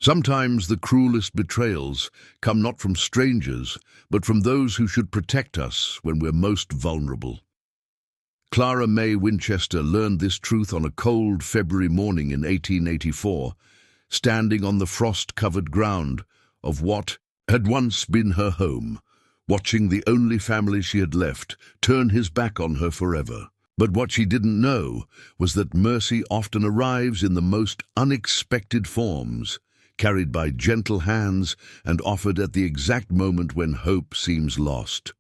Sometimes the cruelest betrayals come not from strangers, but from those who should protect us when we're most vulnerable. Clara May Winchester learned this truth on a cold February morning in 1884, standing on the frost-covered ground of what had once been her home, watching the only family she had left turn his back on her forever. But what she didn't know was that mercy often arrives in the most unexpected forms, carried by gentle hands and offered at the exact moment when hope seems lost.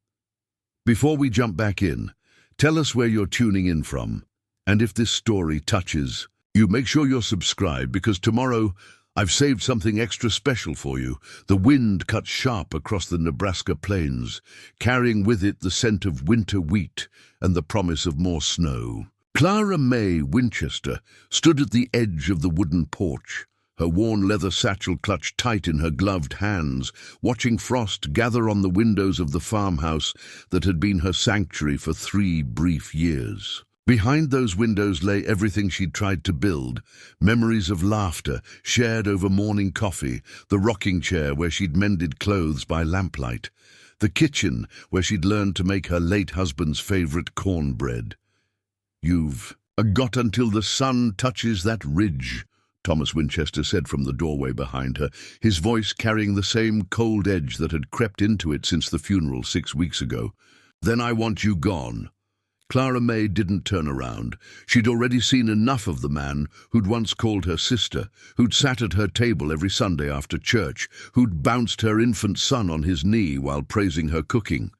Before we jump back in, tell us where you're tuning in from, and if this story touches you, make sure you're subscribed, because tomorrow I've saved something extra special for you. The wind cuts sharp across the Nebraska plains, carrying with it the scent of winter wheat and the promise of more snow. Clara May Winchester stood at the edge of the wooden porch, her worn leather satchel clutched tight in her gloved hands, watching frost gather on the windows of the farmhouse that had been her sanctuary for 3 brief years. Behind those windows lay everything she'd tried to build, memories of laughter shared over morning coffee, the rocking chair where she'd mended clothes by lamplight, the kitchen where she'd learned to make her late husband's favorite cornbread. "You've got until the sun touches that ridge," Thomas Winchester said from the doorway behind her, his voice carrying the same cold edge that had crept into it since the funeral 6 weeks ago. "Then I want you gone." Clara May didn't turn around. She'd already seen enough of the man who'd once called her sister, who'd sat at her table every Sunday after church, who'd bounced her infant son on his knee while praising her cooking.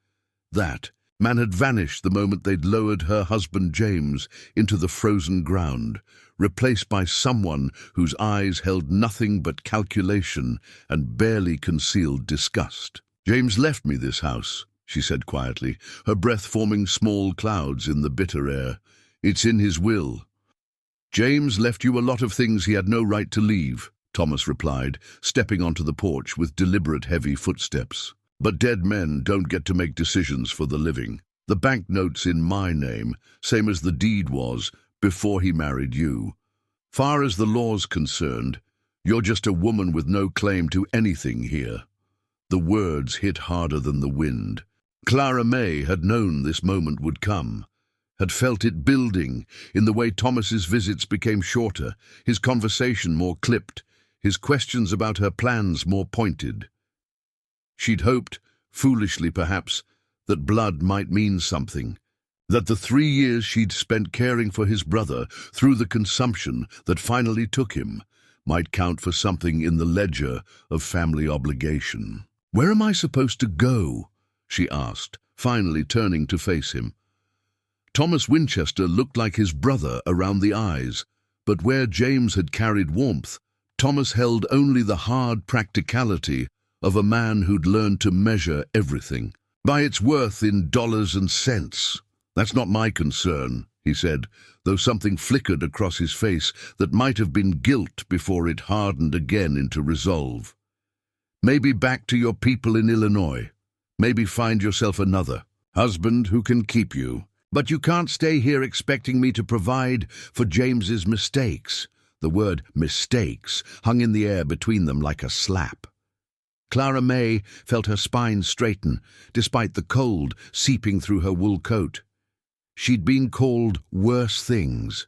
That man had vanished the moment they'd lowered her husband James into the frozen ground, replaced by someone whose eyes held nothing but calculation and barely concealed disgust. "James left me this house," she said quietly, her breath forming small clouds in the bitter air. "It's in his will." "James left you a lot of things he had no right to leave," Thomas replied, stepping onto the porch with deliberate heavy footsteps. "But dead men don't get to make decisions for the living. The banknote's in my name, same as the deed was before he married you. Far as the law's concerned, you're just a woman with no claim to anything here." The words hit harder than the wind. Clara May had known this moment would come, had felt it building in the way Thomas's visits became shorter, his conversation more clipped, his questions about her plans more pointed. She'd hoped, foolishly perhaps, that blood might mean something, that the 3 years she'd spent caring for his brother through the consumption that finally took him might count for something in the ledger of family obligation. "Where am I supposed to go?" she asked, finally turning to face him. Thomas Winchester looked like his brother around the eyes, but where James had carried warmth, Thomas held only the hard practicality of a man who'd learned to measure everything by its worth in dollars and cents. "That's not my concern," he said, though something flickered across his face that might have been guilt before it hardened again into resolve. "Maybe back to your people in Illinois. Maybe find yourself another husband who can keep you. But you can't stay here expecting me to provide for James's mistakes." The word mistakes hung in the air between them like a slap. Clara May felt her spine straighten, despite the cold seeping through her wool coat. She'd been called worse things,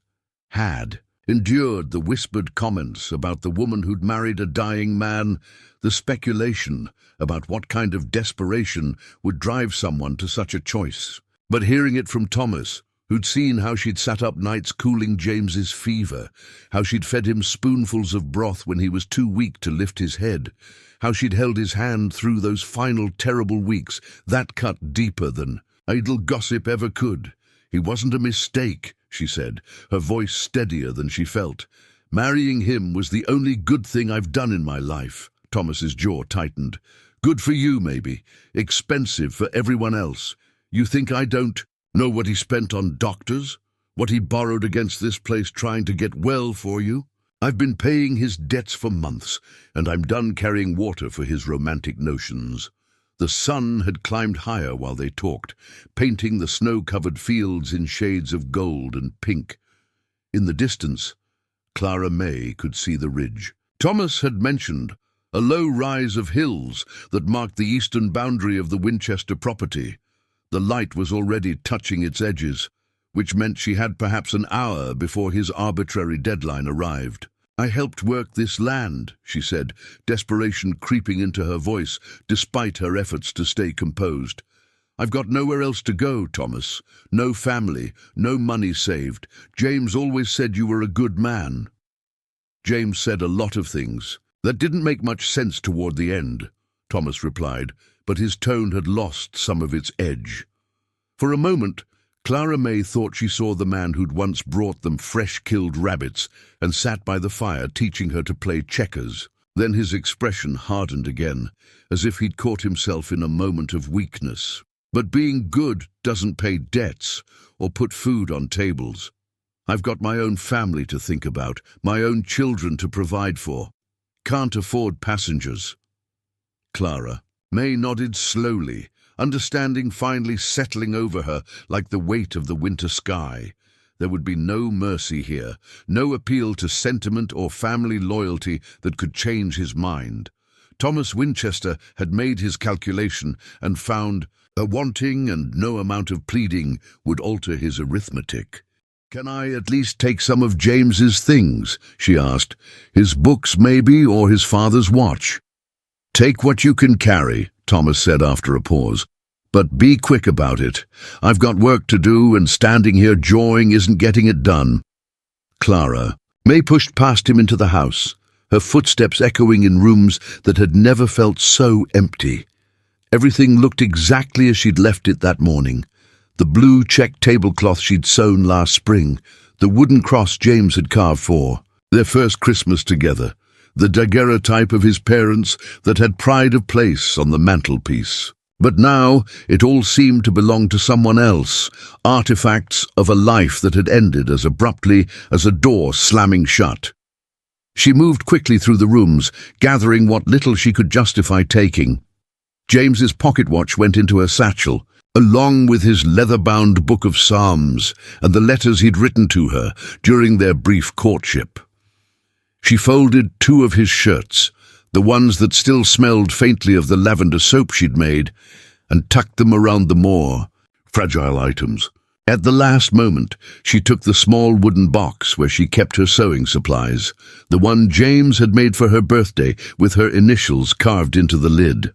had endured the whispered comments about the woman who'd married a dying man, the speculation about what kind of desperation would drive someone to such a choice. But hearing it from Thomas, who'd seen how she'd sat up nights cooling James's fever, how she'd fed him spoonfuls of broth when he was too weak to lift his head, how she'd held his hand through those final terrible weeks, that cut deeper than idle gossip ever could. "He wasn't a mistake," she said, her voice steadier than she felt. "Marrying him was the only good thing I've done in my life." Thomas's jaw tightened. "Good for you, maybe. Expensive for everyone else. You think I don't know what he spent on doctors? What he borrowed against this place trying to get well for you? I've been paying his debts for months, and I'm done carrying water for his romantic notions." The sun had climbed higher while they talked, painting the snow-covered fields in shades of gold and pink. In the distance, Clara May could see the ridge, Thomas had mentioned a low rise of hills that marked the eastern boundary of the Winchester property. The light was already touching its edges, which meant she had perhaps an hour before his arbitrary deadline arrived. "I helped work this land," she said, desperation creeping into her voice despite her efforts to stay composed. "I've got nowhere else to go, Thomas. No family, no money saved. James always said you were a good man." "James said a lot of things that didn't make much sense toward the end," Thomas replied, but his tone had lost some of its edge. For a moment, Clara May thought she saw the man who'd once brought them fresh-killed rabbits and sat by the fire teaching her to play checkers. Then his expression hardened again, as if he'd caught himself in a moment of weakness. "But being good doesn't pay debts or put food on tables. I've got my own family to think about, my own children to provide for. Can't afford passengers." Clara May nodded slowly, understanding finally settling over her like the weight of the winter sky. There would be no mercy here, no appeal to sentiment or family loyalty that could change his mind. Thomas Winchester had made his calculation and found a wanting, and no amount of pleading would alter his arithmetic. "Can I at least take some of James's things?" she asked. "His books, maybe, or his father's watch?" "Take what you can carry," Thomas said after a pause. "But be quick about it. I've got work to do, and standing here jawing isn't getting it done." Clara May pushed past him into the house, her footsteps echoing in rooms that had never felt so empty. Everything looked exactly as she'd left it that morning. The blue check tablecloth she'd sewn last spring, the wooden cross James had carved for their first Christmas together, the daguerreotype of his parents that had pride of place on the mantelpiece. But now it all seemed to belong to someone else, artifacts of a life that had ended as abruptly as a door slamming shut. She moved quickly through the rooms, gathering what little she could justify taking. James's pocket watch went into her satchel, along with his leather-bound book of Psalms and the letters he'd written to her during their brief courtship. She folded 2 of his shirts, the ones that still smelled faintly of the lavender soap she'd made, and tucked them around the more fragile items. At the last moment, she took the small wooden box where she kept her sewing supplies, the one James had made for her birthday with her initials carved into the lid.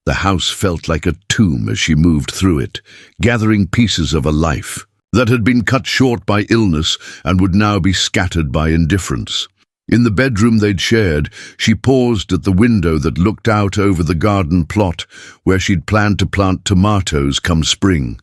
The house felt like a tomb as she moved through it, gathering pieces of a life that had been cut short by illness and would now be scattered by indifference. In the bedroom they'd shared, she paused at the window that looked out over the garden plot where she'd planned to plant tomatoes come spring.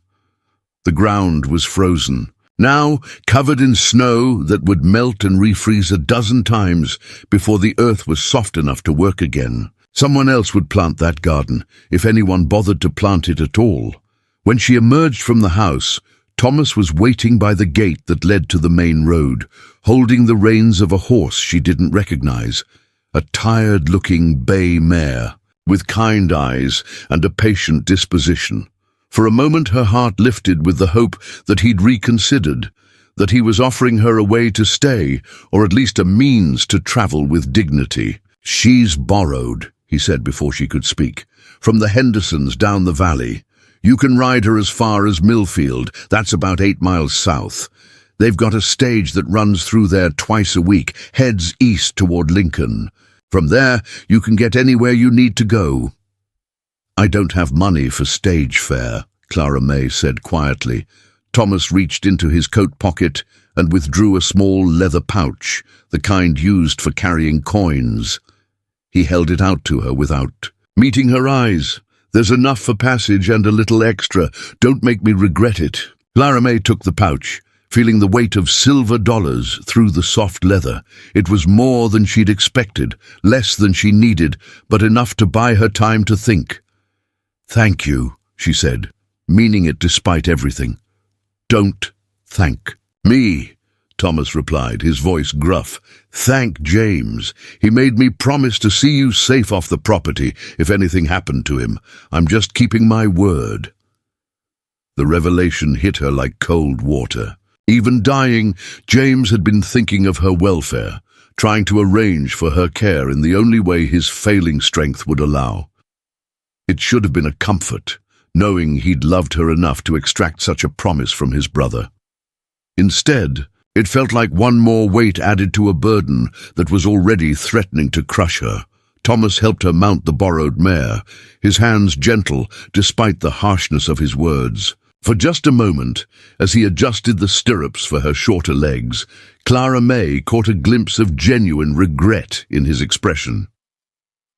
The ground was frozen, now covered in snow that would melt and refreeze a dozen times before the earth was soft enough to work again. Someone else would plant that garden, if anyone bothered to plant it at all. When she emerged from the house, Thomas was waiting by the gate that led to the main road, holding the reins of a horse she didn't recognize, a tired-looking bay mare, with kind eyes and a patient disposition. For a moment her heart lifted with the hope that he'd reconsidered, that he was offering her a way to stay, or at least a means to travel with dignity. "She's borrowed," he said before she could speak, "from the Hendersons down the valley. You can ride her as far as Millfield, that's about 8 miles south. They've got a stage that runs through there twice a week, heads east toward Lincoln. From there, you can get anywhere you need to go." "I don't have money for stage fare," Clara May said quietly. Thomas reached into his coat pocket and withdrew a small leather pouch, the kind used for carrying coins. He held it out to her without meeting her eyes. "There's enough for passage and a little extra. Don't make me regret it." Clara May took the pouch, feeling the weight of silver dollars through the soft leather. It was more than she'd expected, less than she needed, but enough to buy her time to think. "Thank you," she said, meaning it despite everything. "Don't thank me," Thomas replied, his voice gruff. "Thank James. He made me promise to see you safe off the property if anything happened to him. I'm just keeping my word." The revelation hit her like cold water. Even dying, James had been thinking of her welfare. trying to arrange for her care in the only way his failing strength would allow. It should have been a comfort, knowing he'd loved her enough to extract such a promise from his brother. Instead, it felt like one more weight added to a burden that was already threatening to crush her. Thomas helped her mount the borrowed mare, his hands gentle despite the harshness of his words. For just a moment, as he adjusted the stirrups for her shorter legs, Clara May caught a glimpse of genuine regret in his expression.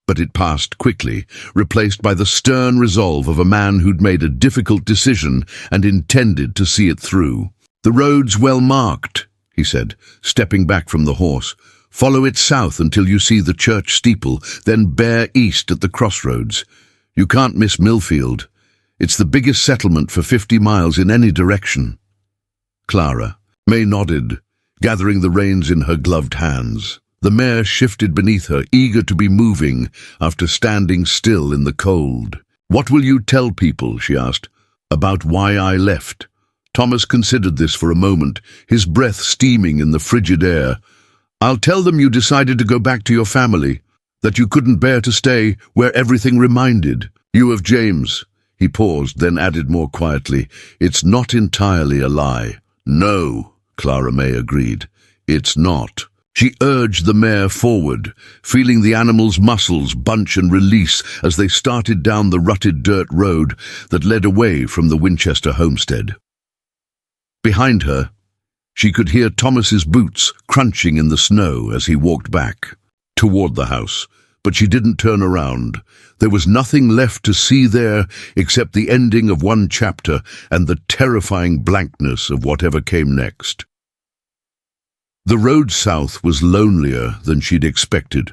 But it passed quickly, replaced by the stern resolve of a man who'd made a difficult decision and intended to see it through. "The road's well marked," he said, stepping back from the horse. "Follow it south until you see the church steeple, then bear east at the crossroads. You can't miss Millfield. It's the biggest settlement for 50 miles in any direction." Clara May nodded, gathering the reins in her gloved hands. The mare shifted beneath her, eager to be moving after standing still in the cold. "What will you tell people," she asked, "about why I left?" Thomas considered this for a moment, his breath steaming in the frigid air. "I'll tell them you decided to go back to your family, that you couldn't bear to stay where everything reminded you of James." He paused, then added more quietly, "It's not entirely a lie." "No," Clara May agreed. "It's not." She urged the mare forward, feeling the animal's muscles bunch and release as they started down the rutted dirt road that led away from the Winchester homestead. Behind her, she could hear Thomas's boots crunching in the snow as he walked back toward the house, but she didn't turn around. There was nothing left to see there except the ending of one chapter and the terrifying blankness of whatever came next. The road south was lonelier than she'd expected.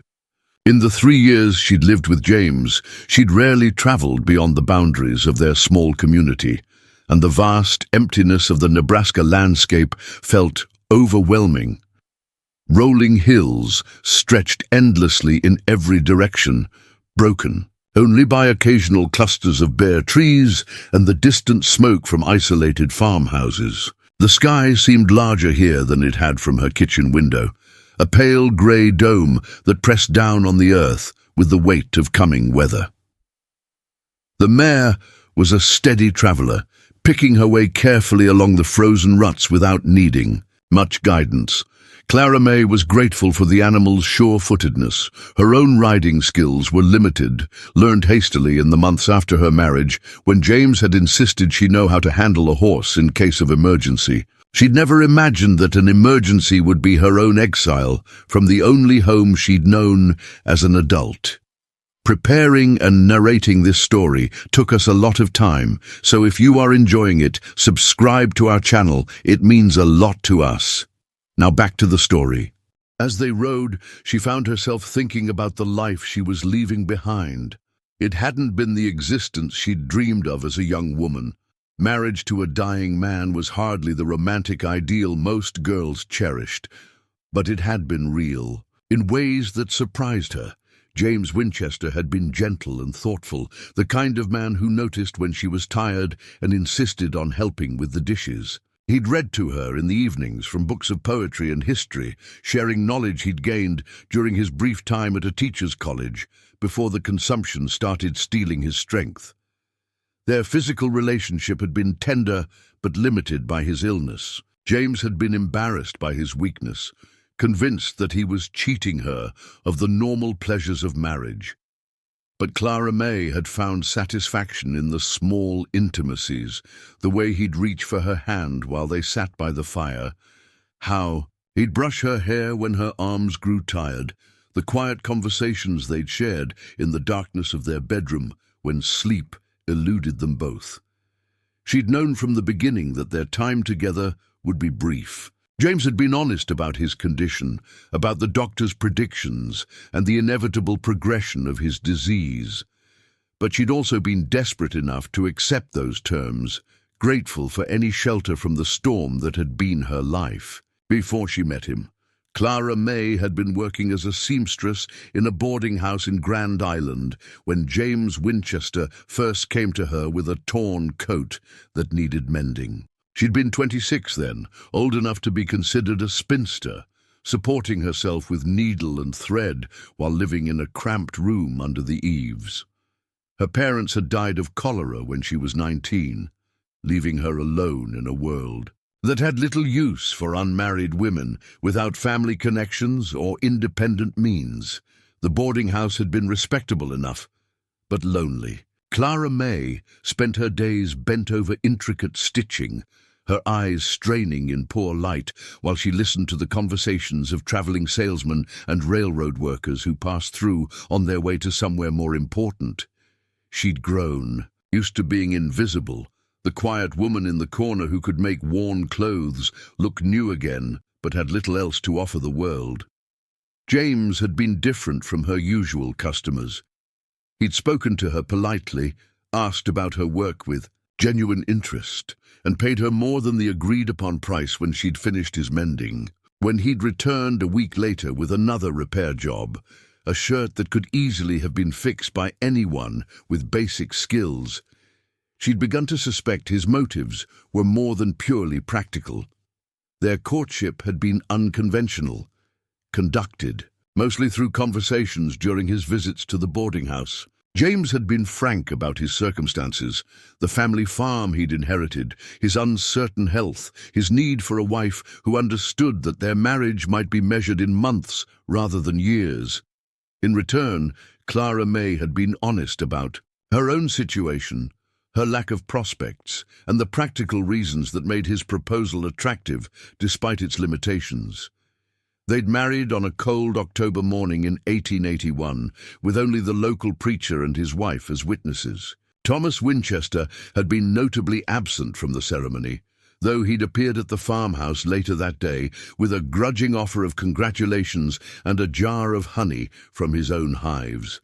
In the 3 years she'd lived with James, she'd rarely traveled beyond the boundaries of their small community, and the vast emptiness of the Nebraska landscape felt overwhelming. Rolling hills stretched endlessly in every direction, broken only by occasional clusters of bare trees and the distant smoke from isolated farmhouses. The sky seemed larger here than it had from her kitchen window, a pale grey dome that pressed down on the earth with the weight of coming weather. The mare was a steady traveller, picking her way carefully along the frozen ruts without needing much guidance. Clara May was grateful for the animal's sure-footedness. Her own riding skills were limited, learned hastily in the months after her marriage, when James had insisted she know how to handle a horse in case of emergency. She'd never imagined that an emergency would be her own exile from the only home she'd known as an adult. Preparing and narrating this story took us a lot of time, so if you are enjoying it, subscribe to our channel. It means a lot to us. Now back to the story. As they rode, she found herself thinking about the life she was leaving behind. It hadn't been the existence she'd dreamed of as a young woman. Marriage to a dying man was hardly the romantic ideal most girls cherished, but it had been real, in ways that surprised her. James Winchester had been gentle and thoughtful, the kind of man who noticed when she was tired and insisted on helping with the dishes. He'd read to her in the evenings from books of poetry and history, sharing knowledge he'd gained during his brief time at a teacher's college, before the consumption started stealing his strength. Their physical relationship had been tender but limited by his illness. James had been embarrassed by his weakness, convinced that he was cheating her of the normal pleasures of marriage. But Clara May had found satisfaction in the small intimacies, the way he'd reach for her hand while they sat by the fire, how he'd brush her hair when her arms grew tired, the quiet conversations they'd shared in the darkness of their bedroom when sleep eluded them both. She'd known from the beginning that their time together would be brief. James had been honest about his condition, about the doctor's predictions, and the inevitable progression of his disease. But she'd also been desperate enough to accept those terms, grateful for any shelter from the storm that had been her life. Before she met him, Clara May had been working as a seamstress in a boarding house in Grand Island when James Winchester first came to her with a torn coat that needed mending. She'd been 26 then, old enough to be considered a spinster, supporting herself with needle and thread while living in a cramped room under the eaves. Her parents had died of cholera when she was 19, leaving her alone in a world that had little use for unmarried women without family connections or independent means. The boarding house had been respectable enough, but lonely. Clara May spent her days bent over intricate stitching, her eyes straining in poor light while she listened to the conversations of traveling salesmen and railroad workers who passed through on their way to somewhere more important. She'd grown, used to being invisible, the quiet woman in the corner who could make worn clothes look new again, but had little else to offer the world. James had been different from her usual customers. He'd spoken to her politely, asked about her work with genuine interest, and paid her more than the agreed-upon price when she'd finished his mending. When he'd returned a week later with another repair job, a shirt that could easily have been fixed by anyone with basic skills, she'd begun to suspect his motives were more than purely practical. Their courtship had been unconventional, conducted mostly through conversations during his visits to the boarding house. James had been frank about his circumstances, the family farm he'd inherited, his uncertain health, his need for a wife who understood that their marriage might be measured in months rather than years. In return, Clara May had been honest about her own situation, her lack of prospects, and the practical reasons that made his proposal attractive despite its limitations. They'd married on a cold October morning in 1881, with only the local preacher and his wife as witnesses. Thomas Winchester had been notably absent from the ceremony, though he'd appeared at the farmhouse later that day with a grudging offer of congratulations and a jar of honey from his own hives.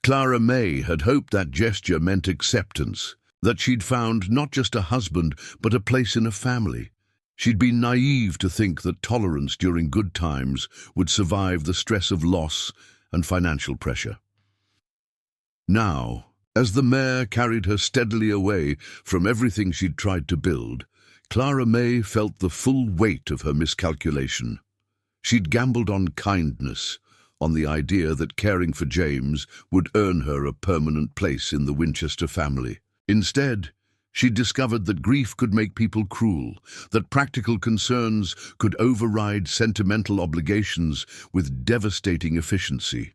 Clara May had hoped that gesture meant acceptance, that she'd found not just a husband but a place in a family. She'd been naive to think that tolerance during good times would survive the stress of loss and financial pressure. Now, as the mare carried her steadily away from everything she'd tried to build, Clara May felt the full weight of her miscalculation. She'd gambled on kindness, on the idea that caring for James would earn her a permanent place in the Winchester family. Instead, she discovered that grief could make people cruel, that practical concerns could override sentimental obligations with devastating efficiency.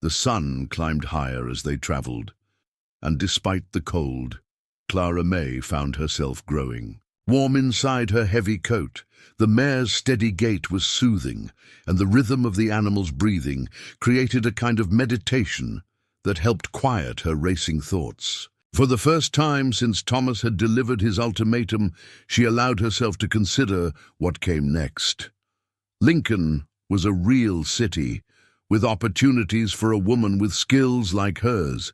The sun climbed higher as they traveled, and despite the cold, Clara May found herself growing. Warm inside her heavy coat, the mare's steady gait was soothing, and the rhythm of the animal's breathing created a kind of meditation that helped quiet her racing thoughts. For the first time since Thomas had delivered his ultimatum, she allowed herself to consider what came next. Lincoln was a real city, with opportunities for a woman with skills like hers.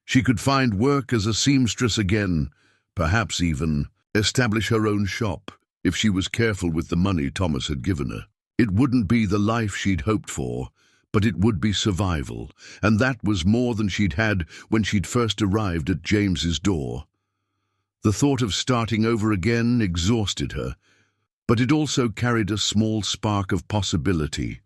She could find work as a seamstress again, perhaps even establish her own shop, if she was careful with the money Thomas had given her. It wouldn't be the life she'd hoped for, but it would be survival, and that was more than she'd had when she'd first arrived at James's door. The thought of starting over again exhausted her, but it also carried a small spark of possibility.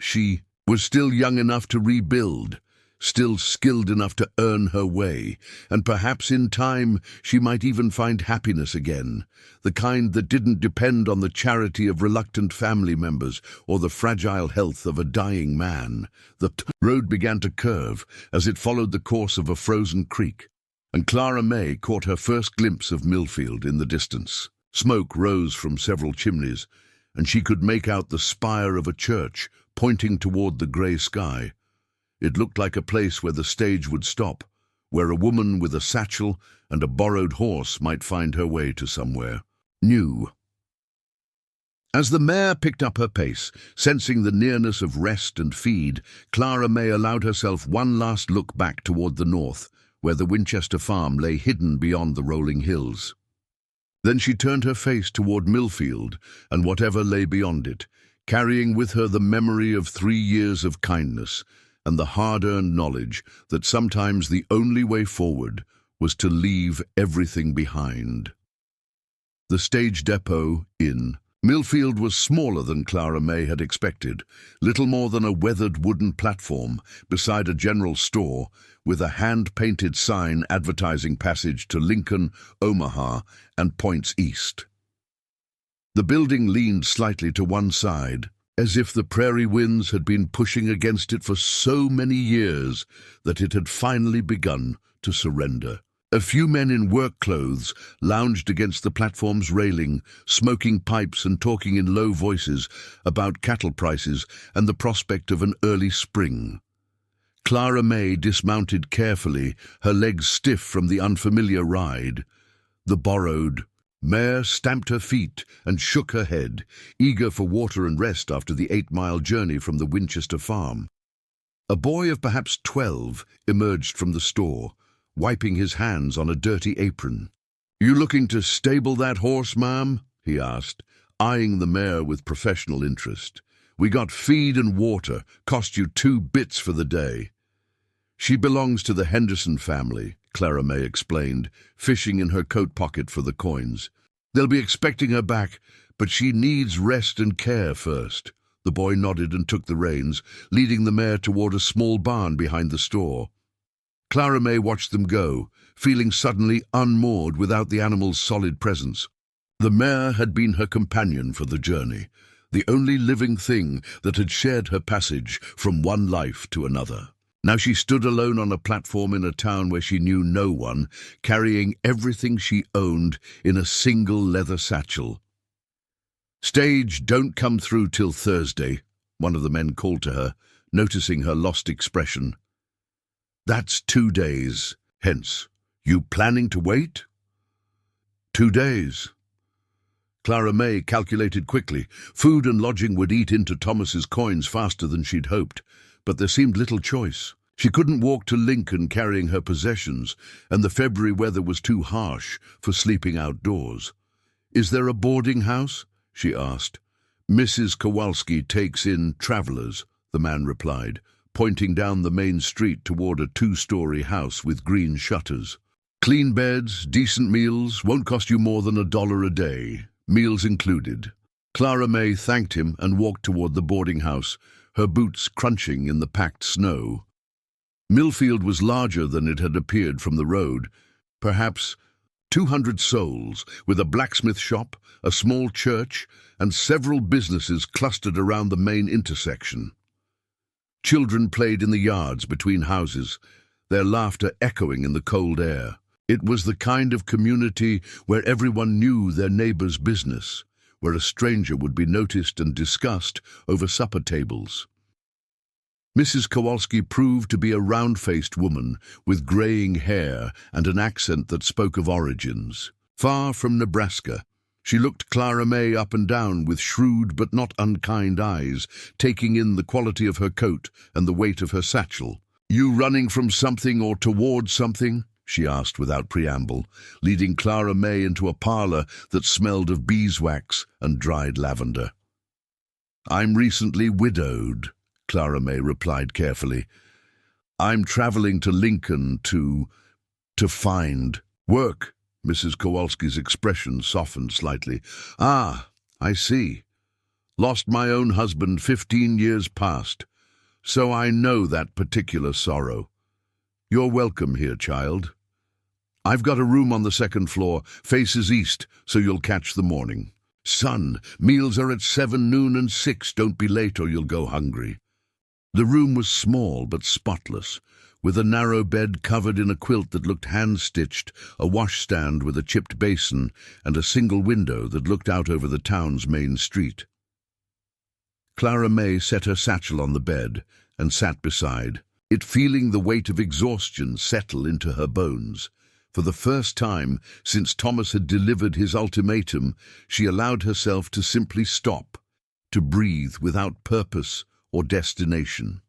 She was still young enough to rebuild, still skilled enough to earn her way, and perhaps in time she might even find happiness again, the kind that didn't depend on the charity of reluctant family members or the fragile health of a dying man. The road began to curve as it followed the course of a frozen creek, and Clara May caught her first glimpse of Millfield in the distance. Smoke rose from several chimneys, and she could make out the spire of a church pointing toward the grey sky. It looked like a place where the stage would stop, where a woman with a satchel and a borrowed horse might find her way to somewhere new. As the mare picked up her pace, sensing the nearness of rest and feed, Clara May allowed herself one last look back toward the north, where the Winchester farm lay hidden beyond the rolling hills. Then she turned her face toward Millfield and whatever lay beyond it, carrying with her the memory of 3 years of kindness and the hard-earned knowledge that sometimes the only way forward was to leave everything behind. The stage depot inn Millfield was smaller than Clara May had expected, little more than a weathered wooden platform beside a general store with a hand-painted sign advertising passage to Lincoln, Omaha, and points east. The building leaned slightly to one side, as if the prairie winds had been pushing against it for so many years that it had finally begun to surrender. A few men in work clothes lounged against the platform's railing, smoking pipes and talking in low voices about cattle prices and the prospect of an early spring. Clara May dismounted carefully, her legs stiff from the unfamiliar ride. The borrowed mare stamped her feet and shook her head, eager for water and rest after the 8-mile journey from the Winchester farm. A boy of perhaps 12 emerged from the store, wiping his hands on a dirty apron. "You looking to stable that horse, ma'am?" he asked, eyeing the mare with professional interest. "We got feed and water, cost you 2 bits for the day." "She belongs to the Henderson family," Clara May explained, fishing in her coat pocket for the coins. "They'll be expecting her back, but she needs rest and care first." The boy nodded and took the reins, leading the mare toward a small barn behind the store. Clara May watched them go, feeling suddenly unmoored without the animal's solid presence. The mare had been her companion for the journey, the only living thing that had shared her passage from one life to another. Now she stood alone on a platform in a town where she knew no one, carrying everything she owned in a single leather satchel. "Stage don't come through till Thursday," one of the men called to her, noticing her lost expression. "That's 2 days, hence. You planning to wait?" 2 days. Clara May calculated quickly. Food and lodging would eat into Thomas's coins faster than she'd hoped, but there seemed little choice. She couldn't walk to Lincoln carrying her possessions, and the February weather was too harsh for sleeping outdoors. "Is there a boarding house?" she asked. "Mrs. Kowalski takes in travelers," the man replied, pointing down the main street toward a 2-story house with green shutters. "Clean beds, decent meals, won't cost you more than $1 a day, meals included." Clara May thanked him and walked toward the boarding house, her boots crunching in the packed snow. Millfield was larger than it had appeared from the road, perhaps 200 souls, with a blacksmith shop, a small church, and several businesses clustered around the main intersection. Children played in the yards between houses, their laughter echoing in the cold air. It was the kind of community where everyone knew their neighbor's business, where a stranger would be noticed and discussed over supper tables. Mrs. Kowalski proved to be a round-faced woman with graying hair and an accent that spoke of origins. Far from Nebraska, she looked Clara May up and down with shrewd but not unkind eyes, taking in the quality of her coat and the weight of her satchel. "You running from something or toward something?" she asked without preamble, leading Clara May into a parlor that smelled of beeswax and dried lavender. "I'm recently widowed," Clara May replied carefully. "I'm traveling to Lincoln to find work." Mrs. Kowalski's expression softened slightly. "Ah, I see. Lost my own husband 15 years past, so I know that particular sorrow. You're welcome here, child. I've got a room on the 2nd floor, faces east, so you'll catch the morning. Son, meals are at 7, noon, and 6. Don't be late or you'll go hungry." The room was small but spotless, with a narrow bed covered in a quilt that looked hand-stitched, a washstand with a chipped basin, and a single window that looked out over the town's main street. Clara May set her satchel on the bed and sat beside it, feeling the weight of exhaustion settle into her bones. For the first time since Thomas had delivered his ultimatum, she allowed herself to simply stop, to breathe without purpose or destination.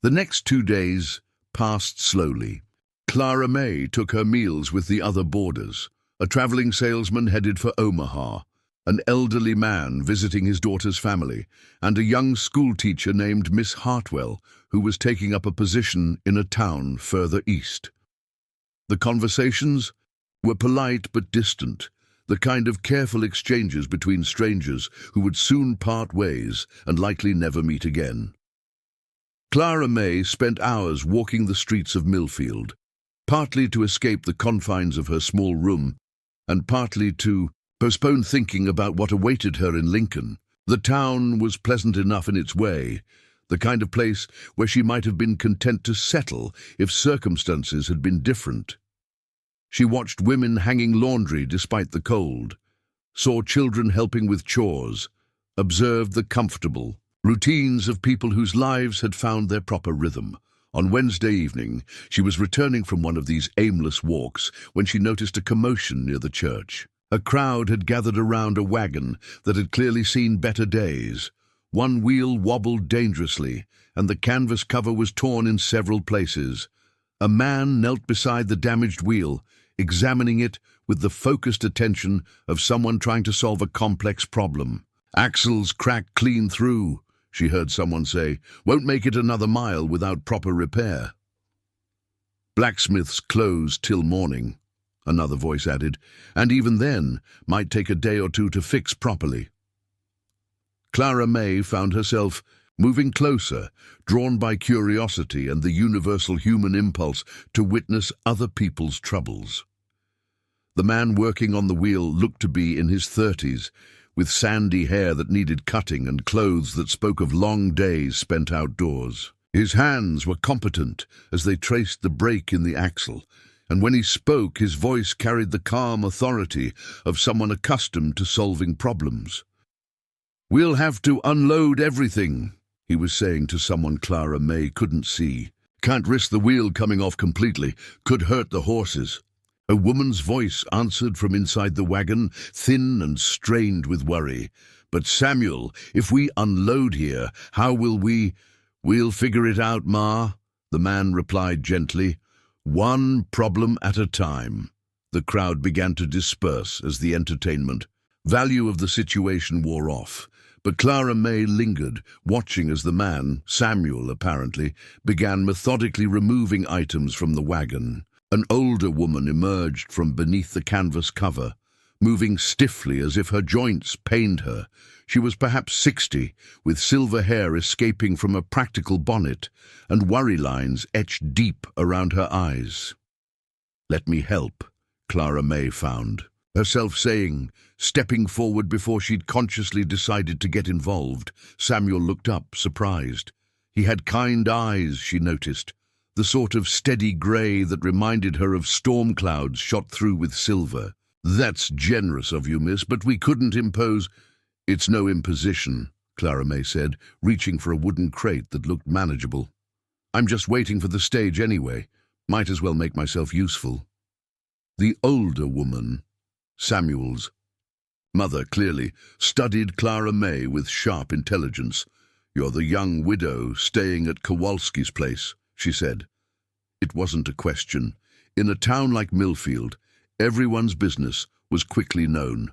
The next 2 days passed slowly. Clara May took her meals with the other boarders, a traveling salesman headed for Omaha, an elderly man visiting his daughter's family, and a young schoolteacher named Miss Hartwell, who was taking up a position in a town further east. The conversations were polite but distant, the kind of careful exchanges between strangers who would soon part ways and likely never meet again. Clara May spent hours walking the streets of Millfield, partly to escape the confines of her small room, and partly to postpone thinking about what awaited her in Lincoln. The town was pleasant enough in its way, the kind of place where she might have been content to settle if circumstances had been different. She watched women hanging laundry despite the cold, saw children helping with chores, observed the comfortable routines of people whose lives had found their proper rhythm. On Wednesday evening, she was returning from one of these aimless walks when she noticed a commotion near the church. A crowd had gathered around a wagon that had clearly seen better days. One wheel wobbled dangerously, and the canvas cover was torn in several places. A man knelt beside the damaged wheel, examining it with the focused attention of someone trying to solve a complex problem. "Axles cracked clean through," she heard someone say. "Won't make it another mile without proper repair." "Blacksmiths close till morning," another voice added, "and even then might take a day or two to fix properly." Clara May found herself moving closer, drawn by curiosity and the universal human impulse to witness other people's troubles. The man working on the wheel looked to be in his 30s, with sandy hair that needed cutting and clothes that spoke of long days spent outdoors. His hands were competent as they traced the break in the axle, and when he spoke, his voice carried the calm authority of someone accustomed to solving problems. "We'll have to unload everything," he was saying to someone Clara May couldn't see. "Can't risk the wheel coming off completely. Could hurt the horses." A woman's voice answered from inside the wagon, thin and strained with worry. "But Samuel, if we unload here, how will we—" "We'll figure it out, Ma," the man replied gently. "One problem at a time." The crowd began to disperse as the entertainment value of the situation wore off. But Clara May lingered, watching as the man, Samuel apparently, began methodically removing items from the wagon. An older woman emerged from beneath the canvas cover, moving stiffly as if her joints pained her. She was perhaps 60, with silver hair escaping from a practical bonnet and worry lines etched deep around her eyes. "Let me help," Clara May found herself saying, stepping forward before she'd consciously decided to get involved. Samuel looked up, surprised. He had kind eyes, she noticed, the sort of steady grey that reminded her of storm clouds shot through with silver. "That's generous of you, miss, but we couldn't impose—" "It's no imposition," Clara May said, reaching for a wooden crate that looked manageable. "I'm just waiting for the stage anyway. Might as well make myself useful." The older woman, Samuel's mother, clearly, studied Clara May with sharp intelligence. "You're the young widow staying at Kowalski's place," she said. It wasn't a question. In a town like Millfield, everyone's business was quickly known.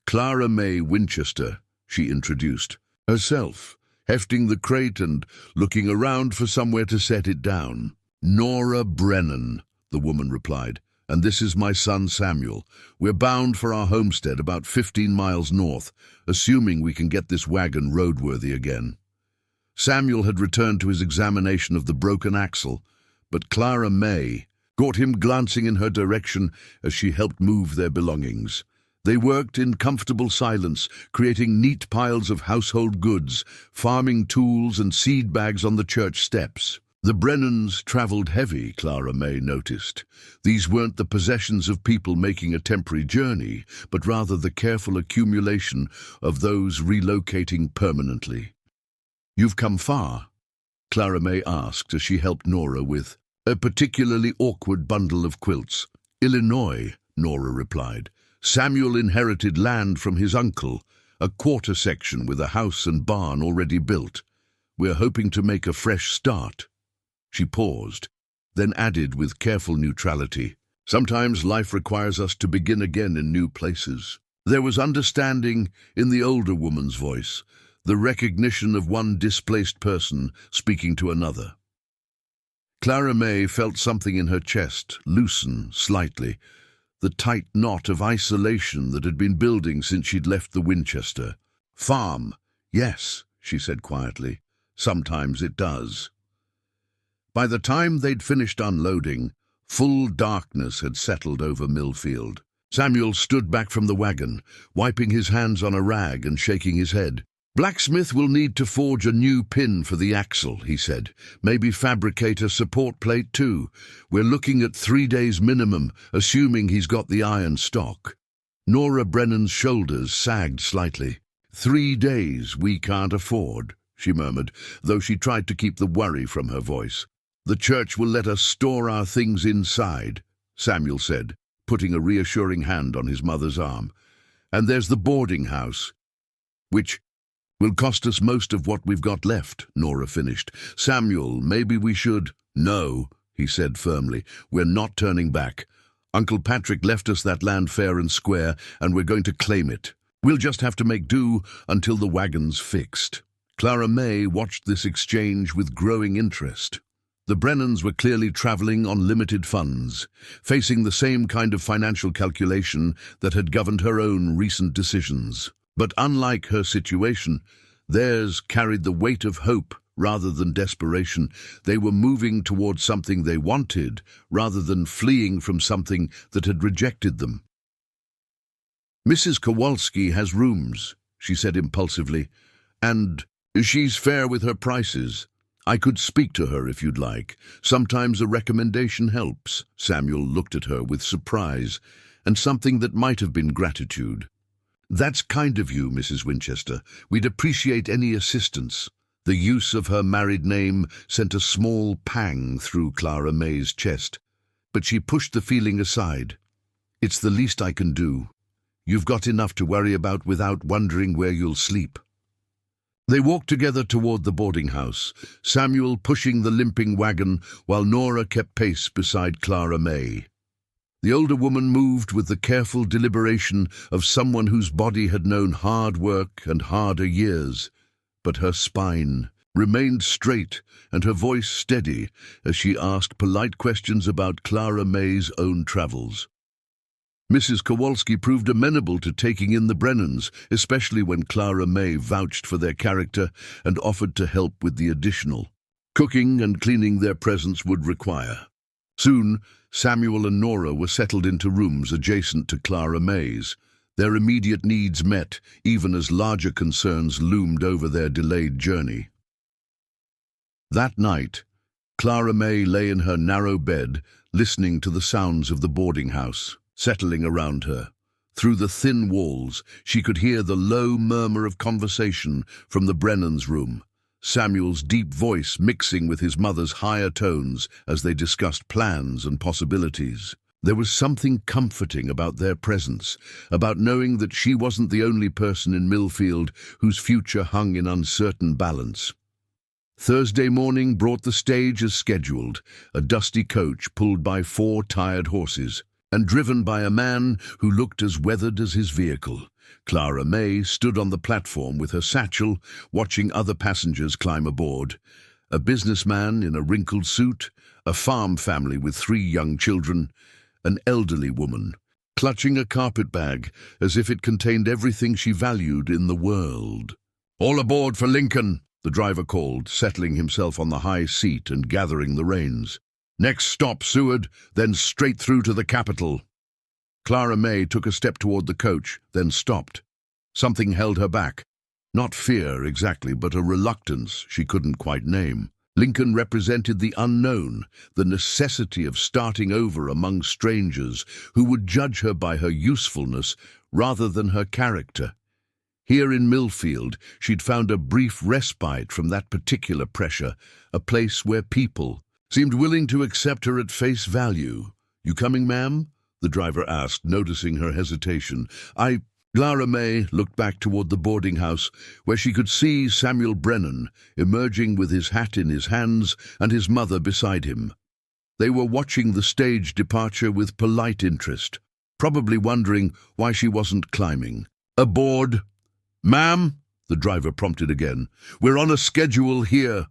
"Clara May Winchester," she introduced herself, hefting the crate and looking around for somewhere to set it down. "Nora Brennan," the woman replied. "And this is my son Samuel. We're bound for our homestead about 15 miles north, assuming we can get this wagon roadworthy again." Samuel had returned to his examination of the broken axle, but Clara May caught him glancing in her direction as she helped move their belongings. They worked in comfortable silence, creating neat piles of household goods, farming tools and seed bags on the church steps. The Brennans traveled heavy, Clara May noticed. These weren't the possessions of people making a temporary journey, but rather the careful accumulation of those relocating permanently. "You've come far?" Clara May asked as she helped Nora with a particularly awkward bundle of quilts. "Illinois," Nora replied. "Samuel inherited land from his uncle, a quarter section with a house and barn already built. We're hoping to make a fresh start." She paused, then added with careful neutrality, "Sometimes life requires us to begin again in new places." There was understanding in the older woman's voice, the recognition of one displaced person speaking to another. Clara May felt something in her chest loosen slightly, the tight knot of isolation that had been building since she'd left the Winchester. "Farm, yes," she said quietly. "Sometimes it does." By the time they'd finished unloading, full darkness had settled over Millfield. Samuel stood back from the wagon, wiping his hands on a rag and shaking his head. "Blacksmith will need to forge a new pin for the axle," he said. "Maybe fabricate a support plate too. We're looking at 3 days minimum, assuming he's got the iron stock." Nora Brennan's shoulders sagged slightly. "3 days we can't afford," she murmured, though she tried to keep the worry from her voice. "The church will let us store our things inside," Samuel said, putting a reassuring hand on his mother's arm. "And there's the boarding house, which will cost us most of what we've got left," Nora finished. "Samuel, maybe we should—" "No," he said firmly. "We're not turning back. Uncle Patrick left us that land fair and square, and we're going to claim it. We'll just have to make do until the wagon's fixed." Clara May watched this exchange with growing interest. The Brennans were clearly traveling on limited funds, facing the same kind of financial calculation that had governed her own recent decisions. But unlike her situation, theirs carried the weight of hope rather than desperation. They were moving towards something they wanted, rather than fleeing from something that had rejected them. "Mrs. Kowalski has rooms," she said impulsively, "and she's fair with her prices. I could speak to her if you'd like. Sometimes a recommendation helps." Samuel looked at her with surprise, and something that might have been gratitude. "That's kind of you, Mrs. Winchester. We'd appreciate any assistance." The use of her married name sent a small pang through Clara May's chest, but she pushed the feeling aside. "It's the least I can do. You've got enough to worry about without wondering where you'll sleep." They walked together toward the boarding house, Samuel pushing the limping wagon while Nora kept pace beside Clara May. The older woman moved with the careful deliberation of someone whose body had known hard work and harder years, but her spine remained straight and her voice steady as she asked polite questions about Clara May's own travels. Mrs. Kowalski proved amenable to taking in the Brennans, especially when Clara May vouched for their character and offered to help with the additional cooking and cleaning their presence would require. Soon, Samuel and Nora were settled into rooms adjacent to Clara May's, their immediate needs met, even as larger concerns loomed over their delayed journey. That night, Clara May lay in her narrow bed, listening to the sounds of the boarding house settling around her. Through the thin walls, she could hear the low murmur of conversation from the Brennans' room, Samuel's deep voice mixing with his mother's higher tones as they discussed plans and possibilities. There was something comforting about their presence, about knowing that she wasn't the only person in Millfield whose future hung in uncertain balance. Thursday morning brought the stage as scheduled, a dusty coach pulled by 4 tired horses, and driven by a man who looked as weathered as his vehicle. Clara May stood on the platform with her satchel, watching other passengers climb aboard. A businessman in a wrinkled suit, a farm family with 3 young children, an elderly woman, clutching a carpet bag as if it contained everything she valued in the world. "All aboard for Lincoln," the driver called, settling himself on the high seat and gathering the reins. "Next stop, Seward, then straight through to the capital." Clara May took a step toward the coach, then stopped. Something held her back. Not fear exactly, but a reluctance she couldn't quite name. Lincoln represented the unknown, the necessity of starting over among strangers who would judge her by her usefulness rather than her character. Here in Millfield, she'd found a brief respite from that particular pressure, a place where people seemed willing to accept her at face value. "You coming, ma'am?" the driver asked, noticing her hesitation. Clara May looked back toward the boarding house, where she could see Samuel Brennan emerging with his hat in his hands and his mother beside him. They were watching the stage departure with polite interest, probably wondering why she wasn't climbing. "Aboard." "Ma'am," the driver prompted again, "we're on a schedule here."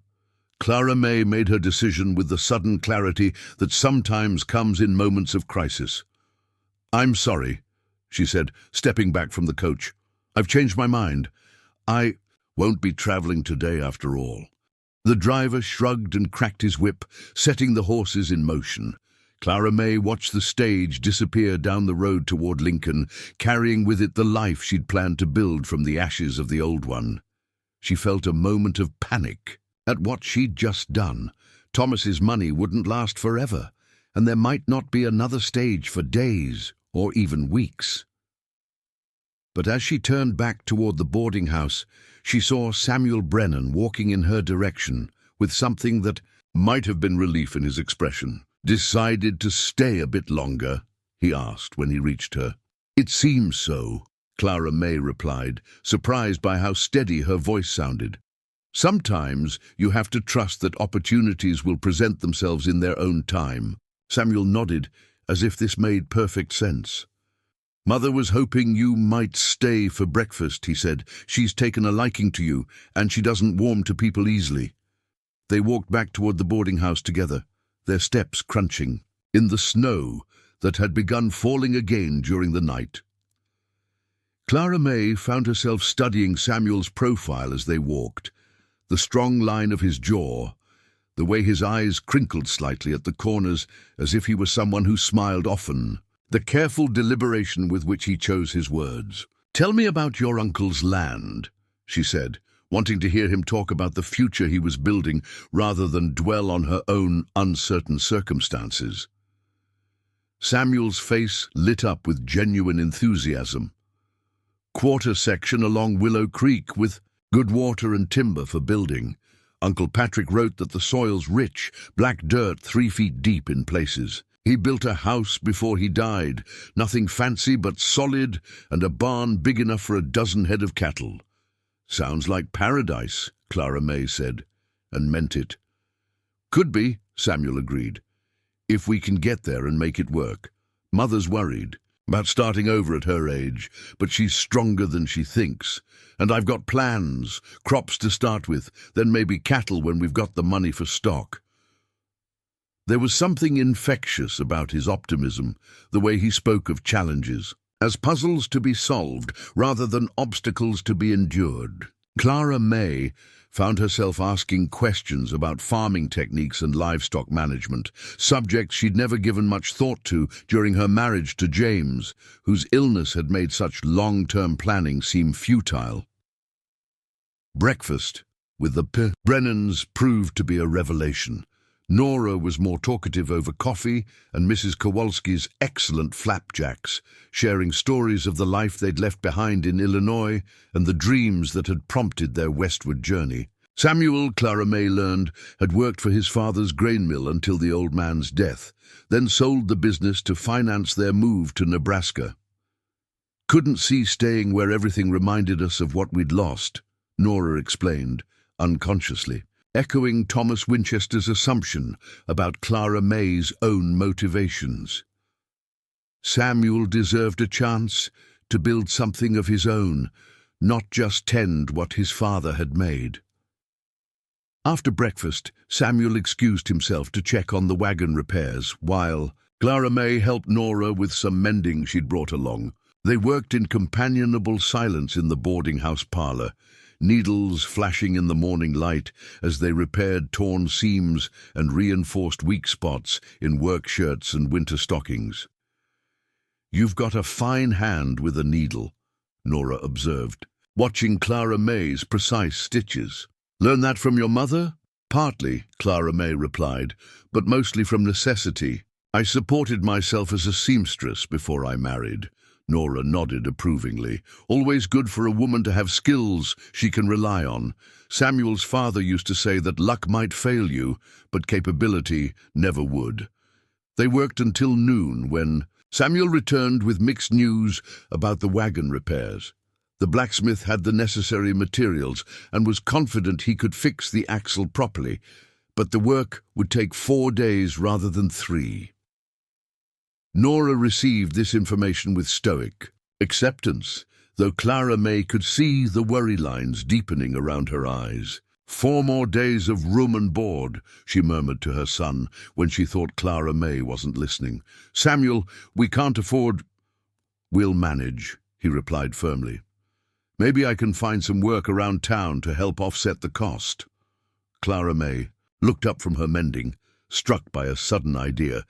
Clara May made her decision with the sudden clarity that sometimes comes in moments of crisis. "I'm sorry," she said, stepping back from the coach. "I've changed my mind. I won't be traveling today after all." The driver shrugged and cracked his whip, setting the horses in motion. Clara May watched the stage disappear down the road toward Lincoln, carrying with it the life she'd planned to build from the ashes of the old one. She felt a moment of panic at what she'd just done. Thomas's money wouldn't last forever, and there might not be another stage for days or even weeks. But as she turned back toward the boarding house, she saw Samuel Brennan walking in her direction with something that might have been relief in his expression. "Decided to stay a bit longer?" he asked when he reached her. "It seems so," Clara May replied, surprised by how steady her voice sounded. "Sometimes you have to trust that opportunities will present themselves in their own time." Samuel nodded, as if this made perfect sense. "Mother was hoping you might stay for breakfast," he said. "She's taken a liking to you, and she doesn't warm to people easily." They walked back toward the boarding house together, their steps crunching in the snow that had begun falling again during the night. Clara May found herself studying Samuel's profile as they walked. The strong line of his jaw, the way his eyes crinkled slightly at the corners as if he were someone who smiled often, the careful deliberation with which he chose his words. "Tell me about your uncle's land," she said, wanting to hear him talk about the future he was building rather than dwell on her own uncertain circumstances. Samuel's face lit up with genuine enthusiasm. "Quarter section along Willow Creek with good water and timber for building. Uncle Patrick wrote that the soil's rich, black dirt 3 feet deep in places. He built a house before he died, nothing fancy but solid, and a barn big enough for 12 head of cattle." "Sounds like paradise," Clara May said, and meant it. "Could be," Samuel agreed, "if we can get there and make it work. Mother's worried about starting over at her age, but she's stronger than she thinks. And I've got plans, crops to start with, then maybe cattle when we've got the money for stock." There was something infectious about his optimism, the way he spoke of challenges as puzzles to be solved rather than obstacles to be endured. Clara May found herself asking questions about farming techniques and livestock management, subjects she'd never given much thought to during her marriage to James, whose illness had made such long-term planning seem futile. Breakfast with the Brennans proved to be a revelation. Nora was more talkative over coffee, and Mrs. Kowalski's excellent flapjacks, sharing stories of the life they'd left behind in Illinois and the dreams that had prompted their westward journey. Samuel, Clara May learned, had worked for his father's grain mill until the old man's death, then sold the business to finance their move to Nebraska. "Couldn't see staying where everything reminded us of what we'd lost," Nora explained, unconsciously, echoing Thomas Winchester's assumption about Clara May's own motivations. Samuel deserved a chance to build something of his own, not just tend what his father had made. After breakfast, Samuel excused himself to check on the wagon repairs, while Clara May helped Nora with some mending she'd brought along. They worked in companionable silence in the boarding house parlor, needles flashing in the morning light as they repaired torn seams and reinforced weak spots in work shirts and winter stockings. "You've got a fine hand with a needle," Nora observed, watching Clara May's precise stitches. "Learn that from your mother?" "Partly," Clara May replied, "but mostly from necessity. I supported myself as a seamstress before I married." Nora nodded approvingly. "Always good for a woman to have skills she can rely on. Samuel's father used to say that luck might fail you, but capability never would." They worked until noon when Samuel returned with mixed news about the wagon repairs. The blacksmith had the necessary materials and was confident he could fix the axle properly, but the work would take 4 days rather than 3. Nora received this information with stoic acceptance, though Clara May could see the worry lines deepening around her eyes. 4 more days of room and board," she murmured to her son when she thought Clara May wasn't listening. "Samuel, we can't afford—" "We'll manage," he replied firmly. "Maybe I can find some work around town to help offset the cost." Clara May looked up from her mending, struck by a sudden idea.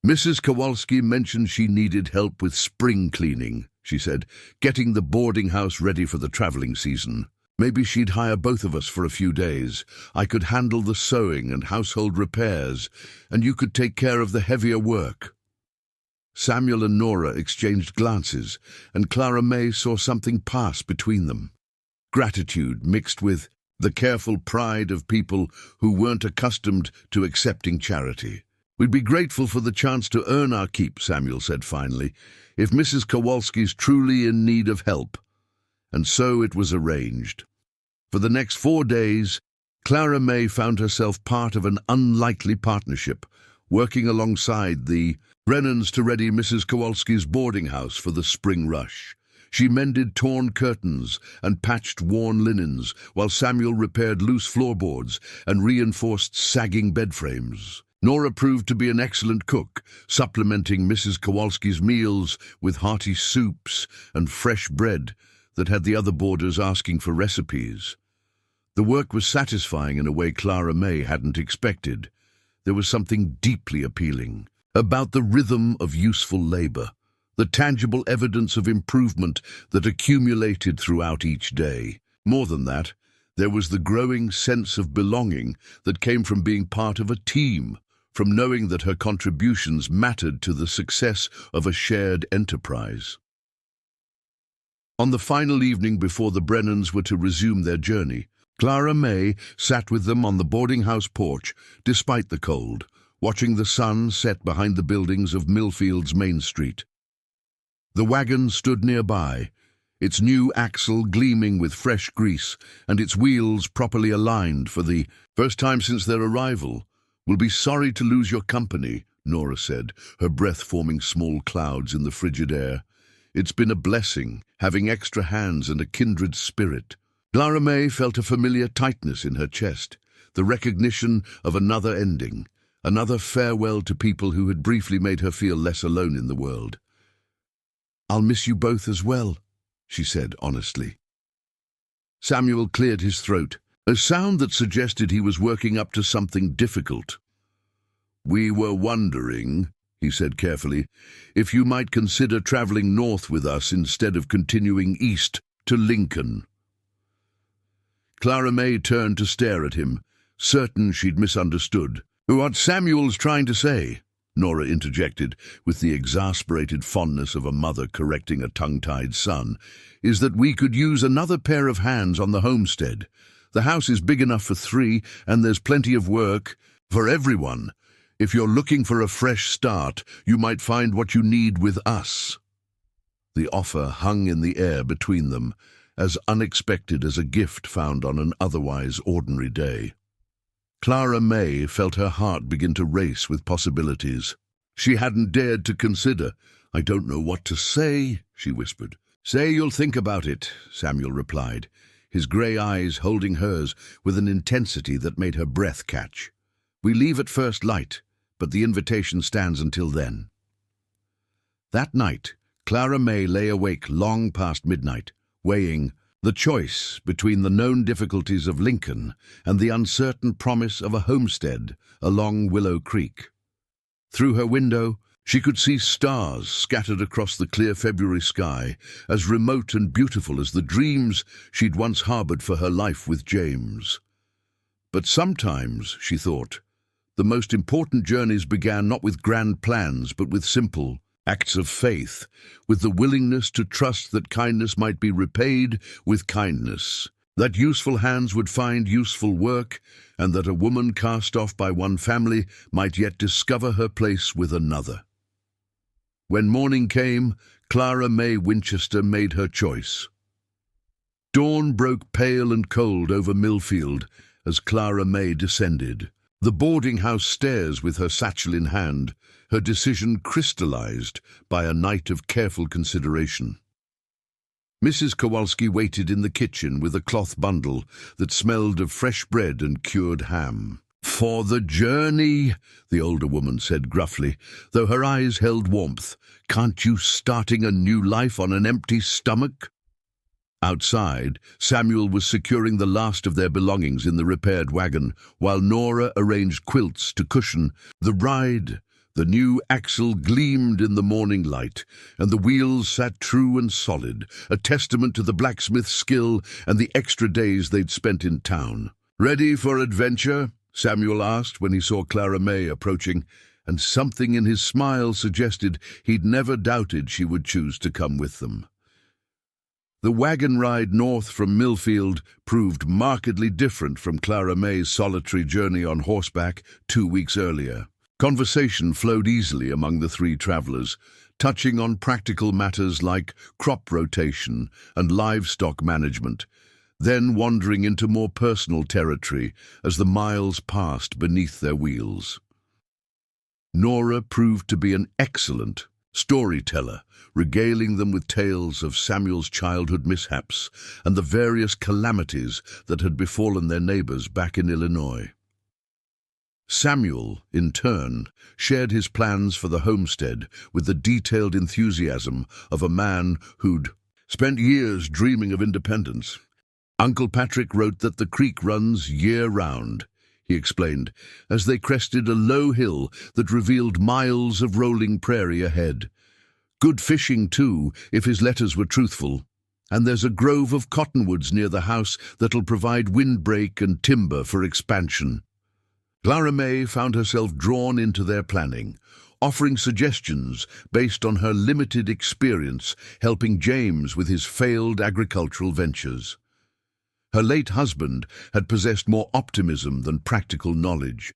"Mrs. Kowalski mentioned she needed help with spring cleaning," she said, "getting the boarding house ready for the traveling season. Maybe she'd hire both of us for a few days. I could handle the sewing and household repairs, and you could take care of the heavier work." Samuel and Nora exchanged glances, and Clara May saw something pass between them. Gratitude mixed with the careful pride of people who weren't accustomed to accepting charity. "We'd be grateful for the chance to earn our keep," Samuel said finally, "if Mrs. Kowalski's truly in need of help." And so it was arranged. For the next 4 days, Clara May found herself part of an unlikely partnership, working alongside the Brennans to ready Mrs. Kowalski's boarding house for the spring rush. She mended torn curtains and patched worn linens, while Samuel repaired loose floorboards and reinforced sagging bed frames. Nora proved to be an excellent cook, supplementing Mrs. Kowalski's meals with hearty soups and fresh bread that had the other boarders asking for recipes. The work was satisfying in a way Clara May hadn't expected. There was something deeply appealing about the rhythm of useful labor, the tangible evidence of improvement that accumulated throughout each day. More than that, there was the growing sense of belonging that came from being part of a team, from knowing that her contributions mattered to the success of a shared enterprise. On the final evening before the Brennans were to resume their journey, Clara May sat with them on the boarding house porch, despite the cold, watching the sun set behind the buildings of Millfield's Main Street. The wagon stood nearby, its new axle gleaming with fresh grease and its wheels properly aligned for the first time since their arrival. "We'll be sorry to lose your company," Nora said, her breath forming small clouds in the frigid air. "It's been a blessing, having extra hands and a kindred spirit." Clara May felt a familiar tightness in her chest, the recognition of another ending, another farewell to people who had briefly made her feel less alone in the world. "I'll miss you both as well," she said honestly. Samuel cleared his throat, a sound that suggested he was working up to something difficult. "We were wondering," he said carefully, "if you might consider traveling north with us instead of continuing east to Lincoln." Clara May turned to stare at him, certain she'd misunderstood. "What Samuel's trying to say," Nora interjected, with the exasperated fondness of a mother correcting a tongue-tied son, "is that we could use another pair of hands on the homestead. The house is big enough for 3, and there's plenty of work for everyone. If you're looking for a fresh start, you might find what you need with us." The offer hung in the air between them, as unexpected as a gift found on an otherwise ordinary day. Clara May felt her heart begin to race with possibilities she hadn't dared to consider. "I don't know what to say," she whispered. "Say you'll think about it," Samuel replied, his grey eyes holding hers with an intensity that made her breath catch. "We leave at first light, but the invitation stands until then." That night, Clara May lay awake long past midnight, weighing the choice between the known difficulties of Lincoln and the uncertain promise of a homestead along Willow Creek. Through her window, she could see stars scattered across the clear February sky, as remote and beautiful as the dreams she'd once harbored for her life with James. But sometimes, she thought, the most important journeys began not with grand plans, but with simple acts of faith, with the willingness to trust that kindness might be repaid with kindness, that useful hands would find useful work, and that a woman cast off by one family might yet discover her place with another. When morning came, Clara May Winchester made her choice. Dawn broke pale and cold over Millfield as Clara May descended the boarding house stairs with her satchel in hand, her decision crystallized by a night of careful consideration. Mrs. Kowalski waited in the kitchen with a cloth bundle that smelled of fresh bread and cured ham. "For the journey," the older woman said gruffly, though her eyes held warmth. "Can't you starting a new life on an empty stomach?" Outside, Samuel was securing the last of their belongings in the repaired wagon, while Nora arranged quilts to cushion the ride. The new axle gleamed in the morning light, and the wheels sat true and solid, a testament to the blacksmith's skill and the extra days they'd spent in town. "Ready for adventure?" Samuel asked when he saw Clara May approaching, and something in his smile suggested he'd never doubted she would choose to come with them. The wagon ride north from Millfield proved markedly different from Clara May's solitary journey on horseback 2 weeks earlier. Conversation flowed easily among the three travelers, touching on practical matters like crop rotation and livestock management, then wandering into more personal territory as the miles passed beneath their wheels. Nora proved to be an excellent storyteller, regaling them with tales of Samuel's childhood mishaps and the various calamities that had befallen their neighbors back in Illinois. Samuel, in turn, shared his plans for the homestead with the detailed enthusiasm of a man who'd spent years dreaming of independence. "Uncle Patrick wrote that the creek runs year-round," he explained, as they crested a low hill that revealed miles of rolling prairie ahead. "Good fishing, too, if his letters were truthful. And there's a grove of cottonwoods near the house that'll provide windbreak and timber for expansion." Clara May found herself drawn into their planning, offering suggestions based on her limited experience helping James with his failed agricultural ventures. Her late husband had possessed more optimism than practical knowledge,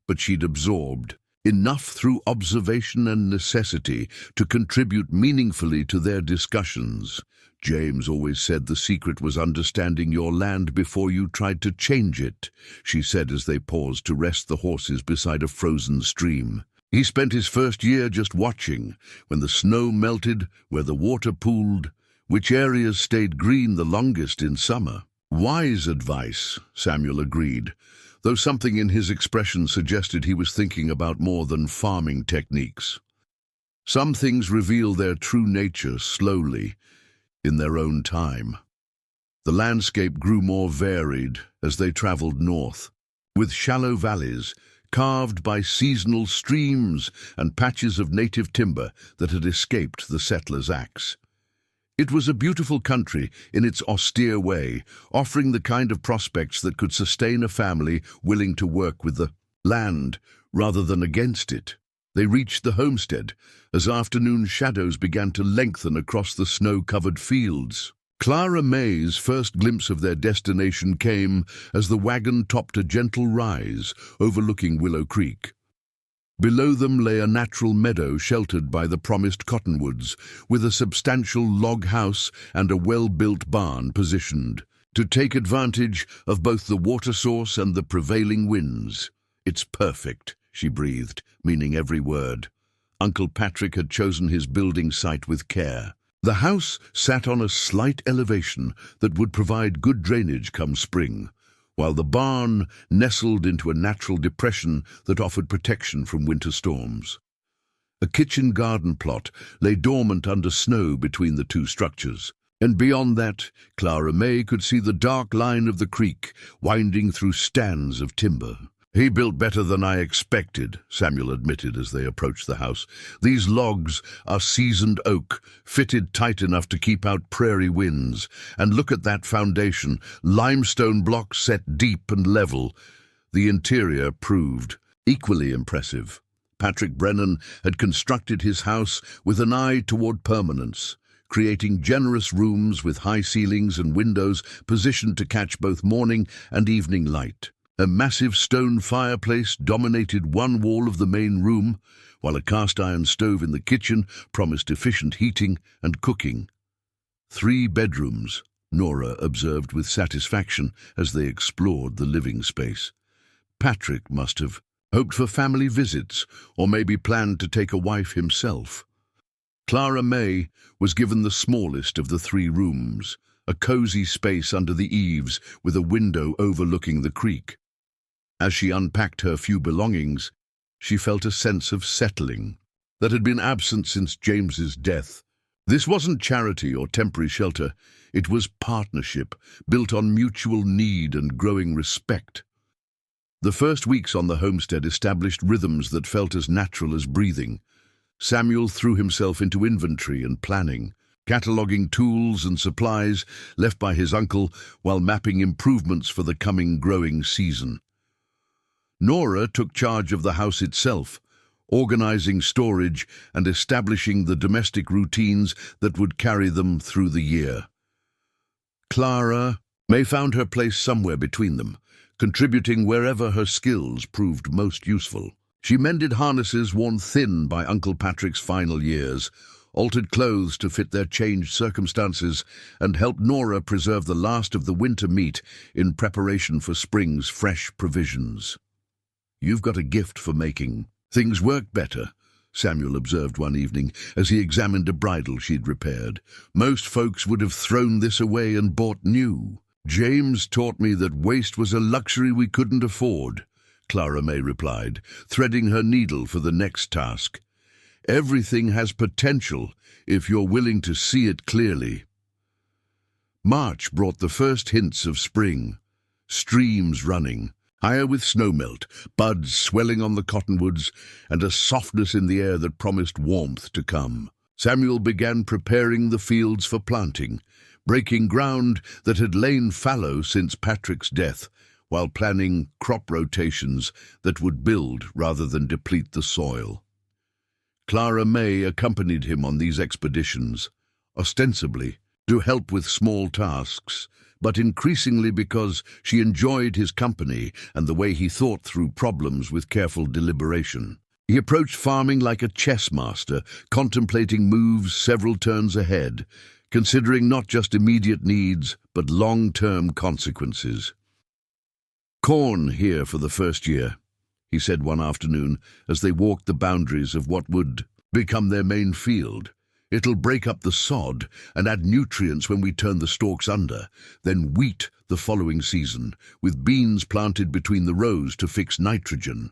but she'd absorbed enough through observation and necessity to contribute meaningfully to their discussions. "James always said the secret was understanding your land before you tried to change it," she said as they paused to rest the horses beside a frozen stream. "He spent his first year just watching, when the snow melted, where the water pooled, which areas stayed green the longest in summer." "Wise advice," Samuel agreed, though something in his expression suggested he was thinking about more than farming techniques. Some things reveal their true nature slowly, in their own time. The landscape grew more varied as they traveled north, with shallow valleys carved by seasonal streams and patches of native timber that had escaped the settler's axe. It was a beautiful country in its austere way, offering the kind of prospects that could sustain a family willing to work with the land rather than against it. They reached the homestead as afternoon shadows began to lengthen across the snow-covered fields. Clara May's first glimpse of their destination came as the wagon topped a gentle rise overlooking Willow Creek. Below them lay a natural meadow sheltered by the promised cottonwoods, with a substantial log house and a well-built barn positioned to take advantage of both the water source and the prevailing winds. "It's perfect," she breathed, meaning every word. Uncle Patrick had chosen his building site with care. The house sat on a slight elevation that would provide good drainage come spring, while the barn nestled into a natural depression that offered protection from winter storms. A kitchen garden plot lay dormant under snow between the two structures, and beyond that, Clara May could see the dark line of the creek winding through stands of timber. "He built better than I expected," Samuel admitted as they approached the house. "These logs are seasoned oak, fitted tight enough to keep out prairie winds. And look at that foundation, limestone blocks set deep and level." The interior proved equally impressive. Patrick Brennan had constructed his house with an eye toward permanence, creating generous rooms with high ceilings and windows positioned to catch both morning and evening light. A massive stone fireplace dominated one wall of the main room, while a cast-iron stove in the kitchen promised efficient heating and cooking. 3 bedrooms, Nora observed with satisfaction as they explored the living space. Patrick must have hoped for family visits, or maybe planned to take a wife himself. Clara May was given the smallest of the 3 rooms, a cozy space under the eaves with a window overlooking the creek. As she unpacked her few belongings, she felt a sense of settling that had been absent since James's death. This wasn't charity or temporary shelter. It was partnership, built on mutual need and growing respect. The first weeks on the homestead established rhythms that felt as natural as breathing. Samuel threw himself into inventory and planning, cataloguing tools and supplies left by his uncle while mapping improvements for the coming growing season. Nora took charge of the house itself, organizing storage and establishing the domestic routines that would carry them through the year. Clara May found her place somewhere between them, contributing wherever her skills proved most useful. She mended harnesses worn thin by Uncle Patrick's final years, altered clothes to fit their changed circumstances, and helped Nora preserve the last of the winter meat in preparation for spring's fresh provisions. "You've got a gift for making things work better," Samuel observed one evening as he examined a bridle she'd repaired. "Most folks would have thrown this away and bought new." "James taught me that waste was a luxury we couldn't afford," Clara May replied, threading her needle for the next task. "Everything has potential if you're willing to see it clearly." March brought the first hints of spring. Streams running, higher with snowmelt, buds swelling on the cottonwoods, and a softness in the air that promised warmth to come. Samuel began preparing the fields for planting, breaking ground that had lain fallow since Patrick's death, while planning crop rotations that would build rather than deplete the soil. Clara May accompanied him on these expeditions, ostensibly to help with small tasks, but increasingly because she enjoyed his company and the way he thought through problems with careful deliberation. He approached farming like a chess master, contemplating moves several turns ahead, considering not just immediate needs, but long-term consequences. "Corn here for the first year," he said one afternoon as they walked the boundaries of what would become their main field. "It'll break up the sod and add nutrients when we turn the stalks under, then wheat the following season, with beans planted between the rows to fix nitrogen."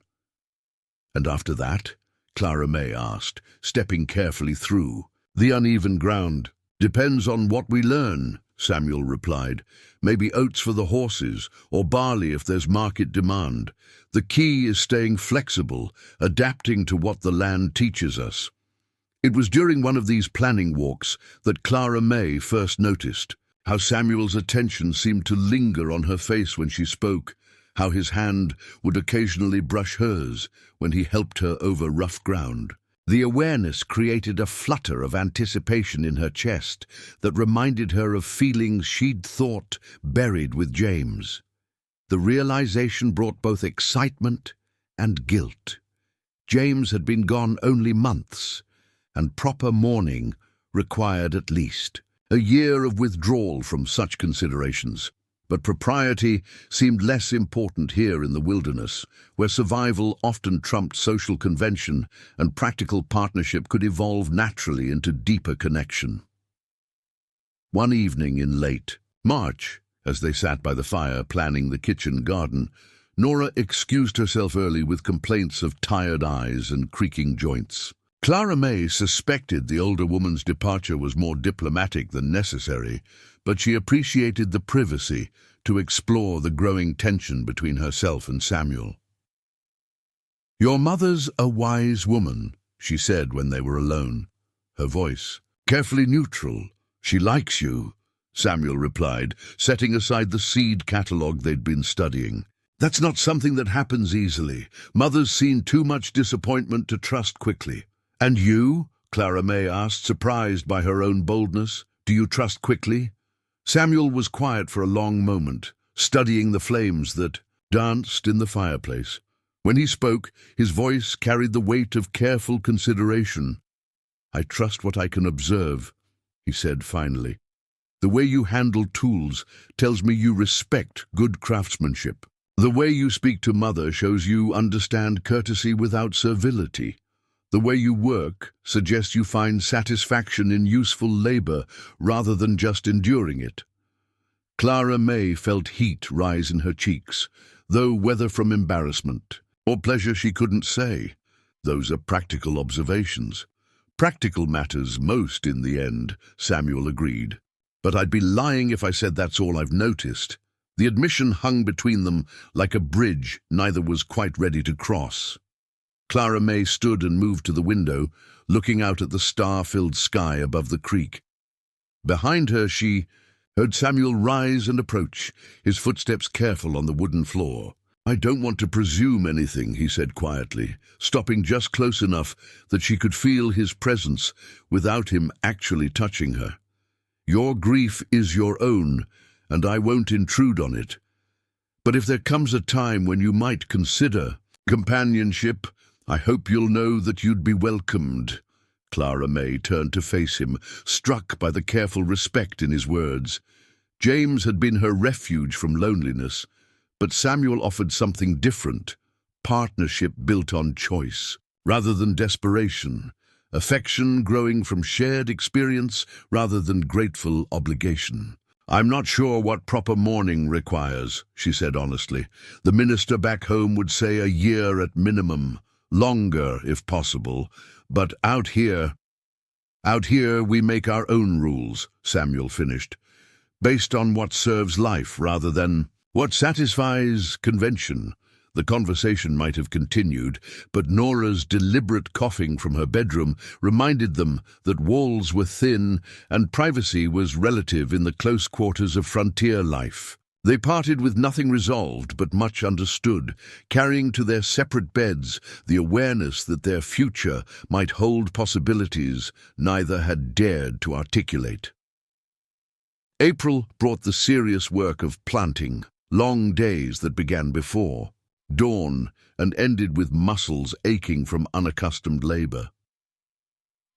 "And after that?" Clara May asked, stepping carefully through the uneven ground. "Depends on what we learn," Samuel replied. "Maybe oats for the horses, or barley if there's market demand. The key is staying flexible, adapting to what the land teaches us." It was during one of these planning walks that Clara May first noticed how Samuel's attention seemed to linger on her face when she spoke, how his hand would occasionally brush hers when he helped her over rough ground. The awareness created a flutter of anticipation in her chest that reminded her of feelings she'd thought buried with James. The realization brought both excitement and guilt. James had been gone only months, and proper mourning required at least a year of withdrawal from such considerations. But propriety seemed less important here in the wilderness, where survival often trumped social convention and practical partnership could evolve naturally into deeper connection. One evening in late March, as they sat by the fire planning the kitchen garden, Nora excused herself early with complaints of tired eyes and creaking joints. Clara May suspected the older woman's departure was more diplomatic than necessary, but she appreciated the privacy to explore the growing tension between herself and Samuel. "Your mother's a wise woman," she said when they were alone, her voice carefully neutral. "She likes you," Samuel replied, setting aside the seed catalogue they'd been studying. "That's not something that happens easily. Mother's seen too much disappointment to trust quickly." "And you?" Clara May asked, surprised by her own boldness. "Do you trust quickly?" Samuel was quiet for a long moment, studying the flames that danced in the fireplace. When he spoke, his voice carried the weight of careful consideration. "I trust what I can observe," he said finally. "The way you handle tools tells me you respect good craftsmanship. The way you speak to Mother shows you understand courtesy without servility. The way you work suggests you find satisfaction in useful labor rather than just enduring it." Clara May felt heat rise in her cheeks, though whether from embarrassment or pleasure she couldn't say. Those are practical observations. Practical matters most in the end, Samuel agreed. But I'd be lying if I said that's all I've noticed. The admission hung between them like a bridge neither was quite ready to cross. Clara May stood and moved to the window, looking out at the star-filled sky above the creek. Behind her she heard Samuel rise and approach, his footsteps careful on the wooden floor. "I don't want to presume anything," he said quietly, stopping just close enough that she could feel his presence without him actually touching her. "Your grief is your own, and I won't intrude on it. But if there comes a time when you might consider companionship, I hope you'll know that you'd be welcomed." Clara May turned to face him, struck by the careful respect in his words. James had been her refuge from loneliness, but Samuel offered something different, partnership built on choice, rather than desperation, affection growing from shared experience rather than grateful obligation. "I'm not sure what proper mourning requires," she said honestly. "The minister back home would say a year at minimum, longer if possible, but out here we make our own rules," Samuel finished, "based on what serves life rather than what satisfies convention." The conversation might have continued, but Nora's deliberate coughing from her bedroom reminded them that walls were thin and privacy was relative in the close quarters of frontier life. They parted with nothing resolved but much understood, carrying to their separate beds the awareness that their future might hold possibilities neither had dared to articulate. April brought the serious work of planting, long days that began before dawn and ended with muscles aching from unaccustomed labor.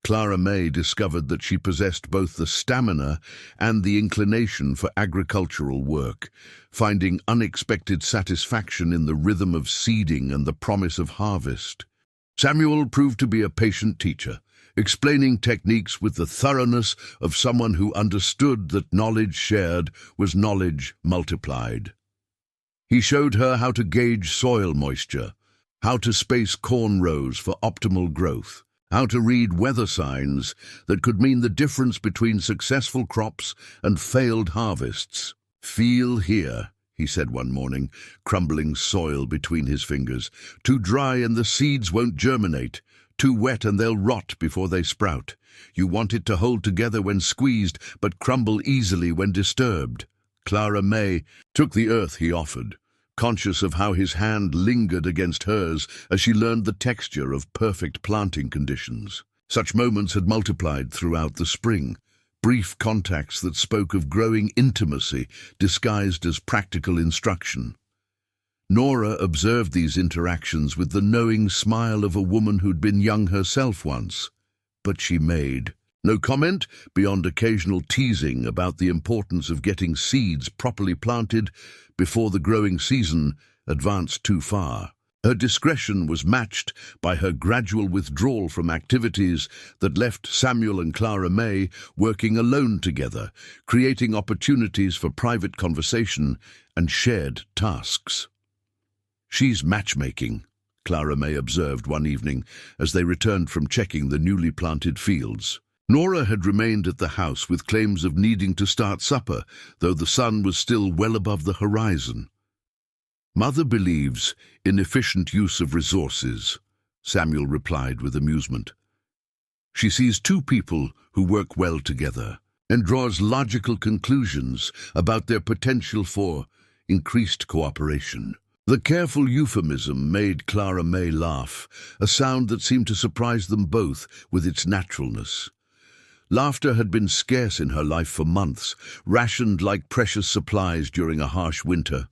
Clara May discovered that she possessed both the stamina and the inclination for agricultural work, finding unexpected satisfaction in the rhythm of seeding and the promise of harvest. Samuel proved to be a patient teacher, explaining techniques with the thoroughness of someone who understood that knowledge shared was knowledge multiplied. He showed her how to gauge soil moisture, how to space corn rows for optimal growth, how to read weather signs that could mean the difference between successful crops and failed harvests. "Feel here," he said one morning, crumbling soil between his fingers. "Too dry and the seeds won't germinate. Too wet and they'll rot before they sprout. You want it to hold together when squeezed, but crumble easily when disturbed." Clara May took the earth he offered, conscious of how his hand lingered against hers as she learned the texture of perfect planting conditions. Such moments had multiplied throughout the spring, brief contacts that spoke of growing intimacy disguised as practical instruction. Nora observed these interactions with the knowing smile of a woman who'd been young herself once, but she made no comment beyond occasional teasing about the importance of getting seeds properly planted before the growing season advanced too far. Her discretion was matched by her gradual withdrawal from activities that left Samuel and Clara May working alone together, creating opportunities for private conversation and shared tasks. "She's matchmaking," Clara May observed one evening as they returned from checking the newly planted fields. Nora had remained at the house with claims of needing to start supper, though the sun was still well above the horizon. "Mother believes in efficient use of resources," Samuel replied with amusement. "She sees two people who work well together and draws logical conclusions about their potential for increased cooperation." The careful euphemism made Clara May laugh, a sound that seemed to surprise them both with its naturalness. Laughter had been scarce in her life for months, rationed like precious supplies during a harsh winter.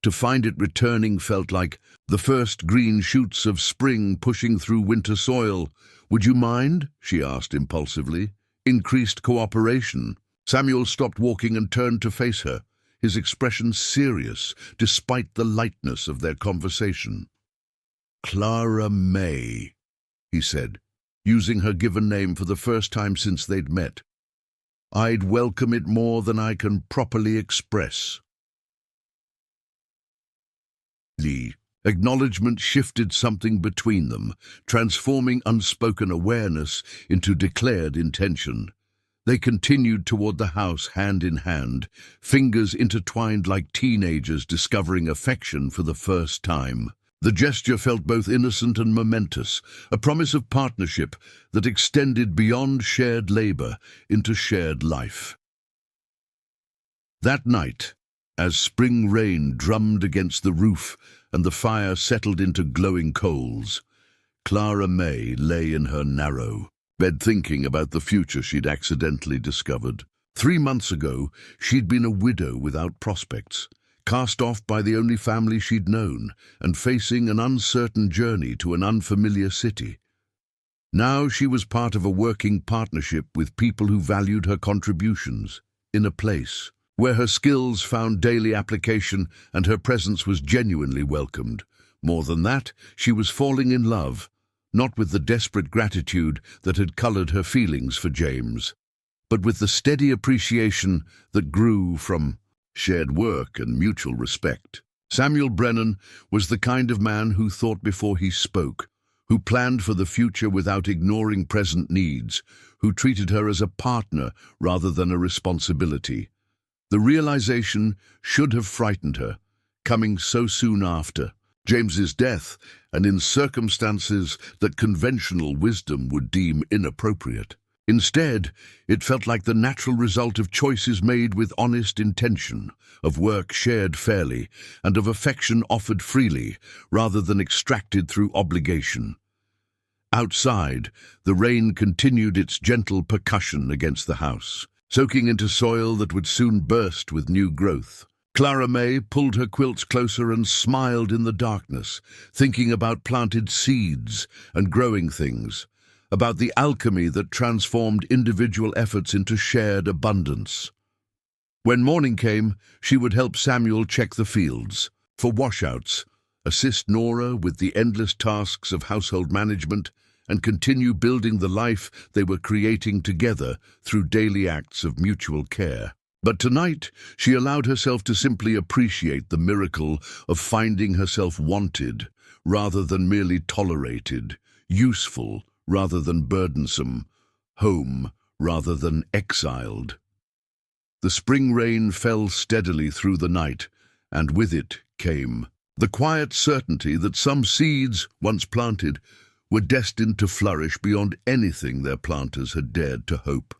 To find it returning felt like the first green shoots of spring pushing through winter soil. "Would you mind?" she asked impulsively. "Increased cooperation." Samuel stopped walking and turned to face her, his expression serious despite the lightness of their conversation. "Clara May," he said, using her given name for the first time since they'd met. "I'd welcome it more than I can properly express." The acknowledgement shifted something between them, transforming unspoken awareness into declared intention. They continued toward the house hand in hand, fingers intertwined like teenagers discovering affection for the first time. The gesture felt both innocent and momentous, a promise of partnership that extended beyond shared labor into shared life. That night, as spring rain drummed against the roof and the fire settled into glowing coals, Clara May lay in her narrow bed thinking about the future she'd accidentally discovered. 3 months ago, she'd been a widow without prospects, cast off by the only family she'd known, and facing an uncertain journey to an unfamiliar city. Now she was part of a working partnership with people who valued her contributions, in a place where her skills found daily application and her presence was genuinely welcomed. More than that, she was falling in love, not with the desperate gratitude that had colored her feelings for James, but with the steady appreciation that grew from shared work and mutual respect. Samuel Brennan was the kind of man who thought before he spoke, who planned for the future without ignoring present needs, who treated her as a partner rather than a responsibility. The realization should have frightened her, coming so soon after James's death and in circumstances that conventional wisdom would deem inappropriate. Instead, it felt like the natural result of choices made with honest intention, of work shared fairly, and of affection offered freely, rather than extracted through obligation. Outside, the rain continued its gentle percussion against the house, soaking into soil that would soon burst with new growth. Clara May pulled her quilts closer and smiled in the darkness, thinking about planted seeds and growing things, about the alchemy that transformed individual efforts into shared abundance. When morning came, she would help Samuel check the fields for washouts, assist Nora with the endless tasks of household management, and continue building the life they were creating together through daily acts of mutual care. But tonight, she allowed herself to simply appreciate the miracle of finding herself wanted rather than merely tolerated, useful rather than burdensome, home rather than exiled. The spring rain fell steadily through the night, and with it came the quiet certainty that some seeds, once planted, were destined to flourish beyond anything their planters had dared to hope.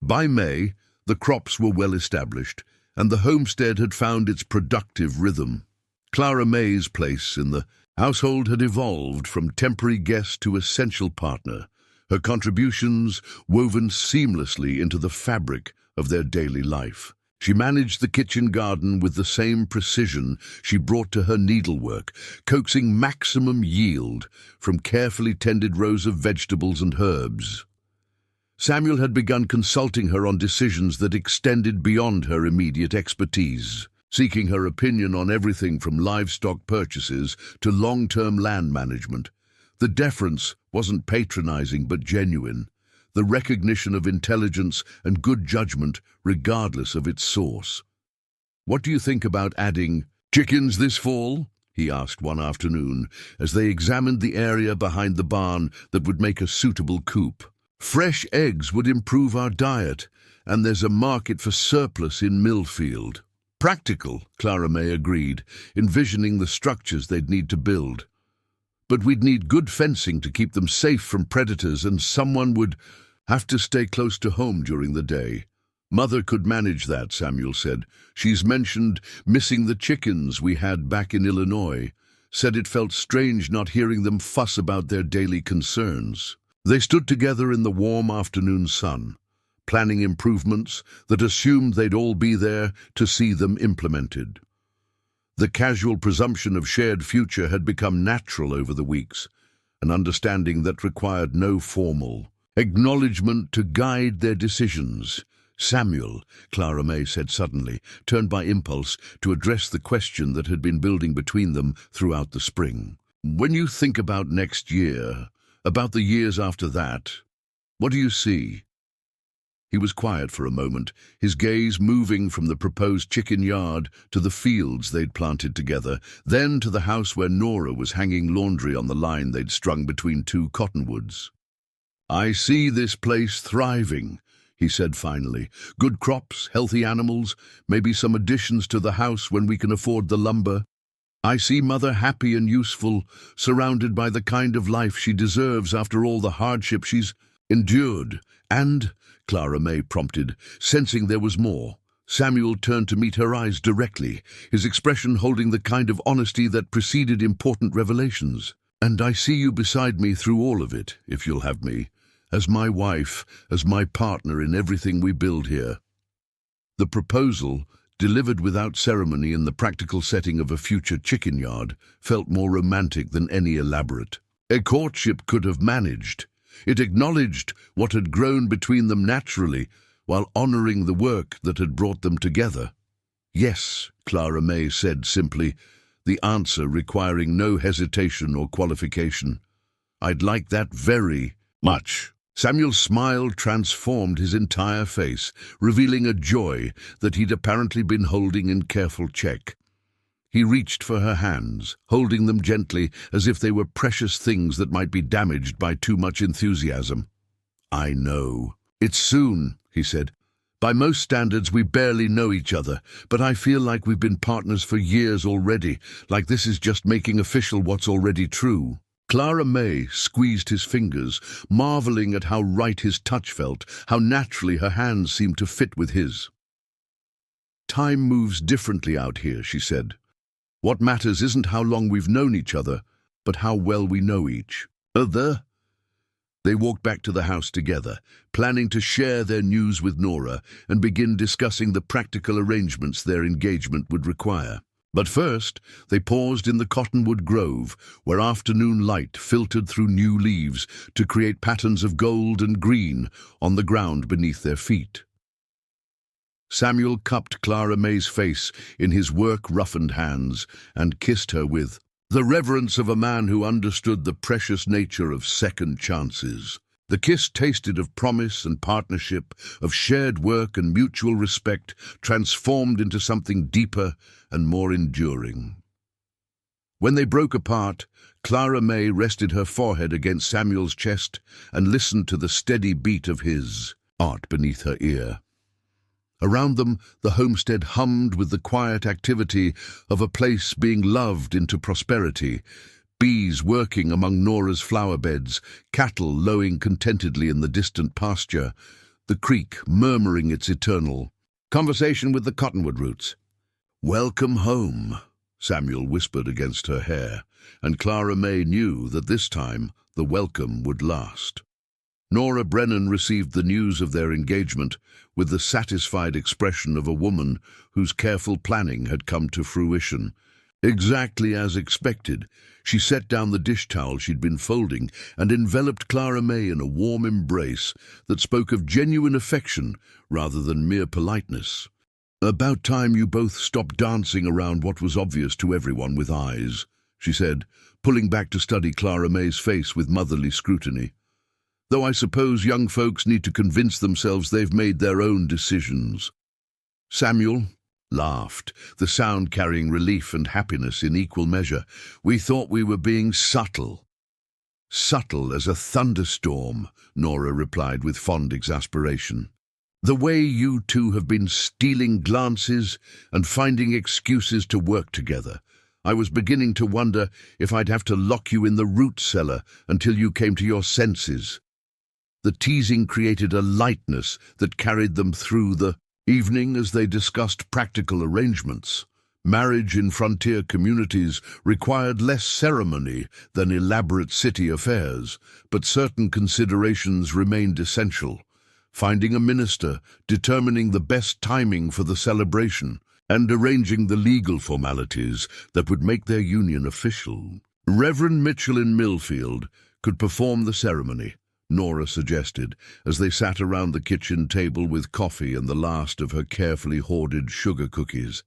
By May, the crops were well established, and the homestead had found its productive rhythm. Clara May's place in the household had evolved from temporary guest to essential partner, her contributions woven seamlessly into the fabric of their daily life. She managed the kitchen garden with the same precision she brought to her needlework, coaxing maximum yield from carefully tended rows of vegetables and herbs. Samuel had begun consulting her on decisions that extended beyond her immediate expertise, seeking her opinion on everything from livestock purchases to long-term land management. The deference wasn't patronizing but genuine, the recognition of intelligence and good judgment regardless of its source. "What do you think about adding chickens this fall?" he asked one afternoon as they examined the area behind the barn that would make a suitable coop. "Fresh eggs would improve our diet, and there's a market for surplus in Millfield." "Practical," Clara May agreed, envisioning the structures they'd need to build. "But we'd need good fencing to keep them safe from predators, and someone would have to stay close to home during the day." "Mother could manage that," Samuel said. "She's mentioned missing the chickens we had back in Illinois, said it felt strange not hearing them fuss about their daily concerns." They stood together in the warm afternoon sun, planning improvements that assumed they'd all be there to see them implemented. The casual presumption of shared future had become natural over the weeks, an understanding that required no formal acknowledgement to guide their decisions. "Samuel," Clara May said suddenly, turned by impulse to address the question that had been building between them throughout the spring. "When you think about next year, about the years after that, what do you see?" He was quiet for a moment, his gaze moving from the proposed chicken yard to the fields they'd planted together, then to the house where Nora was hanging laundry on the line they'd strung between two cottonwoods. "I see this place thriving," he said finally. "Good crops, healthy animals, maybe some additions to the house when we can afford the lumber. I see Mother happy and useful, surrounded by the kind of life she deserves after all the hardship she's endured. And," Clara May prompted, sensing there was more. Samuel turned to meet her eyes directly, his expression holding the kind of honesty that preceded important revelations. "And I see you beside me through all of it, if you'll have me, as my wife, as my partner in everything we build here." The proposal, delivered without ceremony in the practical setting of a future chicken yard, felt more romantic than any elaborate a courtship could have managed. It acknowledged what had grown between them naturally, while honoring the work that had brought them together. "Yes," Clara May said simply, the answer requiring no hesitation or qualification. "I'd like that very much." Samuel's smile transformed his entire face, revealing a joy that he'd apparently been holding in careful check. He reached for her hands, holding them gently as if they were precious things that might be damaged by too much enthusiasm. "I know. It's soon," he said. "By most standards, we barely know each other, but I feel like we've been partners for years already, like this is just making official what's already true." Clara May squeezed his fingers, marveling at how right his touch felt, how naturally her hands seemed to fit with his. "Time moves differently out here," she said. "What matters isn't how long we've known each other, but how well we know each other." They walked back to the house together, planning to share their news with Nora and begin discussing the practical arrangements their engagement would require. But first, they paused in the cottonwood grove, where afternoon light filtered through new leaves to create patterns of gold and green on the ground beneath their feet. Samuel cupped Clara May's face in his work-roughened hands and kissed her with the reverence of a man who understood the precious nature of second chances. The kiss tasted of promise and partnership, of shared work and mutual respect, transformed into something deeper and more enduring. When they broke apart, Clara May rested her forehead against Samuel's chest and listened to the steady beat of his heart beneath her ear. Around them, the homestead hummed with the quiet activity of a place being loved into prosperity, bees working among Nora's flower beds, cattle lowing contentedly in the distant pasture, the creek murmuring its eternal conversation with the cottonwood roots. "Welcome home," Samuel whispered against her hair, and Clara May knew that this time the welcome would last. Nora Brennan received the news of their engagement with the satisfied expression of a woman whose careful planning had come to fruition. Exactly as expected, she set down the dish towel she'd been folding and enveloped Clara May in a warm embrace that spoke of genuine affection rather than mere politeness. "About time you both stopped dancing around what was obvious to everyone with eyes," she said, pulling back to study Clara May's face with motherly scrutiny. "Though I suppose young folks need to convince themselves they've made their own decisions." Samuel laughed, the sound carrying relief and happiness in equal measure. "We thought we were being subtle." "Subtle as a thunderstorm," Nora replied with fond exasperation. "The way you two have been stealing glances and finding excuses to work together. I was beginning to wonder if I'd have to lock you in the root cellar until you came to your senses." The teasing created a lightness that carried them through the evening as they discussed practical arrangements. Marriage in frontier communities required less ceremony than elaborate city affairs, but certain considerations remained essential. Finding a minister, determining the best timing for the celebration, and arranging the legal formalities that would make their union official. Reverend Mitchell in Millfield could perform the ceremony, Nora suggested, as they sat around the kitchen table with coffee and the last of her carefully hoarded sugar cookies.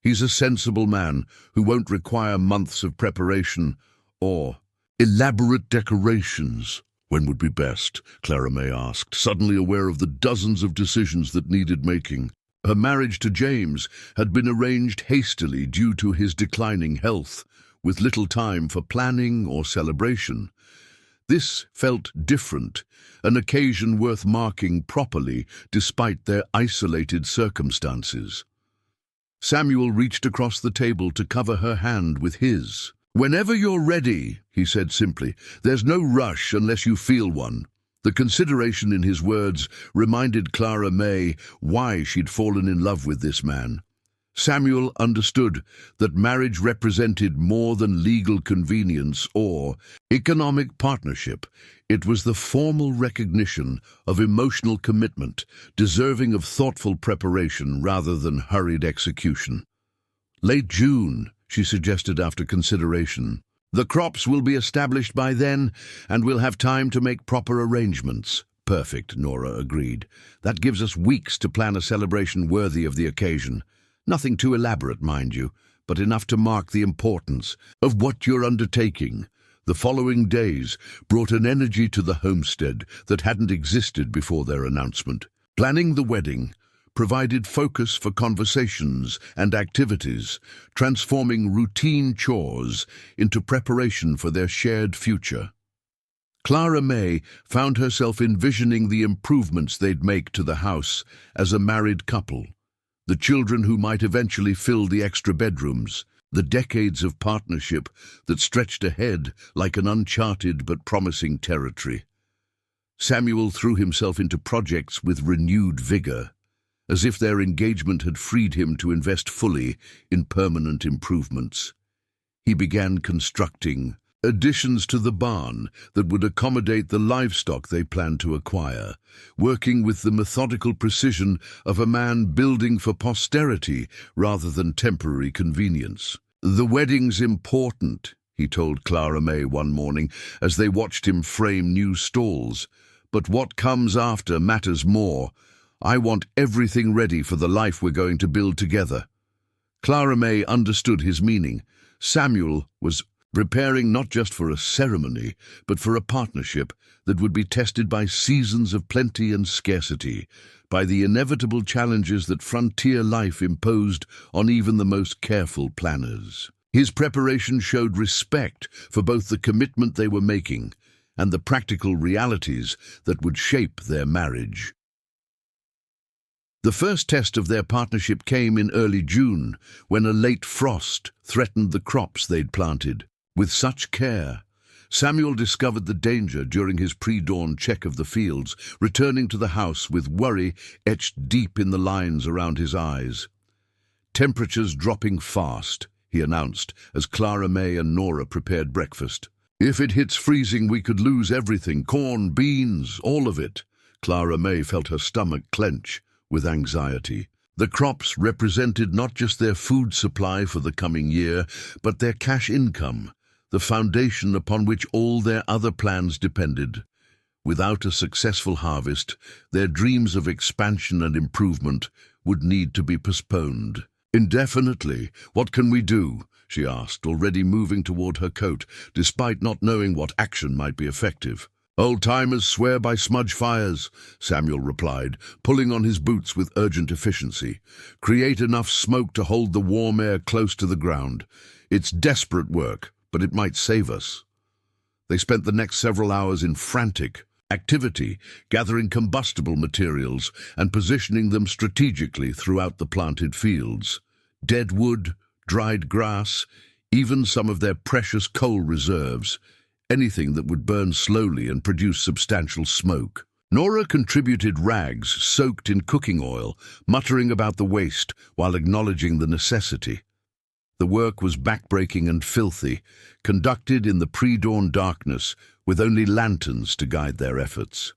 "He's a sensible man who won't require months of preparation or elaborate decorations." When would be best? Clara May asked, suddenly aware of the dozens of decisions that needed making. Her marriage to James had been arranged hastily due to his declining health, with little time for planning or celebration. This felt different, an occasion worth marking properly despite their isolated circumstances. Samuel reached across the table to cover her hand with his. "Whenever you're ready," he said simply. "There's no rush unless you feel one." The consideration in his words reminded Clara May why she'd fallen in love with this man. Samuel understood that marriage represented more than legal convenience or economic partnership. It was the formal recognition of emotional commitment, deserving of thoughtful preparation rather than hurried execution. "Late June," she suggested after consideration. "The crops will be established by then, and we'll have time to make proper arrangements." "Perfect," Nora agreed. "That gives us weeks to plan a celebration worthy of the occasion. Nothing too elaborate, mind you, but enough to mark the importance of what you're undertaking." The following days brought an energy to the homestead that hadn't existed before their announcement. Planning the wedding provided focus for conversations and activities, transforming routine chores into preparation for their shared future. Clara May found herself envisioning the improvements they'd make to the house as a married couple, the children who might eventually fill the extra bedrooms, the decades of partnership that stretched ahead like an uncharted but promising territory. Samuel threw himself into projects with renewed vigor, as if their engagement had freed him to invest fully in permanent improvements. He began constructing additions to the barn that would accommodate the livestock they planned to acquire, working with the methodical precision of a man building for posterity rather than temporary convenience. "The wedding's important," he told Clara May one morning as they watched him frame new stalls. "But what comes after matters more. I want everything ready for the life we're going to build together." Clara May understood his meaning. Samuel was preparing not just for a ceremony, but for a partnership that would be tested by seasons of plenty and scarcity, by the inevitable challenges that frontier life imposed on even the most careful planners. His preparation showed respect for both the commitment they were making and the practical realities that would shape their marriage. The first test of their partnership came in early June, when a late frost threatened the crops they'd planted. With such care, Samuel discovered the danger during his pre-dawn check of the fields, returning to the house with worry etched deep in the lines around his eyes. "Temperatures dropping fast," he announced as Clara May and Nora prepared breakfast. "If it hits freezing, we could lose everything, corn, beans, all of it." Clara May felt her stomach clench with anxiety. The crops represented not just their food supply for the coming year, but their cash income, the foundation upon which all their other plans depended. Without a successful harvest, their dreams of expansion and improvement would need to be postponed. "Indefinitely, what can we do?" she asked, already moving toward her coat, despite not knowing what action might be effective. "Old-timers swear by smudge fires," Samuel replied, pulling on his boots with urgent efficiency. "Create enough smoke to hold the warm air close to the ground. It's desperate work, but it might save us." They spent the next several hours in frantic activity, gathering combustible materials and positioning them strategically throughout the planted fields. Dead wood, dried grass, even some of their precious coal reserves, anything that would burn slowly and produce substantial smoke. Nora contributed rags soaked in cooking oil, muttering about the waste while acknowledging the necessity. The work was backbreaking and filthy, conducted in the pre-dawn darkness with only lanterns to guide their efforts.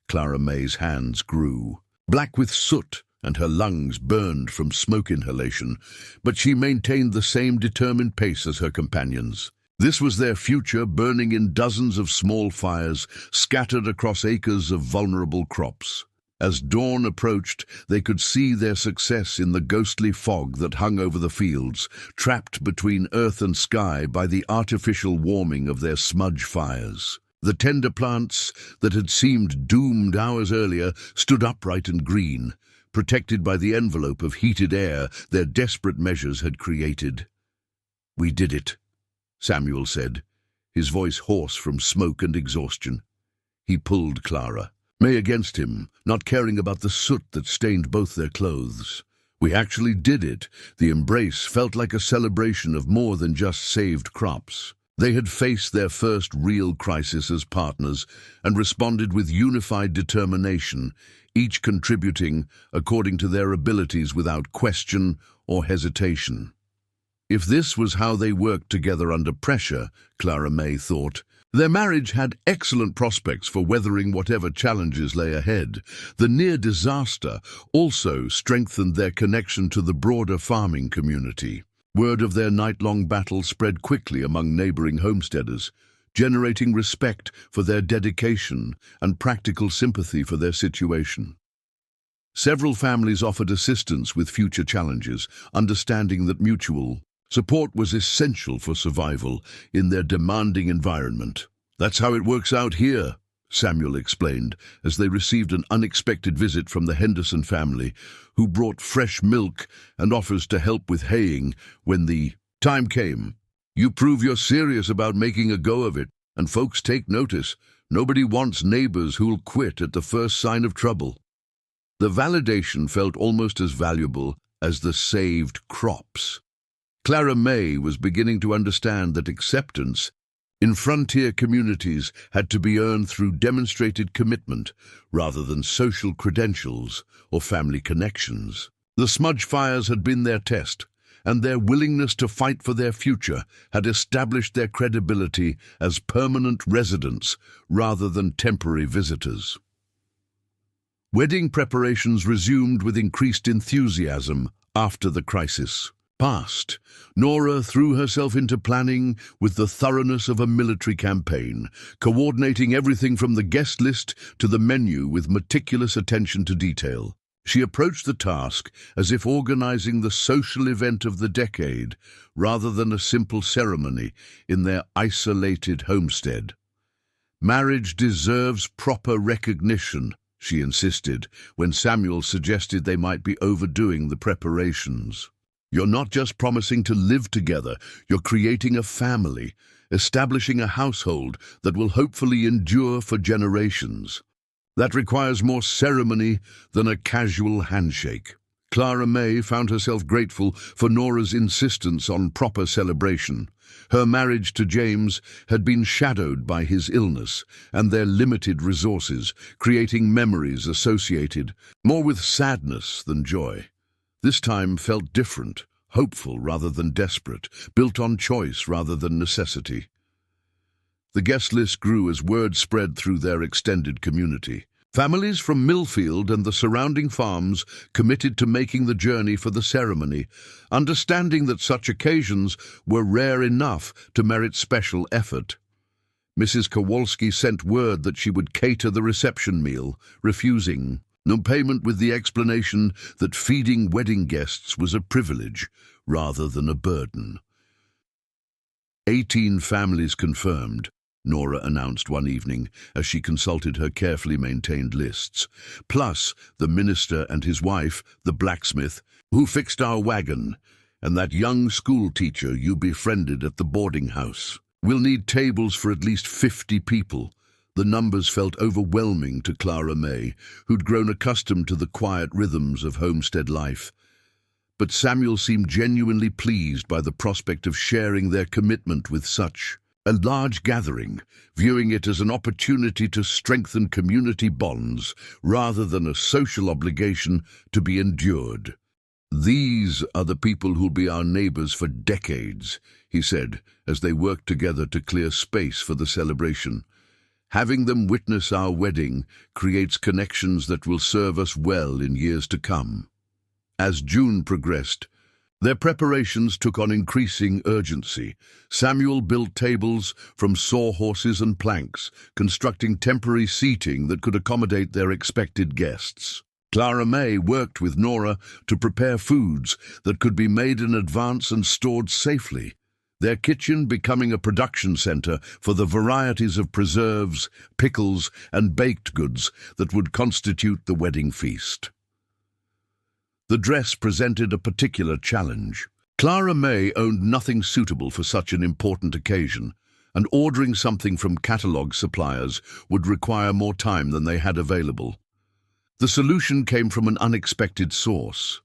Clara May's hands grew, black with soot, and her lungs burned from smoke inhalation, but she maintained the same determined pace as her companions. This was their future, burning in dozens of small fires scattered across acres of vulnerable crops. As dawn approached, they could see their success in the ghostly fog that hung over the fields, trapped between earth and sky by the artificial warming of their smudge fires. The tender plants that had seemed doomed hours earlier stood upright and green, protected by the envelope of heated air their desperate measures had created. "We did it," Samuel said, his voice hoarse from smoke and exhaustion. He pulled Clara, May against him, not caring about the soot that stained both their clothes. "We actually did it." The embrace felt like a celebration of more than just saved crops. They had faced their first real crisis as partners and responded with unified determination, each contributing according to their abilities without question or hesitation. If this was how they worked together under pressure, Clara May thought, their marriage had excellent prospects for weathering whatever challenges lay ahead. The near disaster also strengthened their connection to the broader farming community. Word of their night-long battle spread quickly among neighboring homesteaders, generating respect for their dedication and practical sympathy for their situation. Several families offered assistance with future challenges, understanding that mutual support was essential for survival in their demanding environment. "That's how it works out here," Samuel explained, as they received an unexpected visit from the Henderson family, who brought fresh milk and offers to help with haying when the time came. "You prove you're serious about making a go of it, and folks take notice. Nobody wants neighbors who'll quit at the first sign of trouble." The validation felt almost as valuable as the saved crops. Clara May was beginning to understand that acceptance in frontier communities had to be earned through demonstrated commitment rather than social credentials or family connections. The smudge fires had been their test, and their willingness to fight for their future had established their credibility as permanent residents rather than temporary visitors. Wedding preparations resumed with increased enthusiasm after the crisis passed. Nora threw herself into planning with the thoroughness of a military campaign, coordinating everything from the guest list to the menu with meticulous attention to detail. She approached the task as if organizing the social event of the decade, rather than a simple ceremony in their isolated homestead. "Marriage deserves proper recognition," she insisted, when Samuel suggested they might be overdoing the preparations. "You're not just promising to live together, you're creating a family, establishing a household that will hopefully endure for generations. That requires more ceremony than a casual handshake." Clara May found herself grateful for Nora's insistence on proper celebration. Her marriage to James had been shadowed by his illness and their limited resources, creating memories associated more with sadness than joy. This time felt different, hopeful rather than desperate, built on choice rather than necessity. The guest list grew as word spread through their extended community. Families from Millfield and the surrounding farms committed to making the journey for the ceremony, understanding that such occasions were rare enough to merit special effort. Mrs. Kowalski sent word that she would cater the reception meal, refusing no payment, with the explanation that feeding wedding guests was a privilege rather than a burden. 18 families confirmed, Nora announced one evening as she consulted her carefully maintained lists, plus the minister and his wife, the blacksmith, who fixed our wagon, and that young school teacher you befriended at the boarding house. "We'll need tables for at least 50 people. The numbers felt overwhelming to Clara May, who'd grown accustomed to the quiet rhythms of homestead life. But Samuel seemed genuinely pleased by the prospect of sharing their commitment with such a large gathering, viewing it as an opportunity to strengthen community bonds rather than a social obligation to be endured. "These are the people who'll be our neighbors for decades," he said, as they worked together to clear space for the celebration. "Having them witness our wedding creates connections that will serve us well in years to come." As June progressed, their preparations took on increasing urgency. Samuel built tables from sawhorses and planks, constructing temporary seating that could accommodate their expected guests. Clara May worked with Nora to prepare foods that could be made in advance and stored safely. their kitchen becoming a production center for the varieties of preserves, pickles, and baked goods that would constitute the wedding feast. The dress presented a particular challenge. Clara May owned nothing suitable for such an important occasion, and ordering something from catalogue suppliers would require more time than they had available. The solution came from an unexpected source.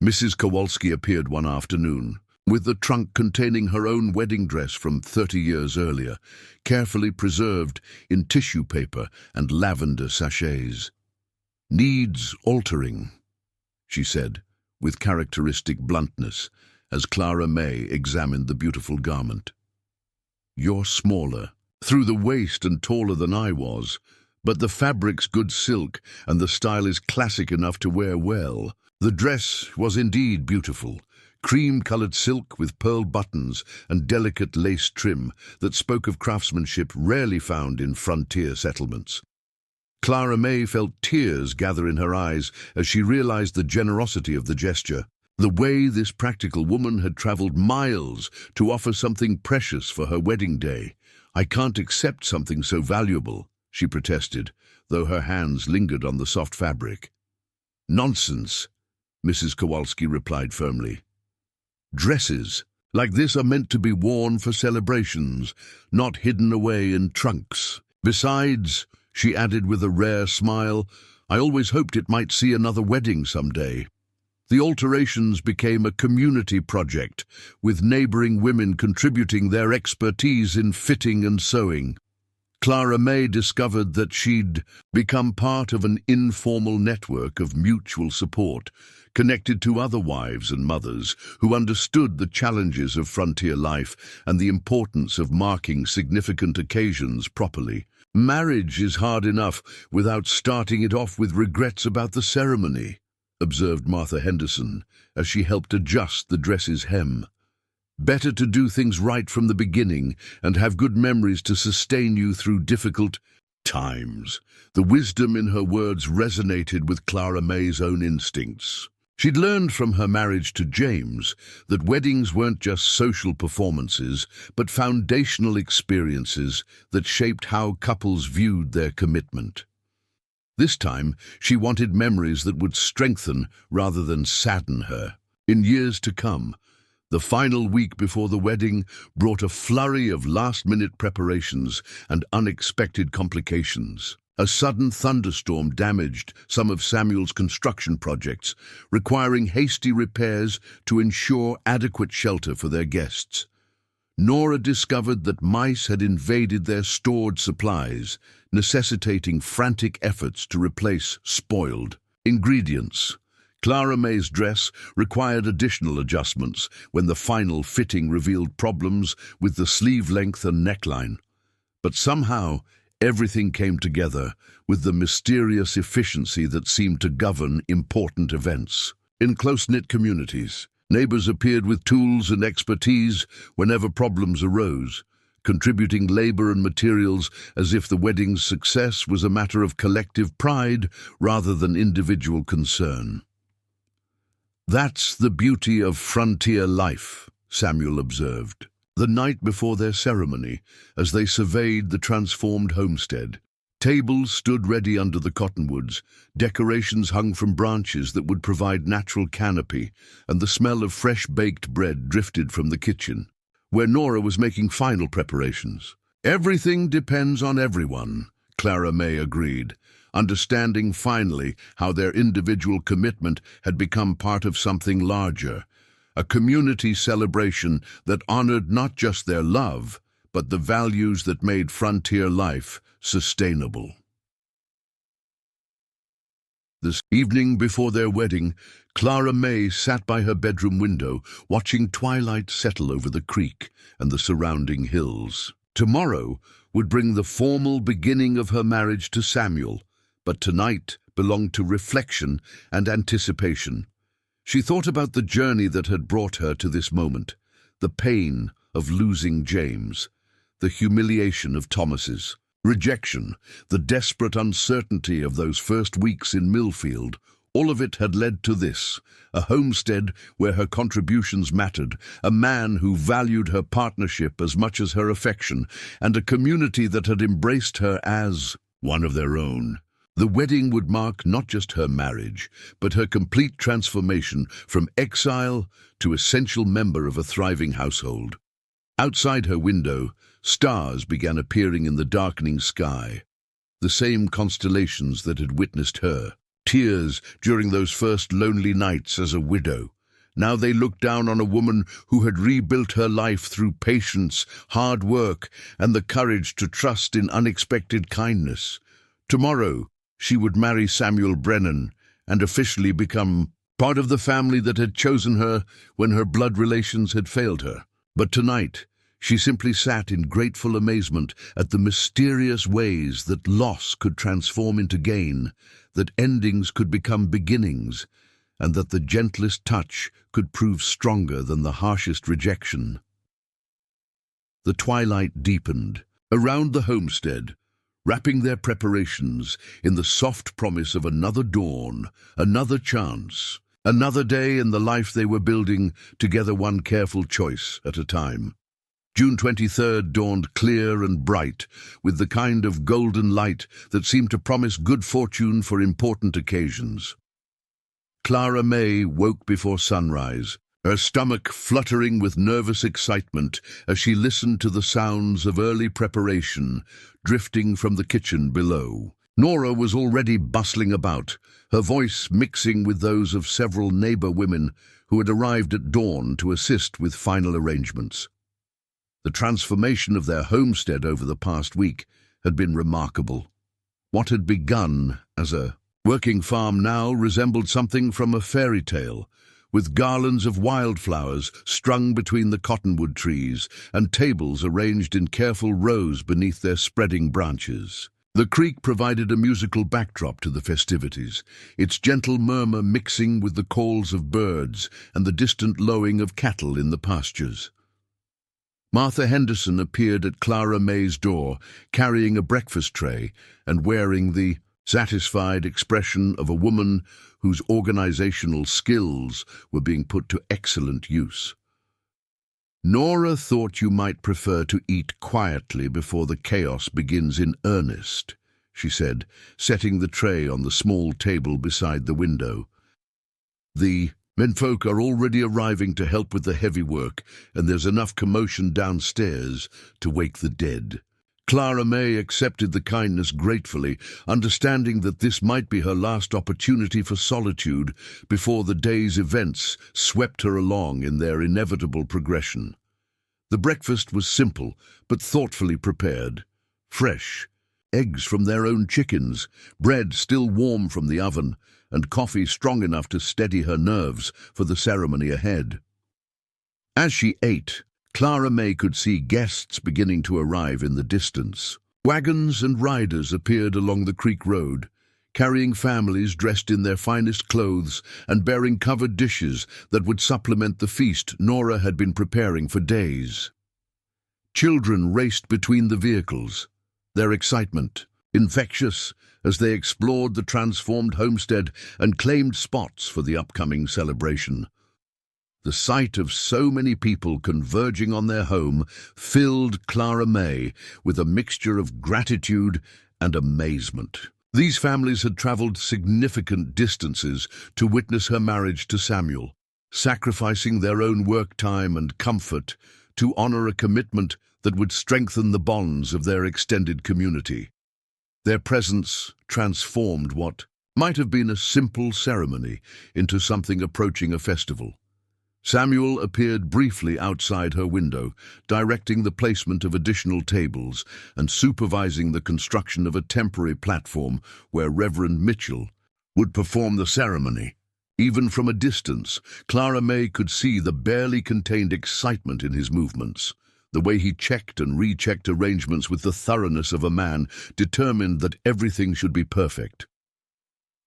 Mrs. Kowalski appeared one afternoon, with the trunk containing her own wedding dress from 30 years earlier, carefully preserved in tissue paper and lavender sachets. "Needs altering," she said, with characteristic bluntness, as Clara May examined the beautiful garment. "You're smaller, through the waist and taller than I was, but the fabric's good silk and the style is classic enough to wear well." The dress was indeed beautiful, cream-colored silk with pearl buttons and delicate lace trim that spoke of craftsmanship rarely found in frontier settlements. Clara May felt tears gather in her eyes as she realized the generosity of the gesture. The way this practical woman had traveled miles to offer something precious for her wedding day. "I can't accept something so valuable," she protested, though her hands lingered on the soft fabric. "Nonsense," Mrs. Kowalski replied firmly. "Dresses like this are meant to be worn for celebrations, not hidden away in trunks. Besides," she added with a rare smile, "I always hoped it might see another wedding someday." The alterations became a community project, with neighboring women contributing their expertise in fitting and sewing. Clara May discovered that she'd become part of an informal network of mutual support, connected to other wives and mothers who understood the challenges of frontier life and the importance of marking significant occasions properly. "Marriage is hard enough without starting it off with regrets about the ceremony," observed Martha Henderson as she helped adjust the dress's hem. "Better to do things right from the beginning and have good memories to sustain you through difficult times." The wisdom in her words resonated with Clara May's own instincts. She'd learned from her marriage to James that weddings weren't just social performances, but foundational experiences that shaped how couples viewed their commitment. This time, she wanted memories that would strengthen rather than sadden her. In years to come, the final week before the wedding brought a flurry of last-minute preparations and unexpected complications. A sudden thunderstorm damaged some of Samuel's construction projects, requiring hasty repairs to ensure adequate shelter for their guests. Nora discovered that mice had invaded their stored supplies, necessitating frantic efforts to replace spoiled ingredients. Clara May's dress required additional adjustments when the final fitting revealed problems with the sleeve length and neckline. But somehow, everything came together with the mysterious efficiency that seemed to govern important events. In close-knit communities, neighbors appeared with tools and expertise whenever problems arose, contributing labor and materials as if the wedding's success was a matter of collective pride rather than individual concern. "That's the beauty of frontier life," Samuel observed, the night before their ceremony, as they surveyed the transformed homestead. Tables stood ready under the cottonwoods, decorations hung from branches that would provide natural canopy, and the smell of fresh-baked bread drifted from the kitchen, where Nora was making final preparations. "Everything depends on everyone," Clara May agreed, understanding finally how their individual commitment had become part of something larger, a community celebration that honored not just their love, but the values that made frontier life sustainable. This evening before their wedding, Clara May sat by her bedroom window, watching twilight settle over the creek and the surrounding hills. Tomorrow would bring the formal beginning of her marriage to Samuel, but tonight belonged to reflection and anticipation. She thought about the journey that had brought her to this moment, the pain of losing James, the humiliation of Thomas's rejection, the desperate uncertainty of those first weeks in Millfield, All of it had led to this, a homestead where her contributions mattered, a man who valued her partnership as much as her affection, and a community that had embraced her as one of their own. The wedding would mark not just her marriage, but her complete transformation from exile to essential member of a thriving household. Outside her window, stars began appearing in the darkening sky, the same constellations that had witnessed her tears during those first lonely nights as a widow. Now they looked down on a woman who had rebuilt her life through patience, hard work, and the courage to trust in unexpected kindness. Tomorrow, she would marry Samuel Brennan and officially become part of the family that had chosen her when her blood relations had failed her. But tonight, she simply sat in grateful amazement at the mysterious ways that loss could transform into gain, that endings could become beginnings, and that the gentlest touch could prove stronger than the harshest rejection. The twilight deepened around the homestead, wrapping their preparations in the soft promise of another dawn, another chance, another day in the life they were building together, one careful choice at a time. June 23rd dawned clear and bright, with the kind of golden light that seemed to promise good fortune for important occasions. Clara May woke before sunrise, her stomach fluttering with nervous excitement as she listened to the sounds of early preparation drifting from the kitchen below. Nora was already bustling about, her voice mixing with those of several neighbor women who had arrived at dawn to assist with final arrangements. The transformation of their homestead over the past week had been remarkable. What had begun as a working farm now resembled something from a fairy tale, with garlands of wildflowers strung between the cottonwood trees and tables arranged in careful rows beneath their spreading branches. The creek provided a musical backdrop to the festivities, its gentle murmur mixing with the calls of birds and the distant lowing of cattle in the pastures. Martha Henderson appeared at Clara May's door, carrying a breakfast tray and wearing the satisfied expression of a woman whose organizational skills were being put to excellent use. "Nora thought you might prefer to eat quietly before the chaos begins in earnest," she said, setting the tray on the small table beside the window. "The menfolk are already arriving to help with the heavy work, and there's enough commotion downstairs to wake the dead." Clara May accepted the kindness gratefully, understanding that this might be her last opportunity for solitude before the day's events swept her along in their inevitable progression. The breakfast was simple, but thoughtfully prepared. Fresh, eggs from their own chickens, bread still warm from the oven, and coffee strong enough to steady her nerves for the ceremony ahead. As she ate, Clara May could see guests beginning to arrive in the distance. Wagons and riders appeared along the creek road, carrying families dressed in their finest clothes and bearing covered dishes that would supplement the feast Nora had been preparing for days. Children raced between the vehicles, their excitement infectious as they explored the transformed homestead and claimed spots for the upcoming celebration. The sight of so many people converging on their home filled Clara May with a mixture of gratitude and amazement. These families had traveled significant distances to witness her marriage to Samuel, sacrificing their own work time and comfort to honor a commitment that would strengthen the bonds of their extended community. Their presence transformed what might have been a simple ceremony into something approaching a festival. Samuel appeared briefly outside her window, directing the placement of additional tables and supervising the construction of a temporary platform where Reverend Mitchell would perform the ceremony. Even from a distance, Clara May could see the barely contained excitement in his movements, the way he checked and rechecked arrangements with the thoroughness of a man determined that everything should be perfect.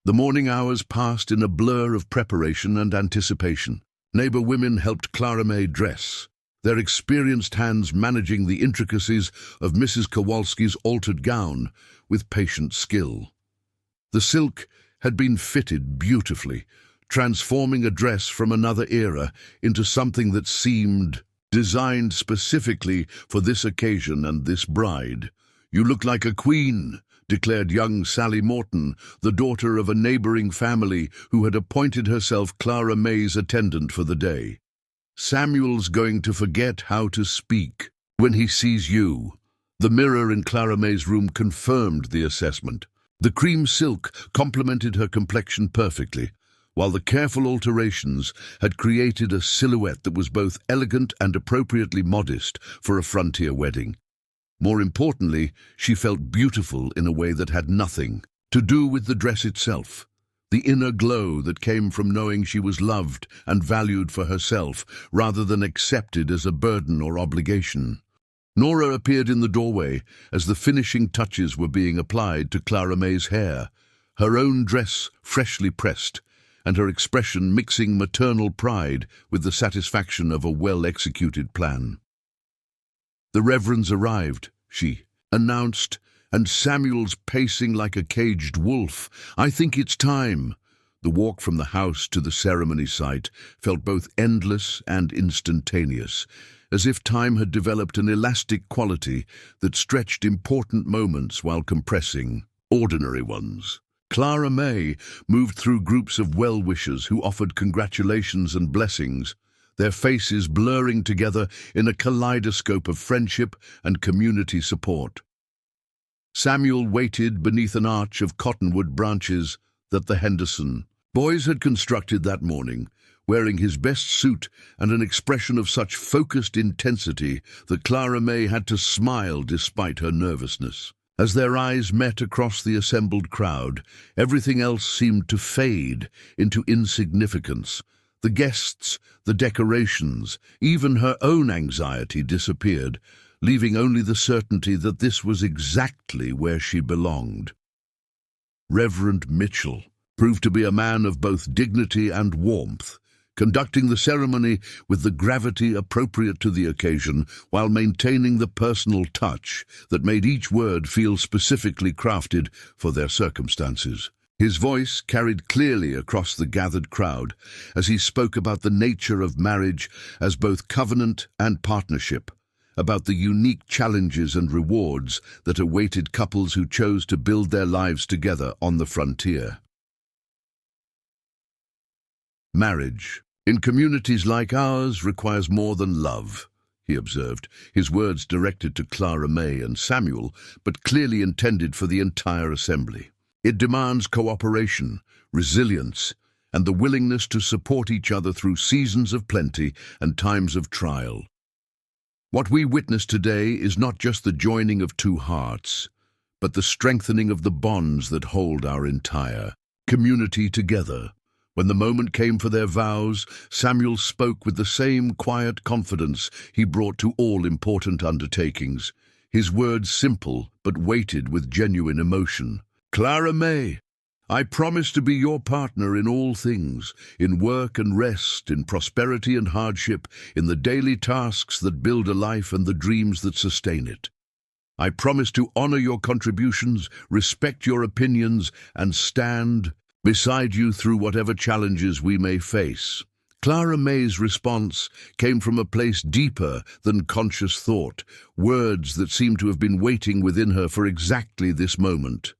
The morning hours passed in a blur of preparation and anticipation. Neighbor women helped Clara May dress, their experienced hands managing the intricacies of Mrs. Kowalski's altered gown with patient skill. The silk had been fitted beautifully, transforming a dress from another era into something that seemed designed specifically for this occasion and this bride. "You look like a queen," declared young Sally Morton, the daughter of a neighboring family who had appointed herself Clara May's attendant for the day. "Samuel's going to forget how to speak when he sees you." The mirror in Clara May's room confirmed the assessment. The cream silk complemented her complexion perfectly, while the careful alterations had created a silhouette that was both elegant and appropriately modest for a frontier wedding. More importantly, she felt beautiful in a way that had nothing to do with the dress itself. The inner glow that came from knowing she was loved and valued for herself, rather than accepted as a burden or obligation. Nora appeared in the doorway as the finishing touches were being applied to Clara May's hair, her own dress freshly pressed, and her expression mixing maternal pride with the satisfaction of a well-executed plan. "The Reverends arrived," she announced, and Samuel's pacing like a caged wolf. "I think it's time." The walk from the house to the ceremony site felt both endless and instantaneous, as if time had developed an elastic quality that stretched important moments while compressing ordinary ones. Clara May moved through groups of well-wishers who offered congratulations and blessings, their faces blurring together in a kaleidoscope of friendship and community support. Samuel waited beneath an arch of cottonwood branches that the Henderson boys had constructed that morning, wearing his best suit and an expression of such focused intensity that Clara May had to smile despite her nervousness. As their eyes met across the assembled crowd, everything else seemed to fade into insignificance. The guests, the decorations, even her own anxiety disappeared, leaving only the certainty that this was exactly where she belonged. Reverend Mitchell proved to be a man of both dignity and warmth, conducting the ceremony with the gravity appropriate to the occasion while maintaining the personal touch that made each word feel specifically crafted for their circumstances. His voice carried clearly across the gathered crowd as he spoke about the nature of marriage as both covenant and partnership, about the unique challenges and rewards that awaited couples who chose to build their lives together on the frontier. "Marriage, in communities like ours, requires more than love," he observed, his words directed to Clara May and Samuel, but clearly intended for the entire assembly. "It demands cooperation, resilience, and the willingness to support each other through seasons of plenty and times of trial. What we witness today is not just the joining of two hearts, but the strengthening of the bonds that hold our entire community together." When the moment came for their vows, Samuel spoke with the same quiet confidence he brought to all important undertakings, his words simple but weighted with genuine emotion. "Clara May, I promise to be your partner in all things, in work and rest, in prosperity and hardship, in the daily tasks that build a life and the dreams that sustain it. I promise to honor your contributions, respect your opinions, and stand beside you through whatever challenges we may face." Clara May's response came from a place deeper than conscious thought, words that seemed to have been waiting within her for exactly this moment.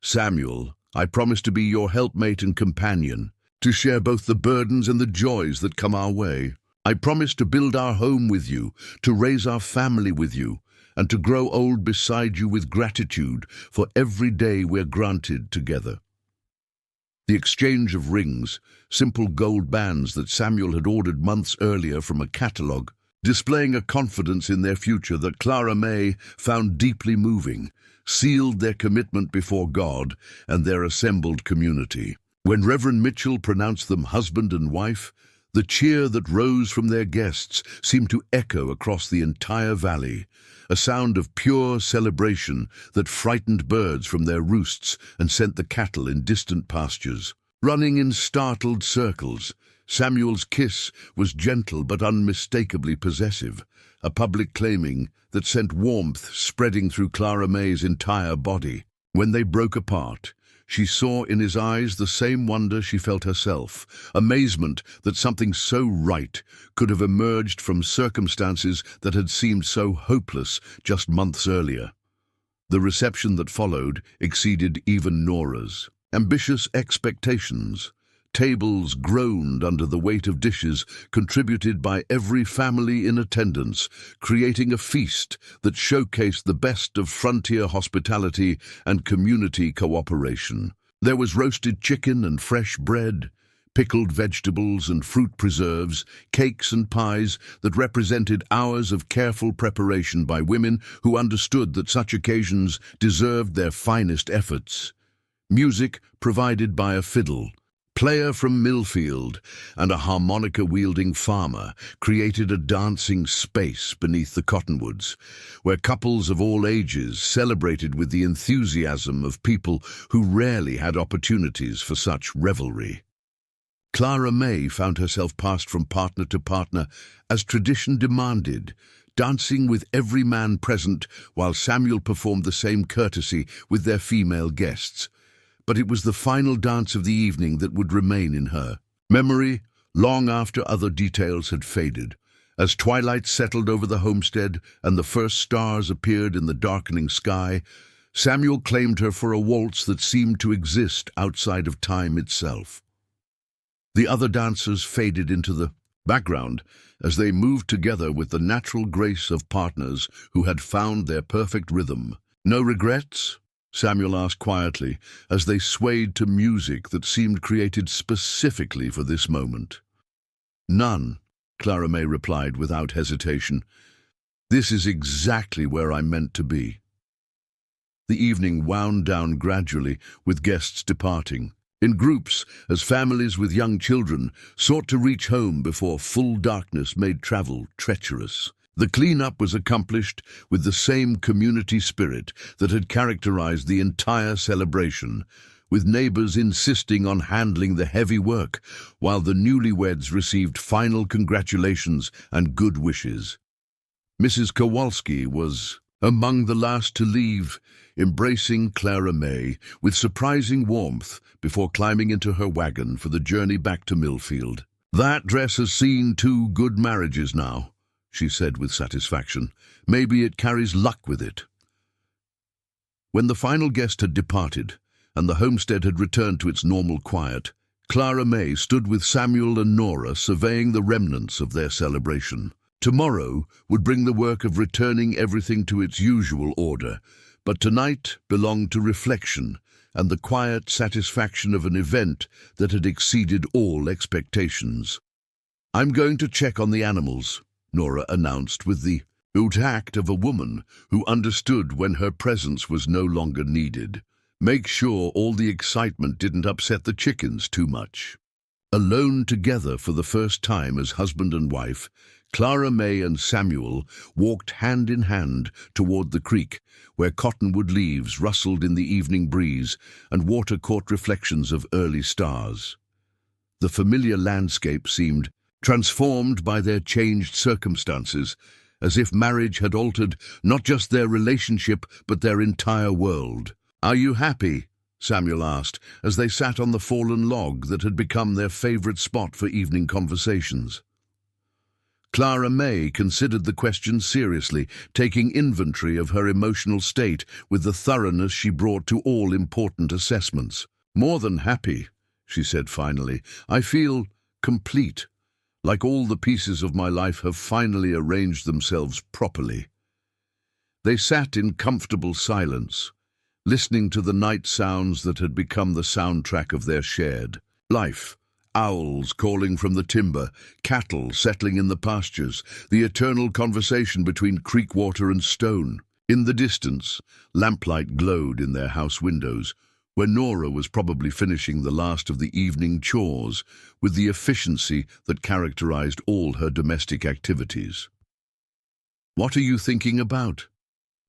"Samuel, I promise to be your helpmate and companion, to share both the burdens and the joys that come our way. I promise to build our home with you, to raise our family with you, and to grow old beside you with gratitude for every day we're granted together." The exchange of rings, simple gold bands that Samuel had ordered months earlier from a catalogue, displaying a confidence in their future that Clara May found deeply moving, sealed their commitment before God and their assembled community. When Reverend Mitchell pronounced them husband and wife, the cheer that rose from their guests seemed to echo across the entire valley, a sound of pure celebration that frightened birds from their roosts and sent the cattle in distant pastures running in startled circles. Samuel's kiss was gentle but unmistakably possessive, a public claiming that sent warmth spreading through Clara May's entire body. When they broke apart, She saw in his eyes the same wonder she felt herself, amazement that something so right could have emerged from circumstances that had seemed so hopeless just months earlier. The reception that followed exceeded even Nora's ambitious expectations. Tables groaned under the weight of dishes contributed by every family in attendance, creating a feast that showcased the best of frontier hospitality and community cooperation. There was roasted chicken and fresh bread, pickled vegetables and fruit preserves, cakes and pies that represented hours of careful preparation by women who understood that such occasions deserved their finest efforts. Music provided by a fiddle player from Millfield and a harmonica-wielding farmer created a dancing space beneath the cottonwoods, where couples of all ages celebrated with the enthusiasm of people who rarely had opportunities for such revelry. Clara May found herself passed from partner to partner as tradition demanded, dancing with every man present while Samuel performed the same courtesy with their female guests. But it was the final dance of the evening that would remain in her memory long after other details had faded. As twilight settled over the homestead and the first stars appeared in the darkening sky, Samuel claimed her for a waltz that seemed to exist outside of time itself. The other dancers faded into the background as they moved together with the natural grace of partners who had found their perfect rhythm. "No regrets?" Samuel asked quietly, as they swayed to music that seemed created specifically for this moment. "None," Clara May replied without hesitation. "This is exactly where I meant to be." The evening wound down gradually, with guests departing in groups as families with young children sought to reach home before full darkness made travel treacherous. The cleanup was accomplished with the same community spirit that had characterized the entire celebration, with neighbors insisting on handling the heavy work, while the newlyweds received final congratulations and good wishes. Mrs. Kowalski was among the last to leave, embracing Clara May with surprising warmth before climbing into her wagon for the journey back to Millfield. "That dress has seen 2 good marriages now," she said with satisfaction. "Maybe it carries luck with it." When the final guest had departed, and the homestead had returned to its normal quiet, Clara May stood with Samuel and Nora surveying the remnants of their celebration. Tomorrow would bring the work of returning everything to its usual order, but tonight belonged to reflection and the quiet satisfaction of an event that had exceeded all expectations. "I'm going to check on the animals," Nora announced with the tact of a woman who understood when her presence was no longer needed. "Make sure all the excitement didn't upset the chickens too much." Alone together for the first time as husband and wife, Clara May and Samuel walked hand in hand toward the creek, where cottonwood leaves rustled in the evening breeze and water caught reflections of early stars. The familiar landscape seemed transformed by their changed circumstances, as if marriage had altered not just their relationship but their entire world. "Are you happy?" Samuel asked, as they sat on the fallen log that had become their favorite spot for evening conversations. Clara May considered the question seriously, taking inventory of her emotional state with the thoroughness she brought to all important assessments. "More than happy," she said finally. "I feel complete. Like all the pieces of my life have finally arranged themselves properly." They sat in comfortable silence, listening to the night sounds that had become the soundtrack of their shared life. Owls calling from the timber, cattle settling in the pastures, the eternal conversation between creek water and stone. In the distance, lamplight glowed in their house windows, where Nora was probably finishing the last of the evening chores with the efficiency that characterized all her domestic activities. "What are you thinking about?"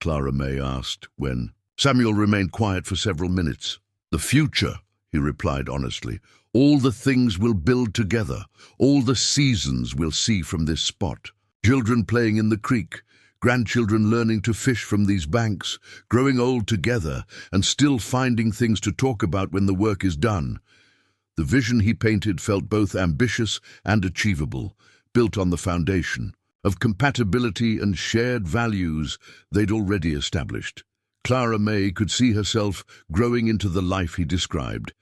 Clara May asked when Samuel remained quiet for several minutes. "The future," he replied honestly. "All the things we'll build together, all the seasons we'll see from this spot. Children playing in the creek, grandchildren learning to fish from these banks, growing old together, and still finding things to talk about when the work is done. The vision he painted felt both ambitious and achievable, built on the foundation of compatibility and shared values they'd already established. Clara May could see herself growing into the life he described,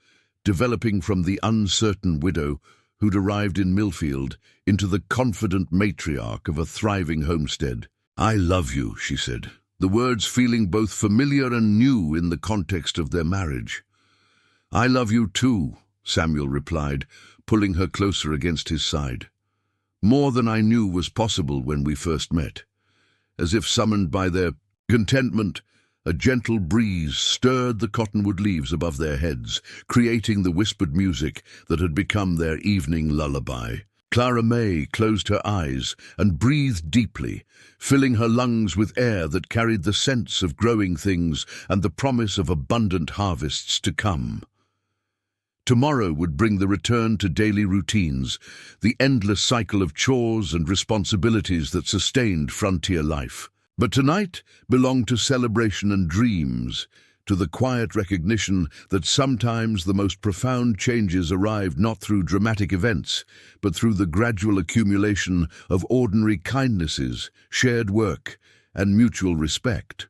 developing from the uncertain widow who'd arrived in Millfield into the confident matriarch of a thriving homestead. "I love you," she said, the words feeling both familiar and new in the context of their marriage. "I love you too," Samuel replied, pulling her closer against his side. "More than I knew was possible when we first met." As if summoned by their contentment, a gentle breeze stirred the cottonwood leaves above their heads, creating the whispered music that had become their evening lullaby. Clara May closed her eyes and breathed deeply, filling her lungs with air that carried the sense of growing things and the promise of abundant harvests to come. Tomorrow would bring the return to daily routines, the endless cycle of chores and responsibilities that sustained frontier life. But tonight belonged to celebration and dreams, to the quiet recognition that sometimes the most profound changes arrived not through dramatic events, but through the gradual accumulation of ordinary kindnesses, shared work, and mutual respect.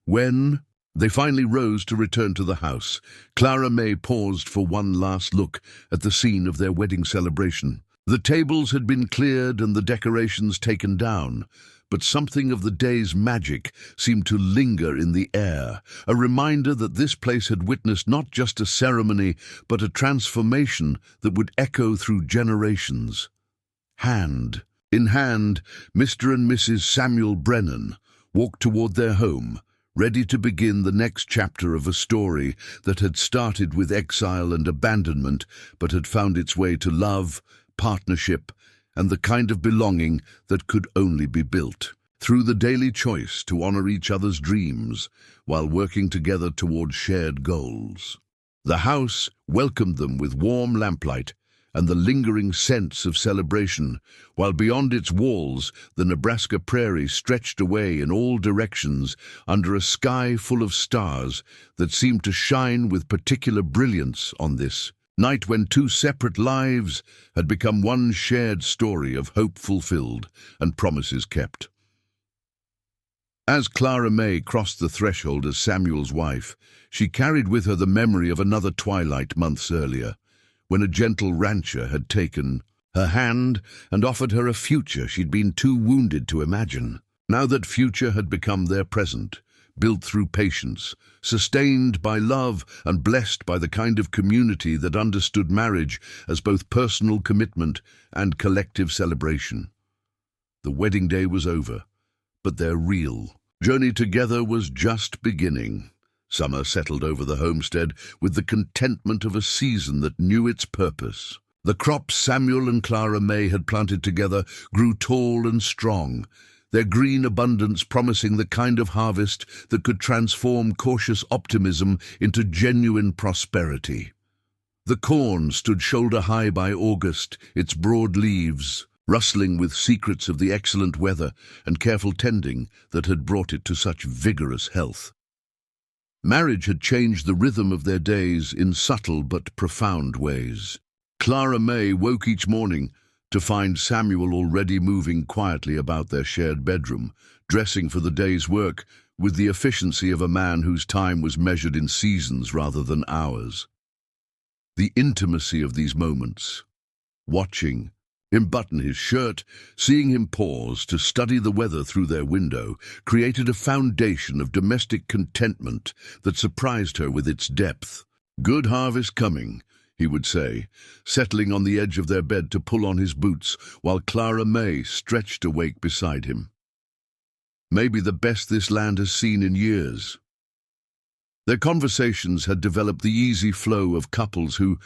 When they finally rose to return to the house, Clara May paused for one last look at the scene of their wedding celebration. The tables had been cleared and the decorations taken down, but something of the day's magic seemed to linger in the air, a reminder that this place had witnessed not just a ceremony, but a transformation that would echo through generations. Hand in hand, Mr. and Mrs. Samuel Brennan walked toward their home, ready to begin the next chapter of a story that had started with exile and abandonment, but had found its way to love, partnership, and the kind of belonging that could only be built through the daily choice to honor each other's dreams while working together towards shared goals. The house welcomed them with warm lamplight and the lingering sense of celebration, while beyond its walls the Nebraska prairie stretched away in all directions under a sky full of stars that seemed to shine with particular brilliance on this night when two separate lives had become one shared story of hope fulfilled and promises kept. As Clara May crossed the threshold as Samuel's wife, she carried with her the memory of another twilight months earlier, when a gentle rancher had taken her hand and offered her a future she'd been too wounded to imagine. Now that future had become their present, built through patience, sustained by love, and blessed by the kind of community that understood marriage as both personal commitment and collective celebration. The wedding day was over, but their real journey together was just beginning. Summer settled over the homestead with the contentment of a season that knew its purpose. The crops Samuel and Clara May had planted together grew tall and strong, their green abundance promising the kind of harvest that could transform cautious optimism into genuine prosperity. The corn stood shoulder-high by August, its broad leaves rustling with secrets of the excellent weather and careful tending that had brought it to such vigorous health. Marriage had changed the rhythm of their days in subtle but profound ways. Clara May woke each morning to find Samuel already moving quietly about their shared bedroom, dressing for the day's work with the efficiency of a man whose time was measured in seasons rather than hours. The intimacy of these moments, watching him button his shirt, seeing him pause to study the weather through their window, created a foundation of domestic contentment that surprised her with its depth. "Good harvest coming," he would say, settling on the edge of their bed to pull on his boots while Clara May stretched awake beside him. "Maybe the best this land has seen in years." Their conversations had developed the easy flow of couples who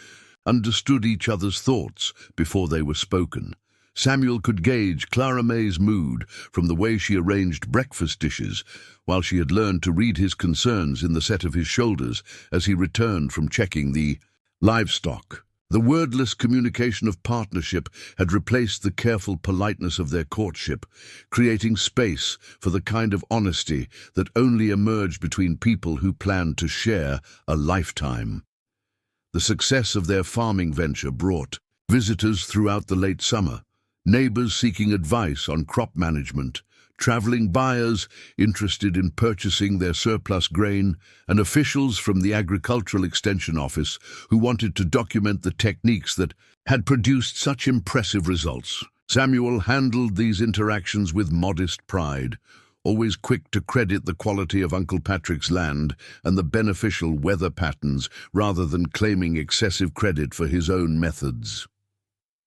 understood each other's thoughts before they were spoken. Samuel could gauge Clara May's mood from the way she arranged breakfast dishes, while she had learned to read his concerns in the set of his shoulders as he returned from checking the livestock. The wordless communication of partnership had replaced the careful politeness of their courtship, creating space for the kind of honesty that only emerged between people who planned to share a lifetime. The success of their farming venture brought visitors throughout the late summer, neighbors seeking advice on crop management, traveling buyers interested in purchasing their surplus grain, and officials from the Agricultural Extension Office who wanted to document the techniques that had produced such impressive results. Samuel handled these interactions with modest pride, always quick to credit the quality of Uncle Patrick's land and the beneficial weather patterns rather than claiming excessive credit for his own methods.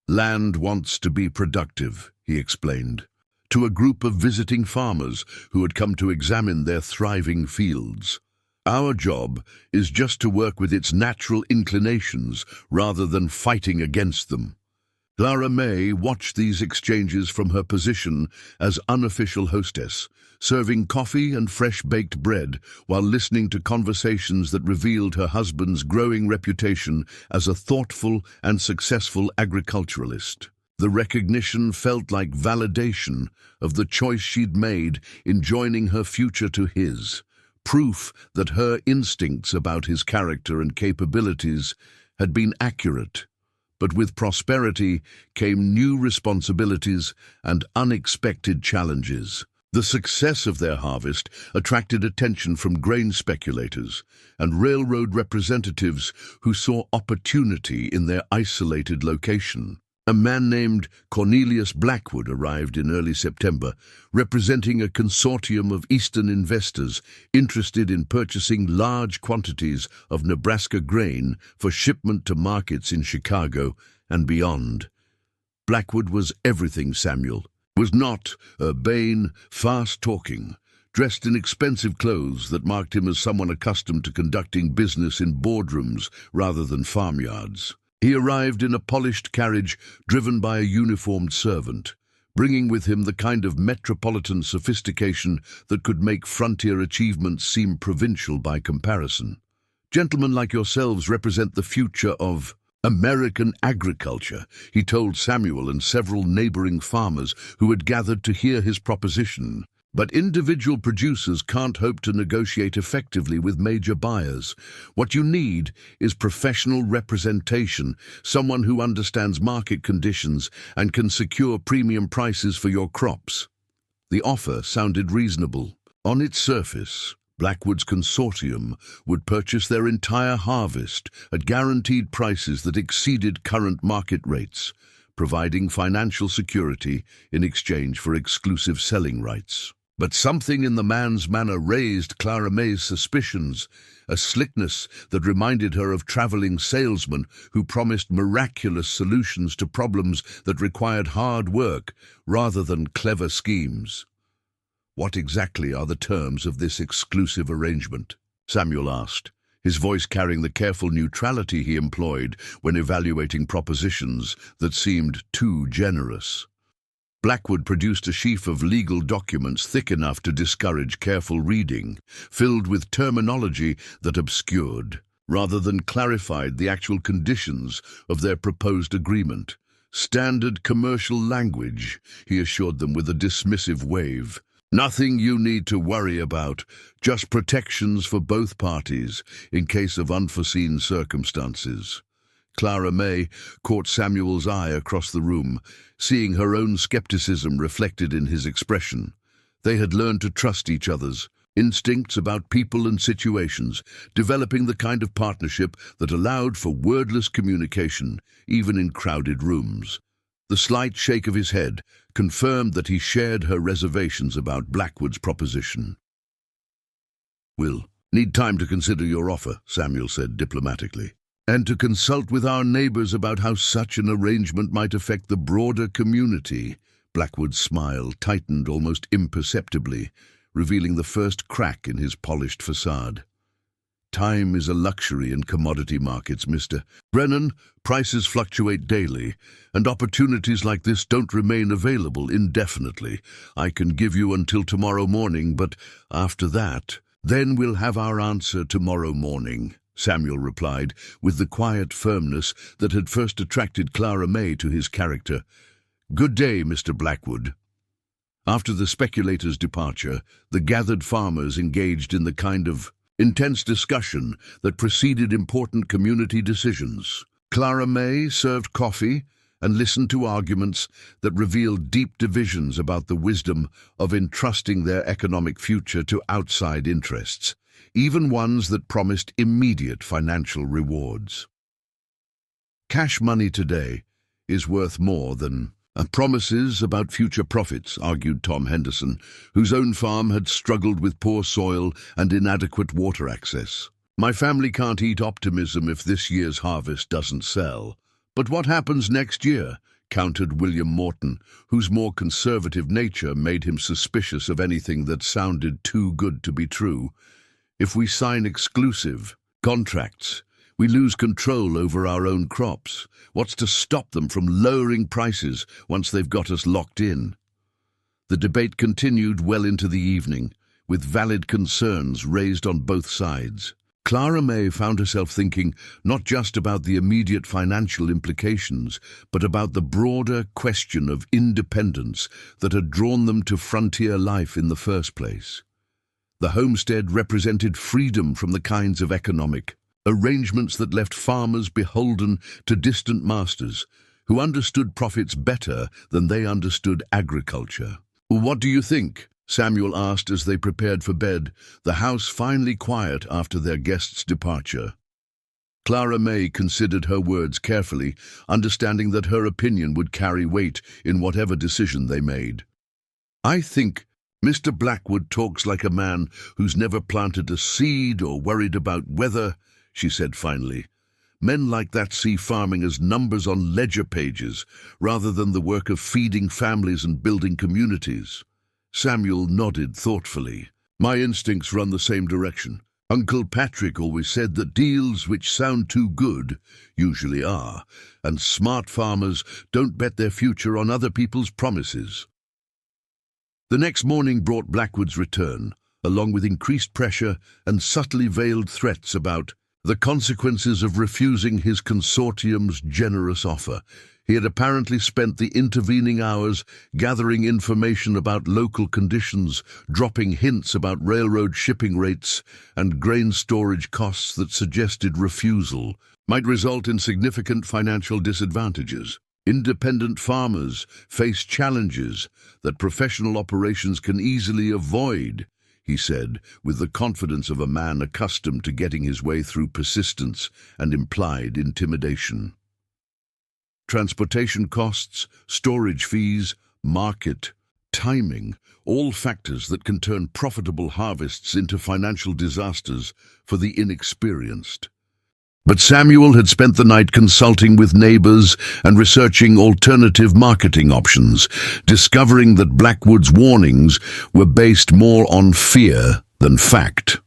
"Land wants to be productive," he explained, to a group of visiting farmers who had come to examine their thriving fields. "Our job is just to work with its natural inclinations rather than fighting against them." Clara May watched these exchanges from her position as unofficial hostess, serving coffee and fresh-baked bread while listening to conversations that revealed her husband's growing reputation as a thoughtful and successful agriculturalist. The recognition felt like validation of the choice she'd made in joining her future to his, proof that her instincts about his character and capabilities had been accurate. But with prosperity came new responsibilities and unexpected challenges. The success of their harvest attracted attention from grain speculators and railroad representatives who saw opportunity in their isolated location. A man named Cornelius Blackwood arrived in early September, representing a consortium of Eastern investors interested in purchasing large quantities of Nebraska grain for shipment to markets in Chicago and beyond. Blackwood was everything Samuel was not: urbane, fast-talking, dressed in expensive clothes that marked him as someone accustomed to conducting business in boardrooms rather than farmyards. He arrived in a polished carriage driven by a uniformed servant, bringing with him the kind of metropolitan sophistication that could make frontier achievements seem provincial by comparison. "Gentlemen like yourselves represent the future of American agriculture," he told Samuel and several neighboring farmers who had gathered to hear his proposition. "But individual producers can't hope to negotiate effectively with major buyers. What you need is professional representation, someone who understands market conditions and can secure premium prices for your crops." The offer sounded reasonable. On its surface, Blackwood's consortium would purchase their entire harvest at guaranteed prices that exceeded current market rates, providing financial security in exchange for exclusive selling rights. But something in the man's manner raised Clara May's suspicions, a slickness that reminded her of traveling salesmen who promised miraculous solutions to problems that required hard work rather than clever schemes. "What exactly are the terms of this exclusive arrangement?" Samuel asked, his voice carrying the careful neutrality he employed when evaluating propositions that seemed too generous. Blackwood produced a sheaf of legal documents thick enough to discourage careful reading, filled with terminology that obscured, rather than clarified, the actual conditions of their proposed agreement. "Standard commercial language," he assured them with a dismissive wave. "Nothing you need to worry about, just protections for both parties in case of unforeseen circumstances." Clara May caught Samuel's eye across the room, seeing her own skepticism reflected in his expression. They had learned to trust each other's instincts about people and situations, developing the kind of partnership that allowed for wordless communication, even in crowded rooms. The slight shake of his head confirmed that he shared her reservations about Blackwood's proposition. "We'll need time to consider your offer," Samuel said diplomatically, "and to consult with our neighbors about how such an arrangement might affect the broader community." Blackwood's smile tightened almost imperceptibly, revealing the first crack in his polished facade. "Time is a luxury in commodity markets, Mr. Brennan. Prices fluctuate daily, and opportunities like this don't remain available indefinitely. I can give you until tomorrow morning, but after that, then we'll have our answer tomorrow morning." Samuel replied, with the quiet firmness that had first attracted Clara May to his character. "Good day, Mr. Blackwood." After the speculator's departure, the gathered farmers engaged in the kind of intense discussion that preceded important community decisions. Clara May served coffee and listened to arguments that revealed deep divisions about the wisdom of entrusting their economic future to outside interests, even ones that promised immediate financial rewards. Cash money today is worth more than promises about future profits, argued Tom Henderson, whose own farm had struggled with poor soil and inadequate water access. "My family can't eat optimism if this year's harvest doesn't sell. But what happens next year?" countered William Morton, whose more conservative nature made him suspicious of anything that sounded too good to be true. "If we sign exclusive contracts, we lose control over our own crops. What's to stop them from lowering prices once they've got us locked in?" The debate continued well into the evening, with valid concerns raised on both sides. Clara May found herself thinking not just about the immediate financial implications, but about the broader question of independence that had drawn them to frontier life in the first place. The homestead represented freedom from the kinds of economic arrangements that left farmers beholden to distant masters who understood profits better than they understood agriculture. "What do you think?" Samuel asked as they prepared for bed, the house finally quiet after their guest's departure. Clara May considered her words carefully, understanding that her opinion would carry weight in whatever decision they made. "I think Mr. Blackwood talks like a man who's never planted a seed or worried about weather," she said finally. "Men like that see farming as numbers on ledger pages, rather than the work of feeding families and building communities." Samuel nodded thoughtfully. "My instincts run the same direction. Uncle Patrick always said that deals which sound too good usually are, and smart farmers don't bet their future on other people's promises." The next morning brought Blackwood's return, along with increased pressure and subtly veiled threats about the consequences of refusing his consortium's generous offer. He had apparently spent the intervening hours gathering information about local conditions, dropping hints about railroad shipping rates and grain storage costs that suggested refusal might result in significant financial disadvantages. Independent farmers face challenges that professional operations can easily avoid, he said, with the confidence of a man accustomed to getting his way through persistence and implied intimidation. Transportation costs, storage fees, market, timing, all factors that can turn profitable harvests into financial disasters for the inexperienced. But Samuel had spent the night consulting with neighbors and researching alternative marketing options, discovering that Blackwood's warnings were based more on fear than fact.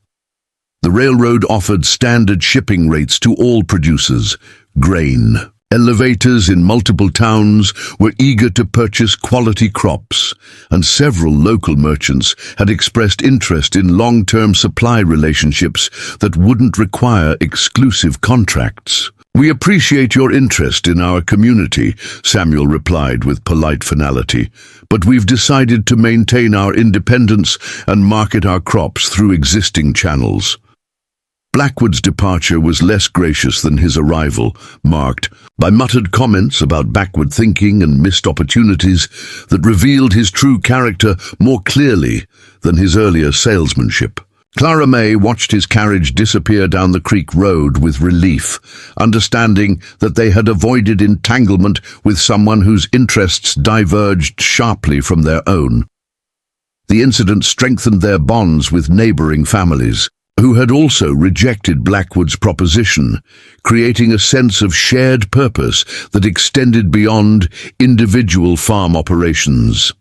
The railroad offered standard shipping rates to all producers, grain. Elevators in multiple towns were eager to purchase quality crops, and several local merchants had expressed interest in long-term supply relationships that wouldn't require exclusive contracts. "We appreciate your interest in our community," Samuel replied with polite finality, "but we've decided to maintain our independence and market our crops through existing channels." Blackwood's departure was less gracious than his arrival, marked by muttered comments about backward thinking and missed opportunities that revealed his true character more clearly than his earlier salesmanship. Clara May watched his carriage disappear down the creek road with relief, understanding that they had avoided entanglement with someone whose interests diverged sharply from their own. The incident strengthened their bonds with neighboring families, who had also rejected Blackwood's proposition, creating a sense of shared purpose that extended beyond individual farm operations.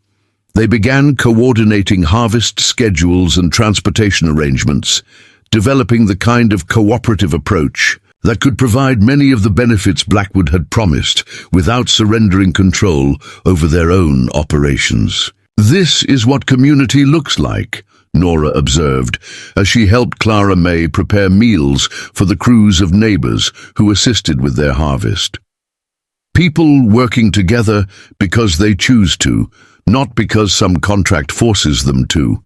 They began coordinating harvest schedules and transportation arrangements, developing the kind of cooperative approach that could provide many of the benefits Blackwood had promised without surrendering control over their own operations. "This is what community looks like," Nora observed, as she helped Clara May prepare meals for the crews of neighbors who assisted with their harvest. People working together because they choose to, not because some contract forces them to.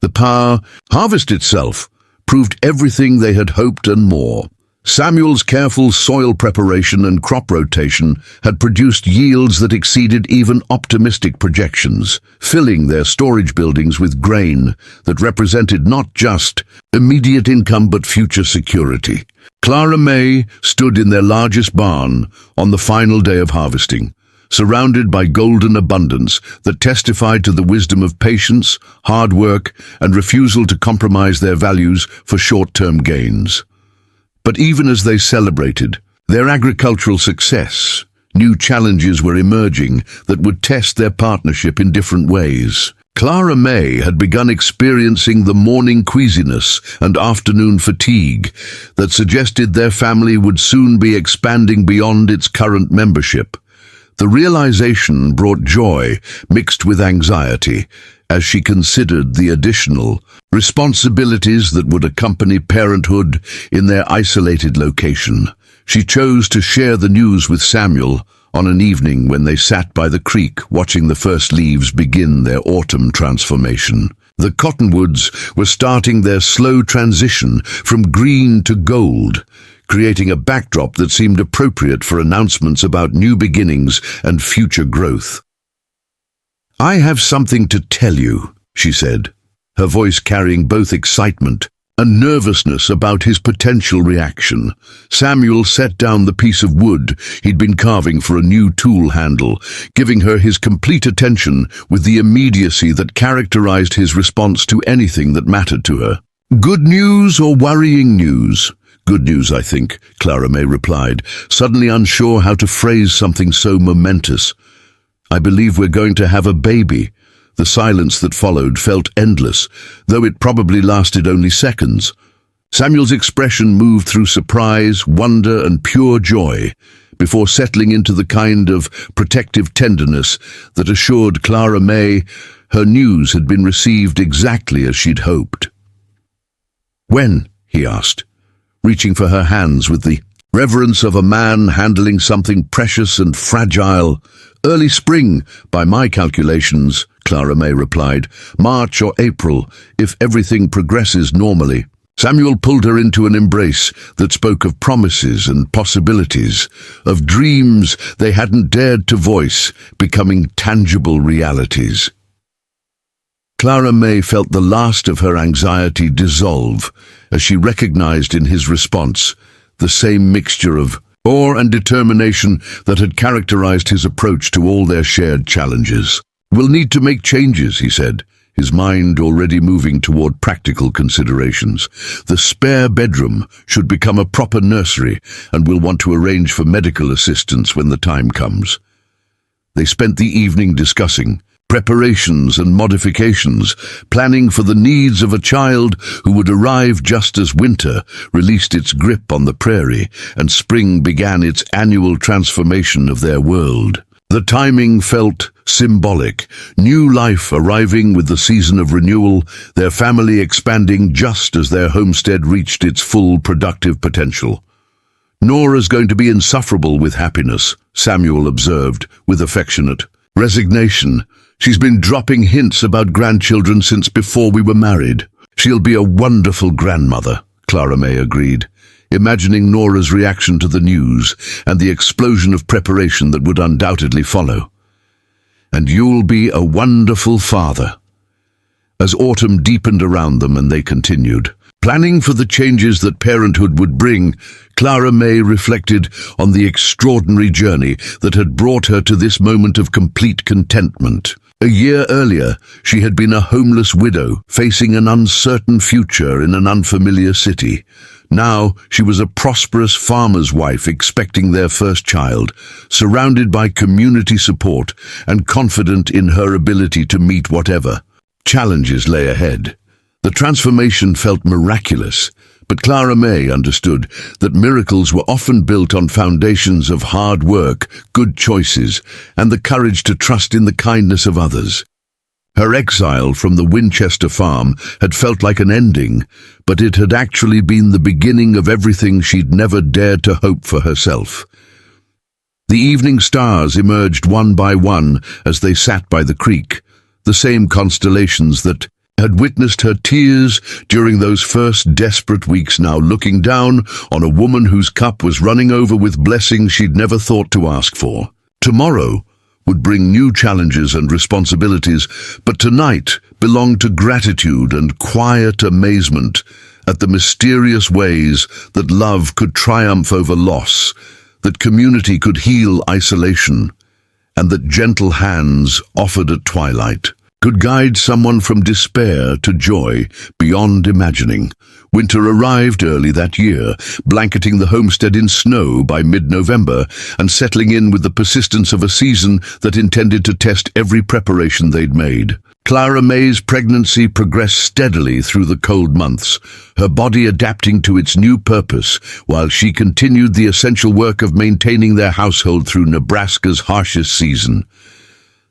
The harvest itself proved everything they had hoped and more. Samuel's careful soil preparation and crop rotation had produced yields that exceeded even optimistic projections, filling their storage buildings with grain that represented not just immediate income but future security. Clara May stood in their largest barn on the final day of harvesting, surrounded by golden abundance that testified to the wisdom of patience, hard work, and refusal to compromise their values for short-term gains. But even as they celebrated their agricultural success, new challenges were emerging that would test their partnership in different ways. Clara May had begun experiencing the morning queasiness and afternoon fatigue that suggested their family would soon be expanding beyond its current membership. The realization brought joy mixed with anxiety as she considered the additional responsibilities that would accompany parenthood in their isolated location. She chose to share the news with Samuel on an evening when they sat by the creek watching the first leaves begin their autumn transformation. The cottonwoods were starting their slow transition from green to gold, creating a backdrop that seemed appropriate for announcements about new beginnings and future growth. "I have something to tell you," she said, her voice carrying both excitement and nervousness about his potential reaction. Samuel set down the piece of wood he'd been carving for a new tool handle, giving her his complete attention with the immediacy that characterized his response to anything that mattered to her. "Good news or worrying news?" "Good news, I think," Clara May replied, suddenly unsure how to phrase something so momentous. "I believe we're going to have a baby." The silence that followed felt endless, though it probably lasted only seconds. Samuel's expression moved through surprise, wonder, and pure joy, before settling into the kind of protective tenderness that assured Clara May her news had been received exactly as she'd hoped. "When?" he asked, reaching for her hands with the reverence of a man handling something precious and fragile. "Early spring, by my calculations," Clara May replied. "March or April, if everything progresses normally." Samuel pulled her into an embrace that spoke of promises and possibilities, of dreams they hadn't dared to voice, becoming tangible realities. Clara May felt the last of her anxiety dissolve as she recognized in his response the same mixture of awe and determination that had characterized his approach to all their shared challenges. "We'll need to make changes," he said, his mind already moving toward practical considerations. "The spare bedroom should become a proper nursery, and we'll want to arrange for medical assistance when the time comes." They spent the evening discussing preparations and modifications, planning for the needs of a child who would arrive just as winter released its grip on the prairie and spring began its annual transformation of their world. The timing felt symbolic, new life arriving with the season of renewal, their family expanding just as their homestead reached its full productive potential. "Nora's going to be insufferable with happiness," Samuel observed with affectionate resignation. "She's been dropping hints about grandchildren since before we were married." "She'll be a wonderful grandmother," Clara May agreed, imagining Nora's reaction to the news and the explosion of preparation that would undoubtedly follow. "And you'll be a wonderful father." As autumn deepened around them and they continued planning for the changes that parenthood would bring, Clara May reflected on the extraordinary journey that had brought her to this moment of complete contentment. A year earlier, she had been a homeless widow, facing an uncertain future in an unfamiliar city. Now, she was a prosperous farmer's wife expecting their first child, surrounded by community support and confident in her ability to meet whatever challenges lay ahead. The transformation felt miraculous, but Clara May understood that miracles were often built on foundations of hard work, good choices, and the courage to trust in the kindness of others. Her exile from the Winchester farm had felt like an ending, but it had actually been the beginning of everything she'd never dared to hope for herself. The evening stars emerged one by one as they sat by the creek, the same constellations that had witnessed her tears during those first desperate weeks, now looking down on a woman whose cup was running over with blessings she'd never thought to ask for. Tomorrow would bring new challenges and responsibilities, but tonight belonged to gratitude and quiet amazement at the mysterious ways that love could triumph over loss, that community could heal isolation, and that gentle hands offered at twilight could guide someone from despair to joy beyond imagining. Winter arrived early that year, blanketing the homestead in snow by mid-November and settling in with the persistence of a season that intended to test every preparation they'd made. Clara May's pregnancy progressed steadily through the cold months, her body adapting to its new purpose, while she continued the essential work of maintaining their household through Nebraska's harshest season.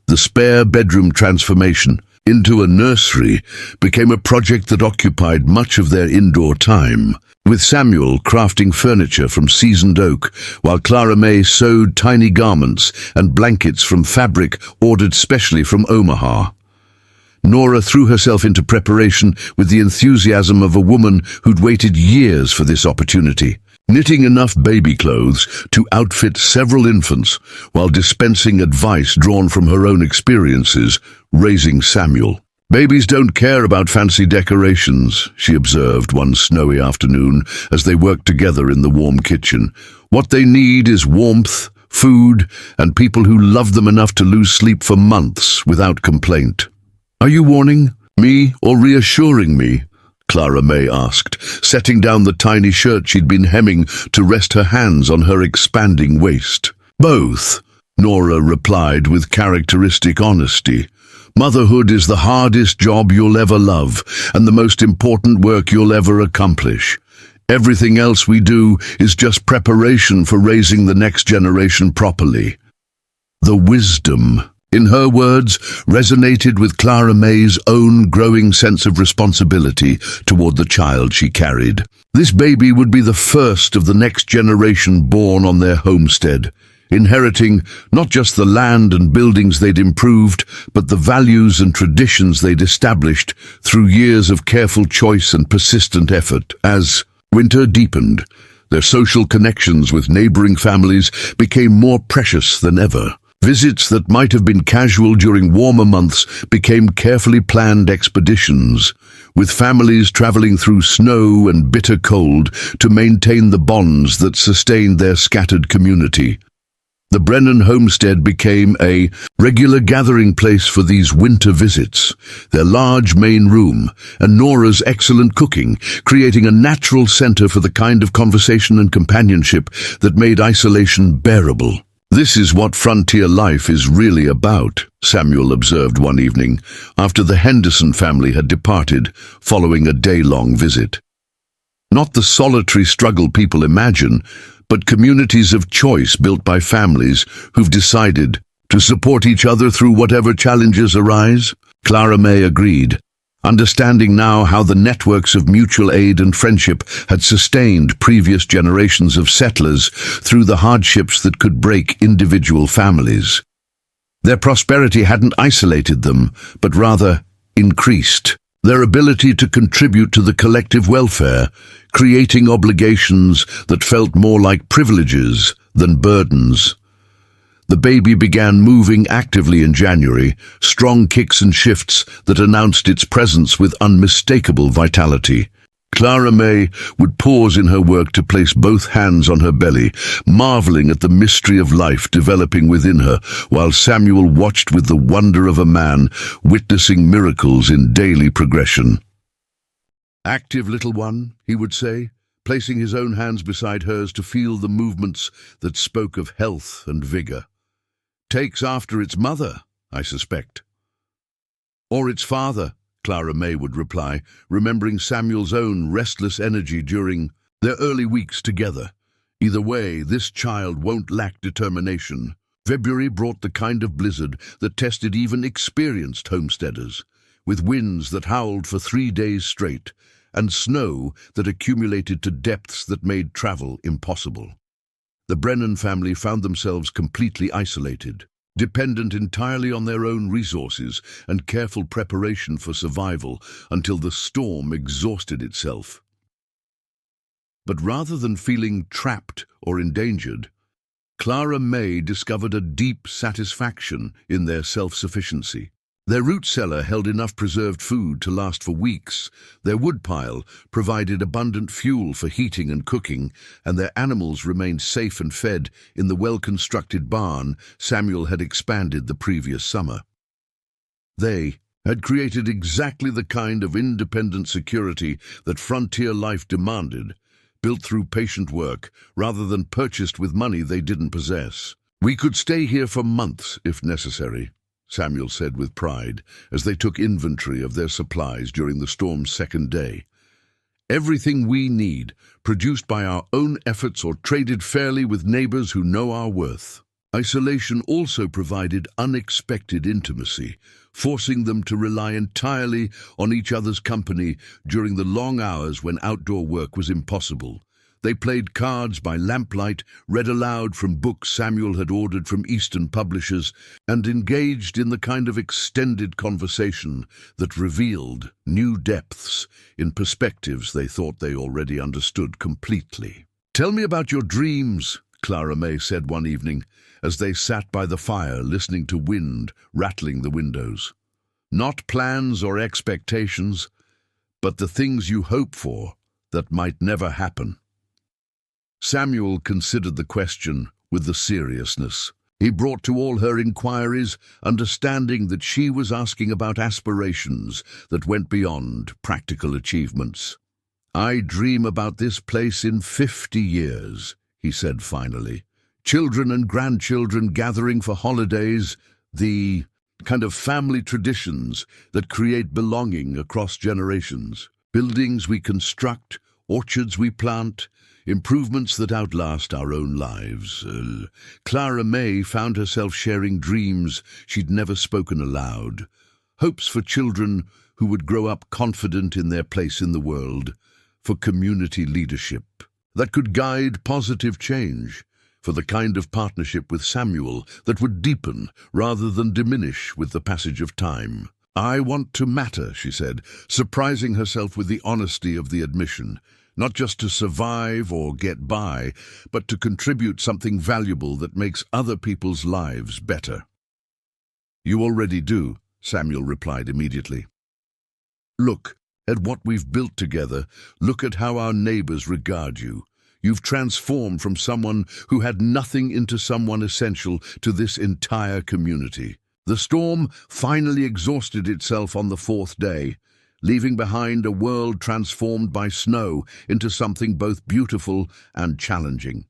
The spare bedroom transformation into a nursery became a project that occupied much of their indoor time, with Samuel crafting furniture from seasoned oak, while Clara May sewed tiny garments and blankets from fabric ordered specially from Omaha. Nora threw herself into preparation with the enthusiasm of a woman who'd waited years for this opportunity, knitting enough baby clothes to outfit several infants while dispensing advice drawn from her own experiences raising Samuel. "Babies don't care about fancy decorations," she observed one snowy afternoon as they worked together in the warm kitchen. "What they need is warmth, food, and people who love them enough to lose sleep for months without complaint." "Are you warning me or reassuring me?" Clara May asked, setting down the tiny shirt she'd been hemming to rest her hands on her expanding waist. "Both," Nora replied with characteristic honesty. "Motherhood is the hardest job you'll ever love, and the most important work you'll ever accomplish. Everything else we do is just preparation for raising the next generation properly." The wisdom, in her words, resonated with Clara May's own growing sense of responsibility toward the child she carried. This baby would be the first of the next generation born on their homestead, inheriting not just the land and buildings they'd improved, but the values and traditions they'd established through years of careful choice and persistent effort. As winter deepened, their social connections with neighboring families became more precious than ever. Visits that might have been casual during warmer months became carefully planned expeditions, with families traveling through snow and bitter cold to maintain the bonds that sustained their scattered community. The Brennan homestead became a regular gathering place for these winter visits, their large main room and Nora's excellent cooking, creating a natural center for the kind of conversation and companionship that made isolation bearable. "This is what frontier life is really about," Samuel observed one evening, after the Henderson family had departed following a day-long visit. "Not the solitary struggle people imagine, but communities of choice built by families who've decided to support each other through whatever challenges arise." Clara May agreed, understanding now how the networks of mutual aid and friendship had sustained previous generations of settlers through the hardships that could break individual families. Their prosperity hadn't isolated them, but rather increased their ability to contribute to the collective welfare, creating obligations that felt more like privileges than burdens. The baby began moving actively in January, strong kicks and shifts that announced its presence with unmistakable vitality. Clara May would pause in her work to place both hands on her belly, marveling at the mystery of life developing within her, while Samuel watched with the wonder of a man witnessing miracles in daily progression. "Active little one," he would say, placing his own hands beside hers to feel the movements that spoke of health and vigor. "Takes after its mother, I suspect." "Or its father," Clara May would reply, remembering Samuel's own restless energy during their early weeks together. "Either way, this child won't lack determination." February brought the kind of blizzard that tested even experienced homesteaders, with winds that howled for 3 days straight, and snow that accumulated to depths that made travel impossible. The Brennan family found themselves completely isolated, dependent entirely on their own resources and careful preparation for survival until the storm exhausted itself. But rather than feeling trapped or endangered, Clara May discovered a deep satisfaction in their self-sufficiency. Their root cellar held enough preserved food to last for weeks, their woodpile provided abundant fuel for heating and cooking, and their animals remained safe and fed in the well-constructed barn Samuel had expanded the previous summer. They had created exactly the kind of independent security that frontier life demanded, built through patient work rather than purchased with money they didn't possess. "We could stay here for months if necessary," Samuel said with pride as they took inventory of their supplies during the storm's second day. "Everything we need, produced by our own efforts or traded fairly with neighbors who know our worth." Isolation also provided unexpected intimacy, forcing them to rely entirely on each other's company during the long hours when outdoor work was impossible. They played cards by lamplight, read aloud from books Samuel had ordered from Eastern publishers, and engaged in the kind of extended conversation that revealed new depths in perspectives they thought they already understood completely. "Tell me about your dreams," Clara May said one evening, as they sat by the fire listening to wind rattling the windows. "Not plans or expectations, but the things you hope for that might never happen." Samuel considered the question with the seriousness he brought to all her inquiries, understanding that she was asking about aspirations that went beyond practical achievements. "I dream about this place in 50 years, he said finally. "Children and grandchildren gathering for holidays, the kind of family traditions that create belonging across generations. Buildings we construct, orchards we plant, improvements that outlast our own lives." Clara May found herself sharing dreams she'd never spoken aloud, hopes for children who would grow up confident in their place in the world, for community leadership that could guide positive change, for the kind of partnership with Samuel that would deepen rather than diminish with the passage of time. "I want to matter," she said, surprising herself with the honesty of the admission. "Not just to survive or get by, but to contribute something valuable that makes other people's lives better." "You already do," Samuel replied immediately. "Look at what we've built together. Look at how our neighbors regard you. You've transformed from someone who had nothing into someone essential to this entire community." The storm finally exhausted itself on the 4th day, leaving behind a world transformed by snow into something both beautiful and challenging.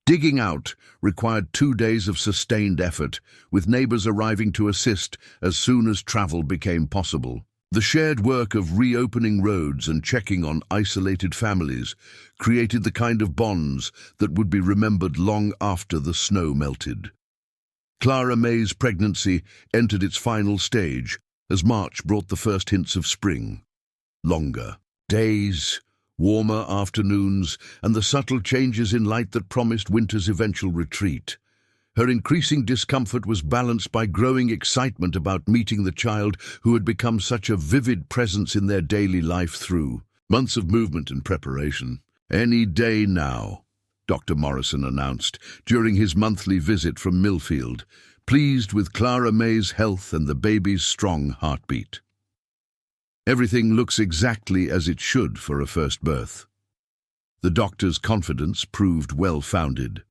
Digging out required 2 days of sustained effort, with neighbors arriving to assist as soon as travel became possible. The shared work of reopening roads and checking on isolated families created the kind of bonds that would be remembered long after the snow melted. Clara May's pregnancy entered its final stage as March brought the first hints of spring. Longer days, warmer afternoons, and the subtle changes in light that promised winter's eventual retreat. Her increasing discomfort was balanced by growing excitement about meeting the child who had become such a vivid presence in their daily life through months of movement and preparation. "Any day now," Dr. Morrison announced during his monthly visit from Millfield, pleased with Clara May's health and the baby's strong heartbeat. "Everything looks exactly as it should for a first birth." The doctor's confidence proved well-founded.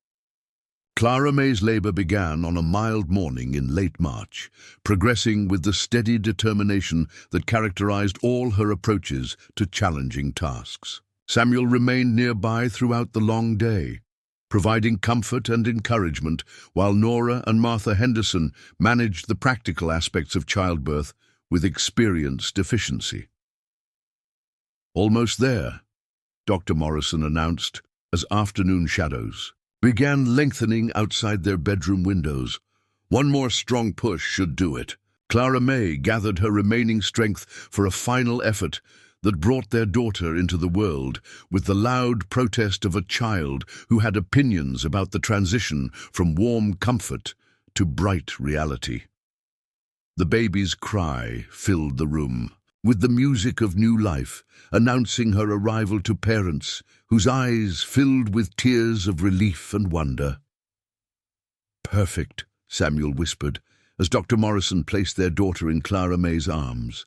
Clara May's labor began on a mild morning in late March, progressing with the steady determination that characterized all her approaches to challenging tasks. Samuel remained nearby throughout the long day, providing comfort and encouragement, while Nora and Martha Henderson managed the practical aspects of childbirth with experienced efficiency. "Almost there," Dr. Morrison announced as afternoon shadows began lengthening outside their bedroom windows. One more strong push should do it. Clara May gathered her remaining strength for a final effort that brought their daughter into the world with the loud protest of a child who had opinions about the transition from warm comfort to bright reality. The baby's cry filled the room, with the music of new life, announcing her arrival to parents whose eyes filled with tears of relief and wonder. "Perfect," Samuel whispered, as Dr. Morrison placed their daughter in Clara May's arms.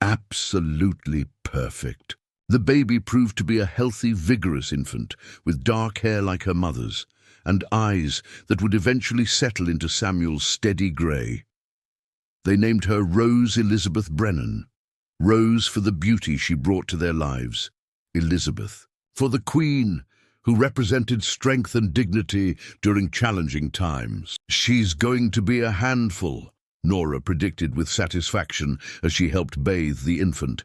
Absolutely perfect. The baby proved to be a healthy, vigorous infant, with dark hair like her mother's, and eyes that would eventually settle into Samuel's steady grey. They named her Rose Elizabeth Brennan. Rose for the beauty she brought to their lives. Elizabeth for the Queen, who represented strength and dignity during challenging times. "She's going to be a handful," Nora predicted with satisfaction as she helped bathe the infant.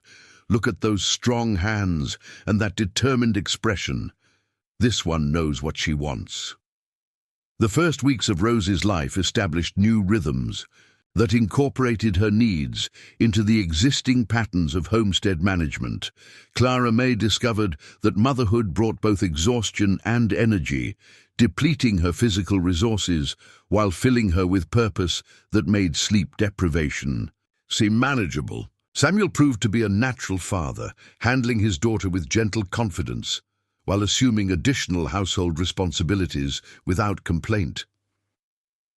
"Look at those strong hands and that determined expression. This one knows what she wants." The first weeks of Rose's life established new rhythms that incorporated her needs into the existing patterns of homestead management. Clara May discovered that motherhood brought both exhaustion and energy, depleting her physical resources while filling her with purpose that made sleep deprivation seem manageable. Samuel proved to be a natural father, handling his daughter with gentle confidence while assuming additional household responsibilities without complaint.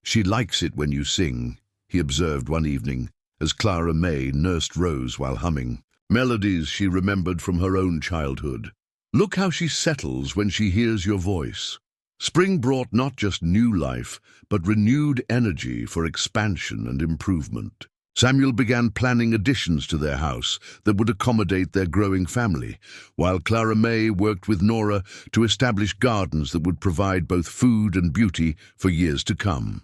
"She likes it when you sing," he observed one evening, as Clara May nursed Rose while humming melodies she remembered from her own childhood. "Look how she settles when she hears your voice." Spring brought not just new life, but renewed energy for expansion and improvement. Samuel began planning additions to their house that would accommodate their growing family, while Clara May worked with Nora to establish gardens that would provide both food and beauty for years to come.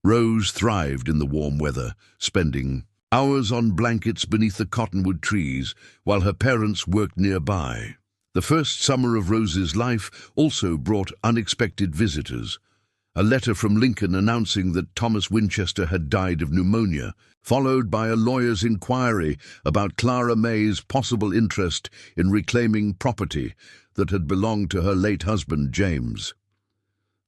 Rose thrived in the warm weather, spending hours on blankets beneath the cottonwood trees while her parents worked nearby. The first summer of Rose's life also brought unexpected visitors. A letter from Lincoln announcing that Thomas Winchester had died of pneumonia, followed by a lawyer's inquiry about Clara May's possible interest in reclaiming property that had belonged to her late husband, James.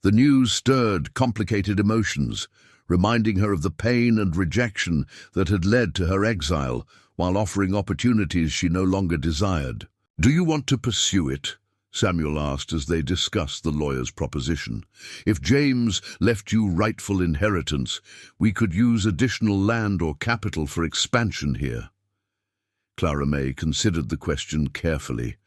The news stirred complicated emotions, reminding her of the pain and rejection that had led to her exile, while offering opportunities she no longer desired. "Do you want to pursue it?" Samuel asked as they discussed the lawyer's proposition. "If James left you rightful inheritance, we could use additional land or capital for expansion here." Clara May considered the question carefully,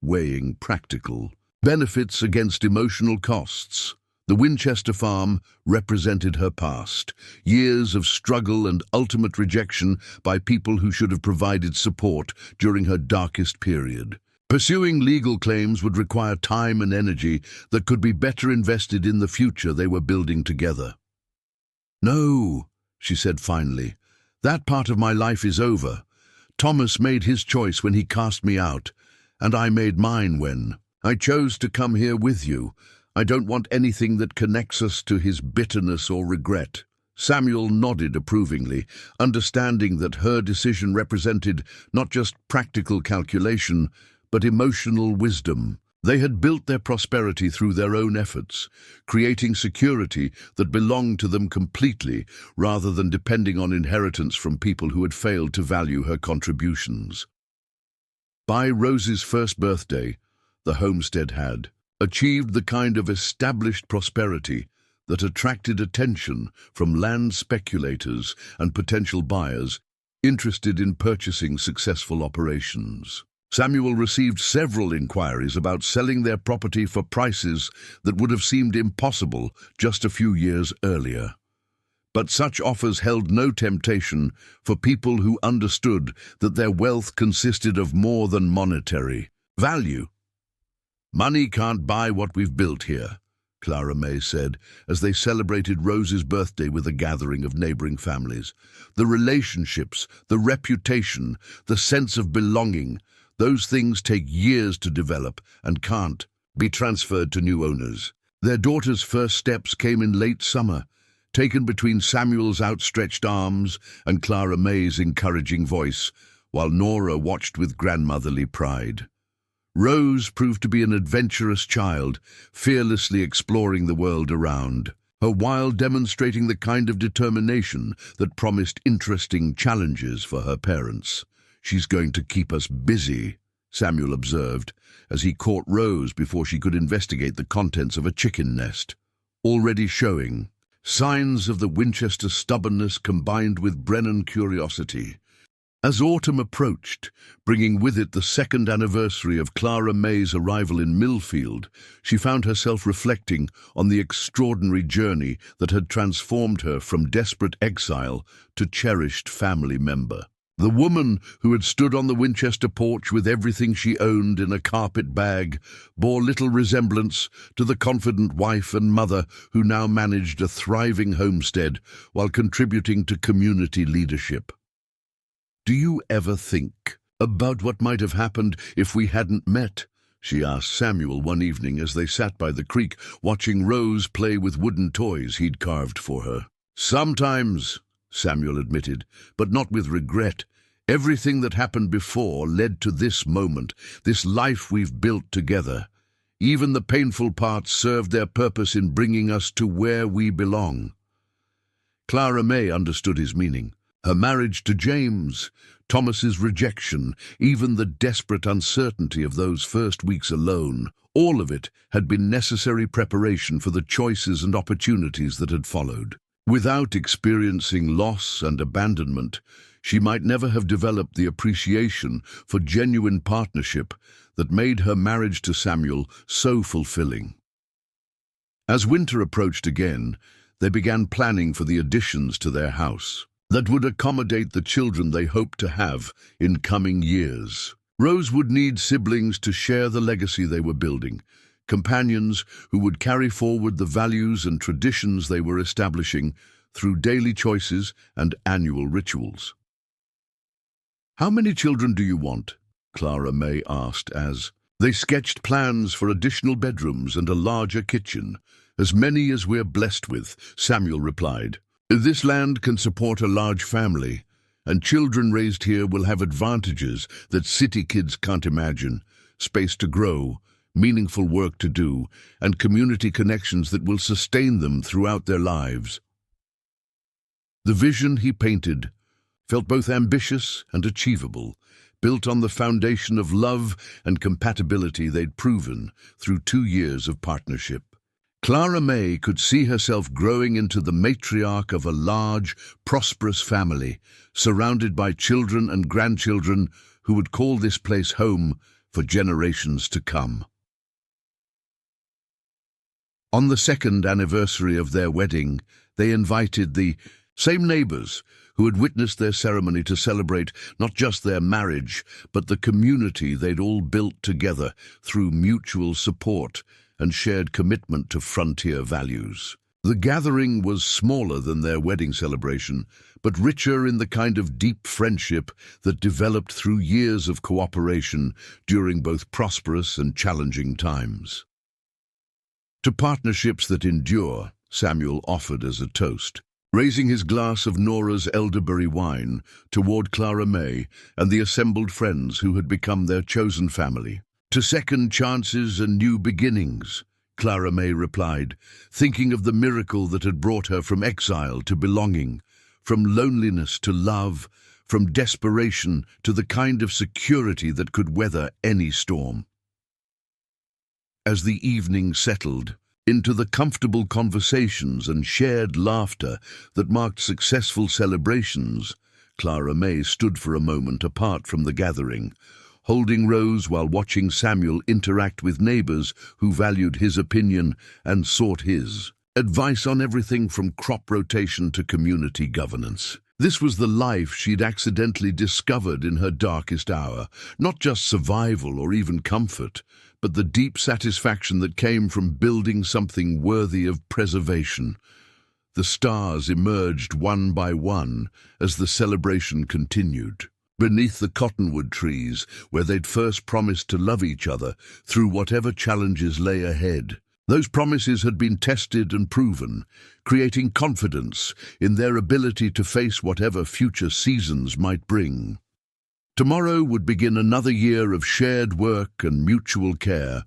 weighing practical benefits against emotional costs. The Winchester farm represented her past, years of struggle and ultimate rejection by people who should have provided support during her darkest period. Pursuing legal claims would require time and energy that could be better invested in the future they were building together. "No," she said finally, "that part of my life is over. Thomas made his choice when he cast me out, and I made mine when I chose to come here with you. I don't want anything that connects us to his bitterness or regret." Samuel nodded approvingly, understanding that her decision represented not just practical calculation, but emotional wisdom. They had built their prosperity through their own efforts, creating security that belonged to them completely, rather than depending on inheritance from people who had failed to value her contributions. By Rose's first birthday, the homestead had achieved the kind of established prosperity that attracted attention from land speculators and potential buyers interested in purchasing successful operations. Samuel received several inquiries about selling their property for prices that would have seemed impossible just a few years earlier. But such offers held no temptation for people who understood that their wealth consisted of more than monetary value. "Money can't buy what we've built here," Clara May said, as they celebrated Rose's birthday with a gathering of neighboring families. "The relationships, the reputation, the sense of belonging, those things take years to develop and can't be transferred to new owners. Their daughter's first steps came in late summer, taken between Samuel's outstretched arms and Clara May's encouraging voice, while Nora watched with grandmotherly pride. Rose proved to be an adventurous child, fearlessly exploring the world around, her while demonstrating the kind of determination that promised interesting challenges for her parents. "She's going to keep us busy," Samuel observed, as he caught Rose before she could investigate the contents of a chicken nest, already showing signs of the Winchester stubbornness combined with Brennan curiosity. As autumn approached, bringing with it the second anniversary of Clara May's arrival in Millfield, she found herself reflecting on the extraordinary journey that had transformed her from desperate exile to cherished family member. The woman who had stood on the Winchester porch with everything she owned in a carpet bag bore little resemblance to the confident wife and mother who now managed a thriving homestead while contributing to community leadership. "Do you ever think about what might have happened if we hadn't met?" she asked Samuel one evening as they sat by the creek watching Rose play with wooden toys he'd carved for her. "Sometimes," Samuel admitted, "but not with regret. Everything that happened before led to this moment, this life we've built together. Even the painful parts served their purpose in bringing us to where we belong." Clara May understood his meaning. Her marriage to James, Thomas's rejection, even the desperate uncertainty of those first weeks alone, all of it had been necessary preparation for the choices and opportunities that had followed. Without experiencing loss and abandonment, she might never have developed the appreciation for genuine partnership that made her marriage to Samuel so fulfilling. As winter approached again, they began planning for the additions to their house that would accommodate the children they hoped to have in coming years. Rose would need siblings to share the legacy they were building, companions who would carry forward the values and traditions they were establishing through daily choices and annual rituals. "How many children do you want?" Clara May asked as they sketched plans for additional bedrooms and a larger kitchen. "As many as we're blessed with," Samuel replied. "This land can support a large family, and children raised here will have advantages that city kids can't imagine: space to grow, meaningful work to do, and community connections that will sustain them throughout their lives." The vision he painted felt both ambitious and achievable, built on the foundation of love and compatibility they'd proven through 2 years of partnership. Clara May could see herself growing into the matriarch of a large, prosperous family, surrounded by children and grandchildren who would call this place home for generations to come. On the second anniversary of their wedding, they invited the same neighbors who had witnessed their ceremony to celebrate not just their marriage, but the community they'd all built together through mutual support and shared commitment to frontier values. The gathering was smaller than their wedding celebration, but richer in the kind of deep friendship that developed through years of cooperation during both prosperous and challenging times. "To partnerships that endure," Samuel offered as a toast, raising his glass of Nora's elderberry wine toward Clara May and the assembled friends who had become their chosen family. "To second chances and new beginnings," Clara May replied, thinking of the miracle that had brought her from exile to belonging, from loneliness to love, from desperation to the kind of security that could weather any storm. As the evening settled into the comfortable conversations and shared laughter that marked successful celebrations, Clara May stood for a moment apart from the gathering, holding Rose while watching Samuel interact with neighbors who valued his opinion and sought his advice on everything from crop rotation to community governance. This was the life she'd accidentally discovered in her darkest hour, not just survival or even comfort, but the deep satisfaction that came from building something worthy of preservation. The stars emerged one by one as the celebration continued. beneath the cottonwood trees where they'd first promised to love each other through whatever challenges lay ahead. Those promises had been tested and proven, creating confidence in their ability to face whatever future seasons might bring. Tomorrow would begin another year of shared work and mutual care,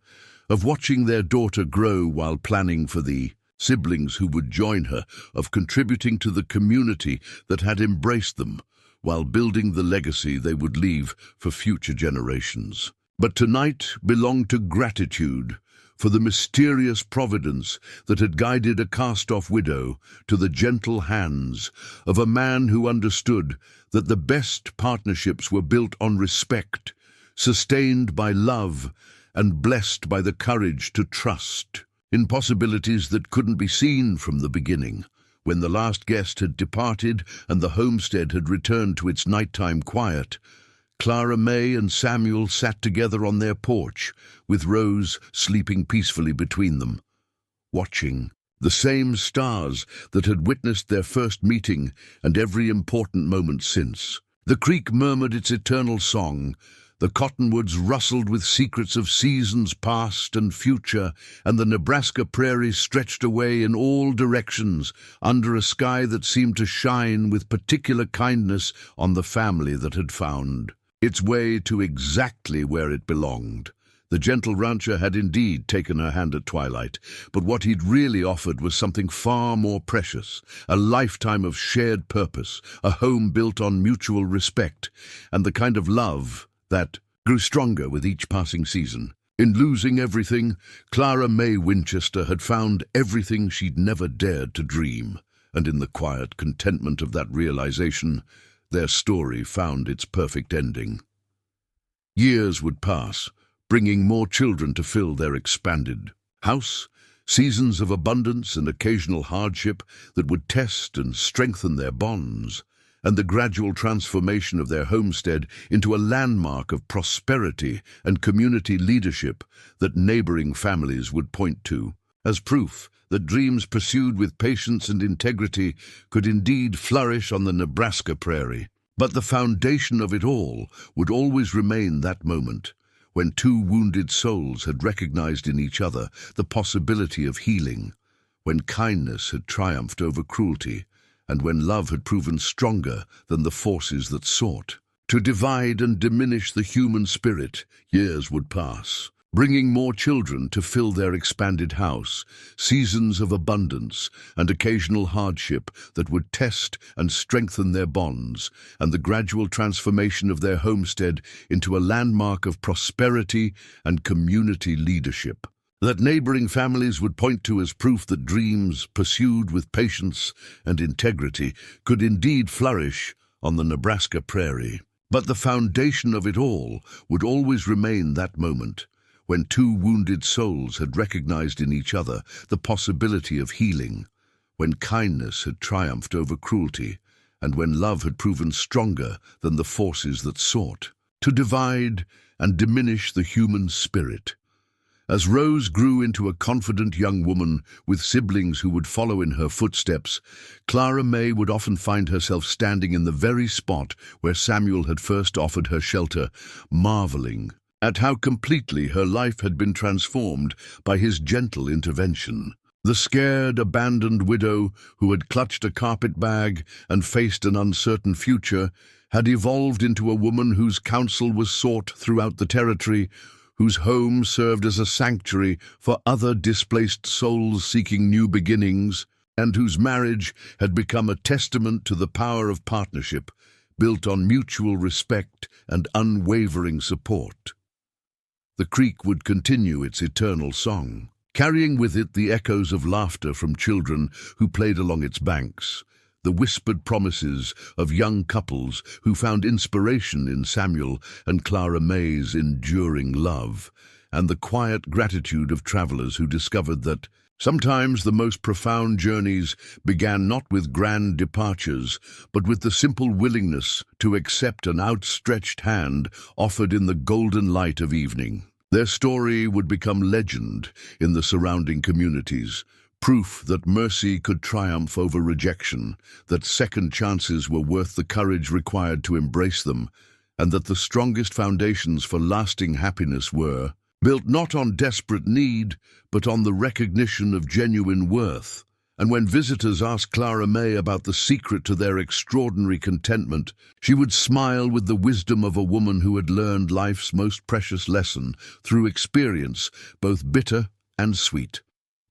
of watching their daughter grow while planning for the siblings who would join her, of contributing to the community that had embraced them, while building the legacy they would leave for future generations. But tonight belonged to gratitude for the mysterious providence that had guided a cast-off widow to the gentle hands of a man who understood that the best partnerships were built on respect, sustained by love, and blessed by the courage to trust in possibilities that couldn't be seen from the beginning. When the last guest had departed and the homestead had returned to its nighttime quiet, Clara May and Samuel sat together on their porch, with Rose sleeping peacefully between them, watching the same stars that had witnessed their first meeting and every important moment since. The creek murmured its eternal song, the cottonwoods rustled with secrets of seasons past and future, and the Nebraska prairies stretched away in all directions under a sky that seemed to shine with particular kindness on the family that had found its way to exactly where it belonged. The gentle rancher had indeed taken her hand at Twilight, but what he'd really offered was something far more precious, a lifetime of shared purpose, a home built on mutual respect, and the kind of love that grew stronger with each passing season. In losing everything, Clara May Winchester had found everything she'd never dared to dream, and in the quiet contentment of that realization, their story found its perfect ending. Years would pass, bringing more children to fill their expanded house, seasons of abundance and occasional hardship that would test and strengthen their bonds, and the gradual transformation of their homestead into a landmark of prosperity and community leadership that neighboring families would point to as proof that dreams pursued with patience and integrity could indeed flourish on the Nebraska prairie. But the foundation of it all would always remain that moment when two wounded souls had recognized in each other the possibility of healing, when kindness had triumphed over cruelty, and when love had proven stronger than the forces that sought to divide and diminish the human spirit. Years would pass, bringing more children to fill their expanded house, seasons of abundance and occasional hardship that would test and strengthen their bonds, and the gradual transformation of their homestead into a landmark of prosperity and community leadership that neighboring families would point to as proof that dreams pursued with patience and integrity could indeed flourish on the Nebraska prairie. But the foundation of it all would always remain that moment when two wounded souls had recognized in each other the possibility of healing, when kindness had triumphed over cruelty, and when love had proven stronger than the forces that sought to divide and diminish the human spirit. As Rose grew into a confident young woman with siblings who would follow in her footsteps, Clara May would often find herself standing in the very spot where Samuel had first offered her shelter, marveling at how completely her life had been transformed by his gentle intervention. The scared, abandoned widow who had clutched a carpet bag and faced an uncertain future had evolved into a woman whose counsel was sought throughout the territory, whose home served as a sanctuary for other displaced souls seeking new beginnings, and whose marriage had become a testament to the power of partnership, built on mutual respect and unwavering support. The creek would continue its eternal song, carrying with it the echoes of laughter from children who played along its banks, the whispered promises of young couples who found inspiration in Samuel and Clara May's enduring love, and the quiet gratitude of travelers who discovered that sometimes the most profound journeys began not with grand departures, but with the simple willingness to accept an outstretched hand offered in the golden light of evening. Their story would become legend in the surrounding communities, proof that mercy could triumph over rejection, that second chances were worth the courage required to embrace them, and that the strongest foundations for lasting happiness were built not on desperate need, but on the recognition of genuine worth. And when visitors asked Clara May about the secret to their extraordinary contentment, she would smile with the wisdom of a woman who had learned life's most precious lesson through experience, both bitter and sweet.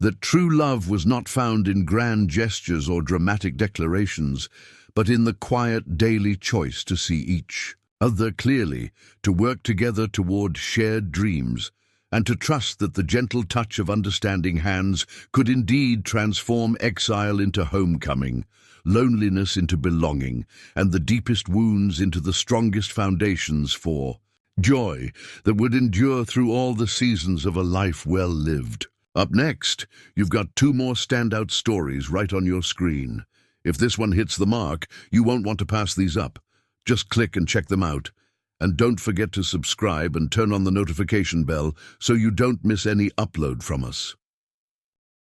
That true love was not found in grand gestures or dramatic declarations, but in the quiet daily choice to see each other clearly, to work together toward shared dreams, and to trust that the gentle touch of understanding hands could indeed transform exile into homecoming, loneliness into belonging, and the deepest wounds into the strongest foundations for joy that would endure through all the seasons of a life well lived. Up next, you've got two more standout stories right on your screen. If this one hits the mark, you won't want to pass these up. Just click and check them out. And don't forget to subscribe and turn on the notification bell so you don't miss any upload from us.